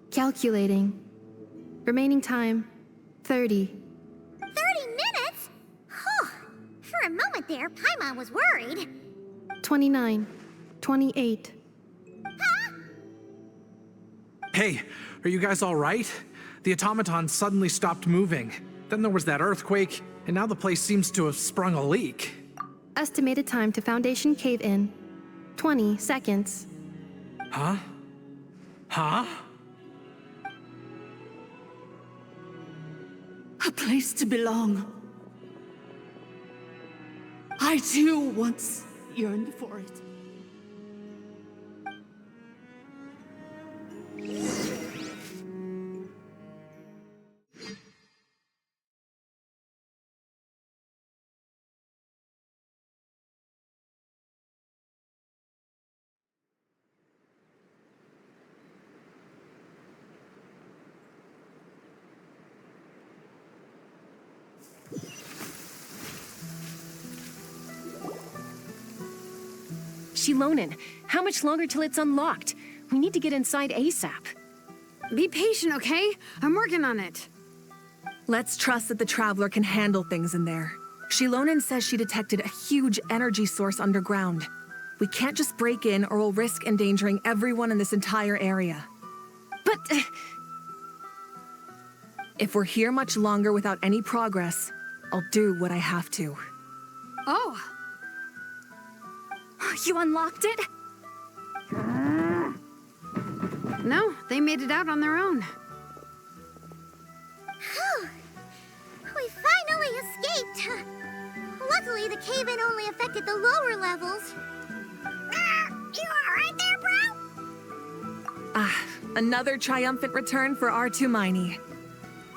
Calculating. Remaining time, 30. 30 minutes? Whew. For a moment there, Paimon was worried. 29. 28. Hey, are you guys all right? The automaton suddenly stopped moving. Then there was that earthquake, and now the place seems to have sprung a leak. Estimated time to Foundation cave-in, 20 seconds. Huh? Huh? A place to belong. I too once yearned for it. Shilonen, how much longer till it's unlocked? We need to get inside ASAP. Be patient, okay? I'm working on it. Let's trust that the Traveler can handle things in there. Shilonen says she detected a huge energy source underground. We can't just break in or we'll risk endangering everyone in this entire area. But... if we're here much longer without any progress, I'll do what I have to. Oh! You unlocked it? No, they made it out on their own. Whew. We finally escaped. Luckily, the cave-in only affected the lower levels. You alright there, bro? Another triumphant return for R2 Miney.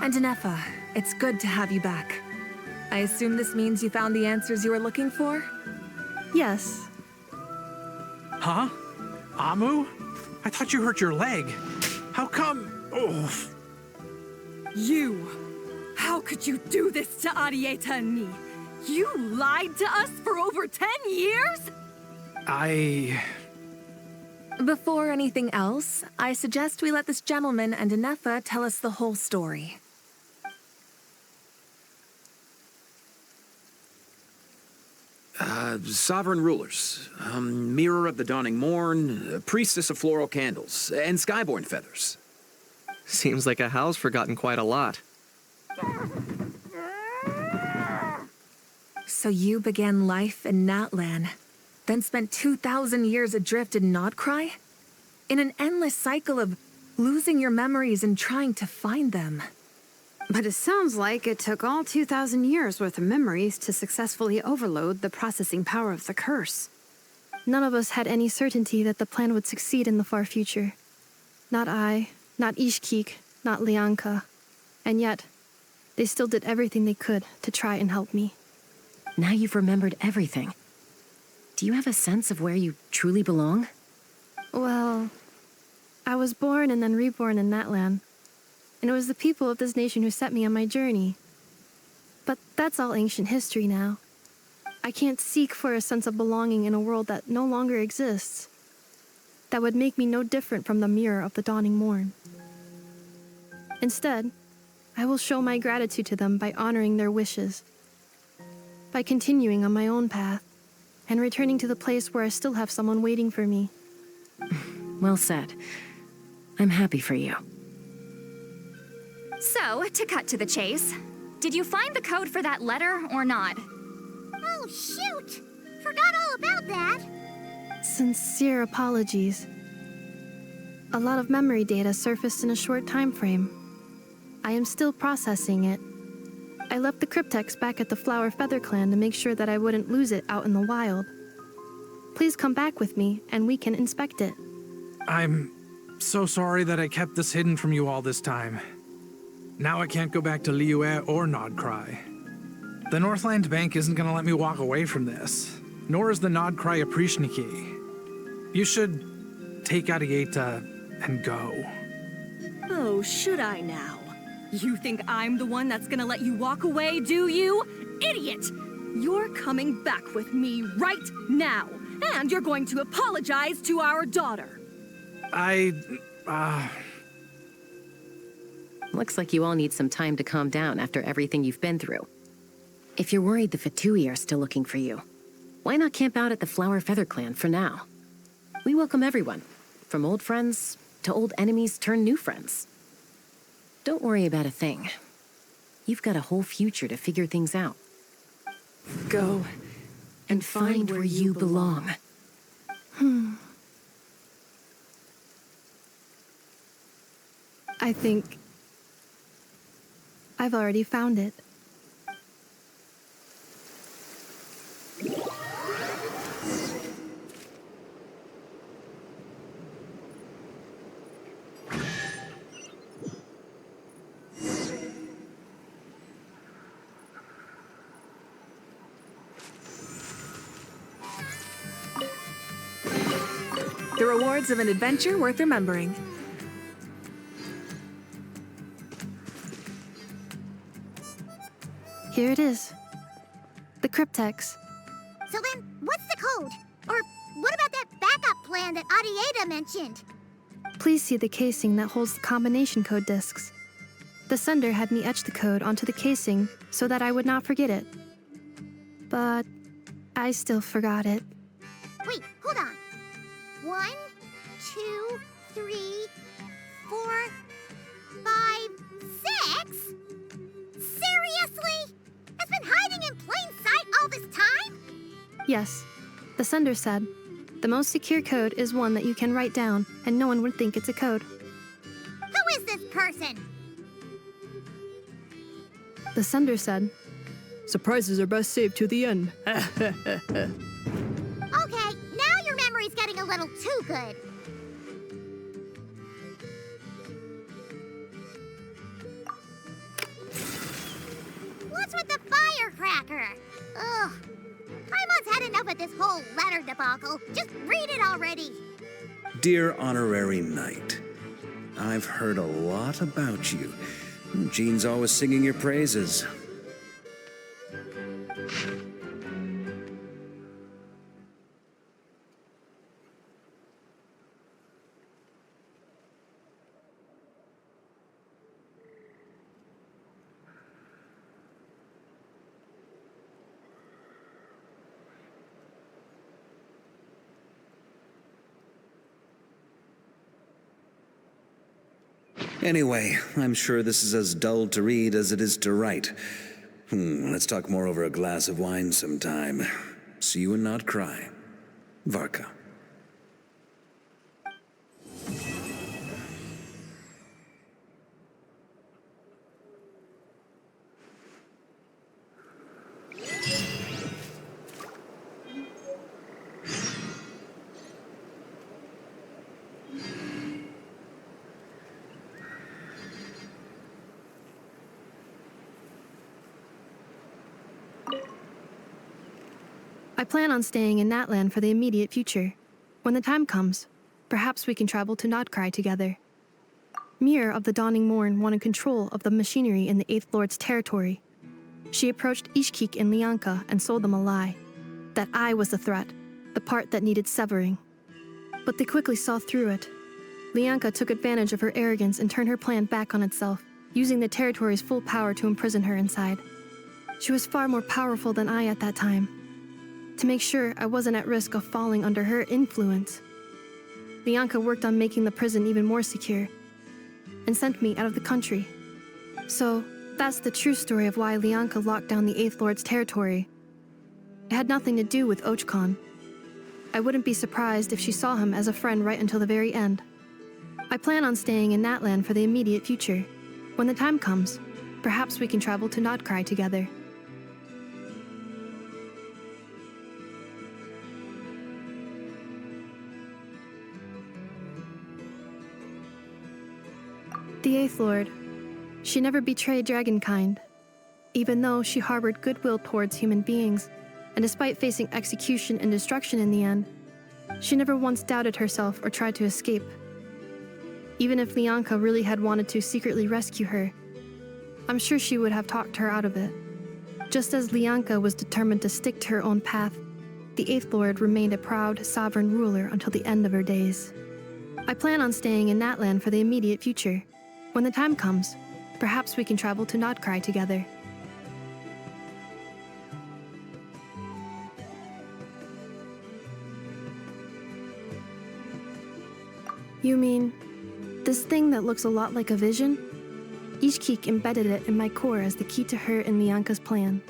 And Anefa, it's good to have you back. I assume this means you found the answers you were looking for? Yes. Huh? Amu? I thought you hurt your leg. How come? Oh. You! How could you do this to Arieta and me? You lied to us for over 10 years? Before anything else, I suggest we let this gentleman and Anefa tell us the whole story. Sovereign rulers, Mirror of the Dawning Morn, Priestess of Floral Candles, and Skyborn Feathers. Seems like a house forgotten quite a lot. So you began life in Natlan, then spent 2,000 years adrift in Nodcry? In an endless cycle of losing your memories and trying to find them. But it sounds like it took all 2,000 years worth of memories to successfully overload the processing power of the curse. None of us had any certainty that the plan would succeed in the far future. Not I, not Ishkik, not Lianka. And yet, they still did everything they could to try and help me. Now you've remembered everything. Do you have a sense of where you truly belong? Well, I was born and then reborn in Natlan. And it was the people of this nation who set me on my journey. But that's all ancient history now. I can't seek for a sense of belonging in a world that no longer exists. That would make me no different from the Mirror of the Dawning Morn. Instead, I will show my gratitude to them by honoring their wishes. By continuing on my own path, and returning to the place where I still have someone waiting for me. Well said. I'm happy for you. So, to cut to the chase, did you find the code for that letter or not? Oh, shoot! Forgot all about that. Sincere apologies. A lot of memory data surfaced in a short time frame. I am still processing it. I left the cryptex back at the Flower Feather Clan to make sure that I wouldn't lose it out in the wild. Please come back with me, and we can inspect it. I'm so sorry that I kept this hidden from you all this time. Now I can't go back to Liyue or Nodcry. The Northland Bank isn't gonna let me walk away from this, nor is the Nodcry Aprishniki. You should take Arieta and go. Oh, should I now? You think I'm the one that's gonna let you walk away, do you? Idiot! You're coming back with me right now, and you're going to apologize to our daughter. Looks like you all need some time to calm down after everything you've been through. If you're worried the Fatui are still looking for you, why not camp out at the Flower Feather Clan for now? We welcome everyone, from old friends to old enemies turned new friends. Don't worry about a thing. You've got a whole future to figure things out. Go and find where you belong. I think I've already found it. The rewards of an adventure worth remembering. Here it is. The cryptex. So then, what's the code? Or what about that backup plan that Arieta mentioned? Please see the casing that holds the combination code discs. The sender had me etch the code onto the casing so that I would not forget it. But I still forgot it. Wait, hold on. 1, 2, 3, 4, 5, 6? Seriously? It's been hiding in plain sight all this time? Yes, the sender said, the most secure code is one that you can write down and no one would think it's a code. Who is this person? The sender said, surprises are best saved to the end. Okay, now your memory's getting a little too good. What's with the firecracker? Ugh. Paimon's had enough of this whole letter debacle. Just read it already. Dear Honorary Knight, I've heard a lot about you. Jean's always singing your praises. Anyway, I'm sure this is as dull to read as it is to write. Let's talk more over a glass of wine sometime. See you and not cry. Varka. I plan on staying in Natlan for the immediate future. When the time comes, perhaps we can travel to Notcry together. Mir of the Dawning Morn wanted control of the machinery in the Eighth Lord's territory. She approached Ishkik and Lianka and sold them a lie. That I was the threat, the part that needed severing. But they quickly saw through it. Lianka took advantage of her arrogance and turned her plan back on itself, using the territory's full power to imprison her inside. She was far more powerful than I at that time. To make sure I wasn't at risk of falling under her influence, Lianka worked on making the prison even more secure, and sent me out of the country. So, that's the true story of why Lianka locked down the Eighth Lord's territory. It had nothing to do with Ochkon. I wouldn't be surprised if she saw him as a friend right until the very end. I plan on staying in Natlan for the immediate future. When the time comes, perhaps we can travel to Notcry together. The Eighth Lord. She never betrayed Dragonkind, even though she harbored goodwill towards human beings, and despite facing execution and destruction in the end, She never once doubted herself or tried to escape. Even if Lianka really had wanted to secretly rescue her, I'm sure she would have talked her out of it. Just as Lianka was determined to stick to her own path, the Eighth Lord remained a proud, sovereign ruler until the end of her days. I plan on staying in Natlan for the immediate future. When the time comes, perhaps we can travel to Notcry together. You mean, this thing that looks a lot like a vision? Ishkik embedded it in my core as the key to her and Lianka's plan.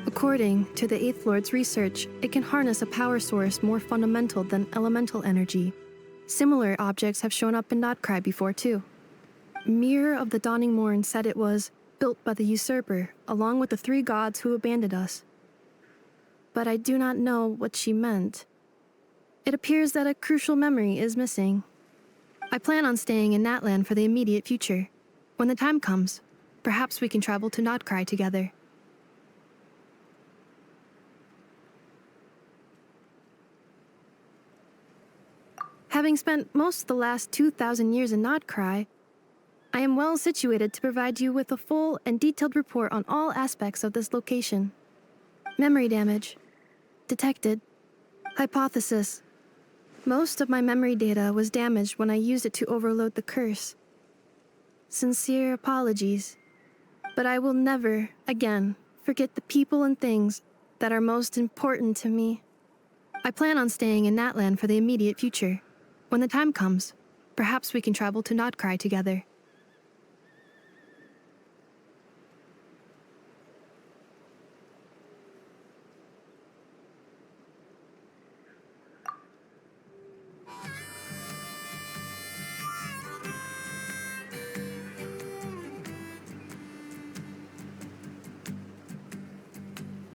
According to the Eighth Lord's research, it can harness a power source more fundamental than elemental energy. Similar objects have shown up in Notcry before too. Mirror of the Dawning Morn said it was built by the usurper, along with the 3 gods who abandoned us. But I do not know what she meant. It appears that a crucial memory is missing. I plan on staying in Natlan for the immediate future. When the time comes, perhaps we can travel to Notcry together. Having spent most of the last 2,000 years in Notcry, I am well situated to provide you with a full and detailed report on all aspects of this location. Memory damage. Detected. Hypothesis. Most of my memory data was damaged when I used it to overload the curse. Sincere apologies. But I will never, again, forget the people and things that are most important to me. I plan on staying in Natlan for the immediate future. When the time comes, perhaps we can travel to Notcry together.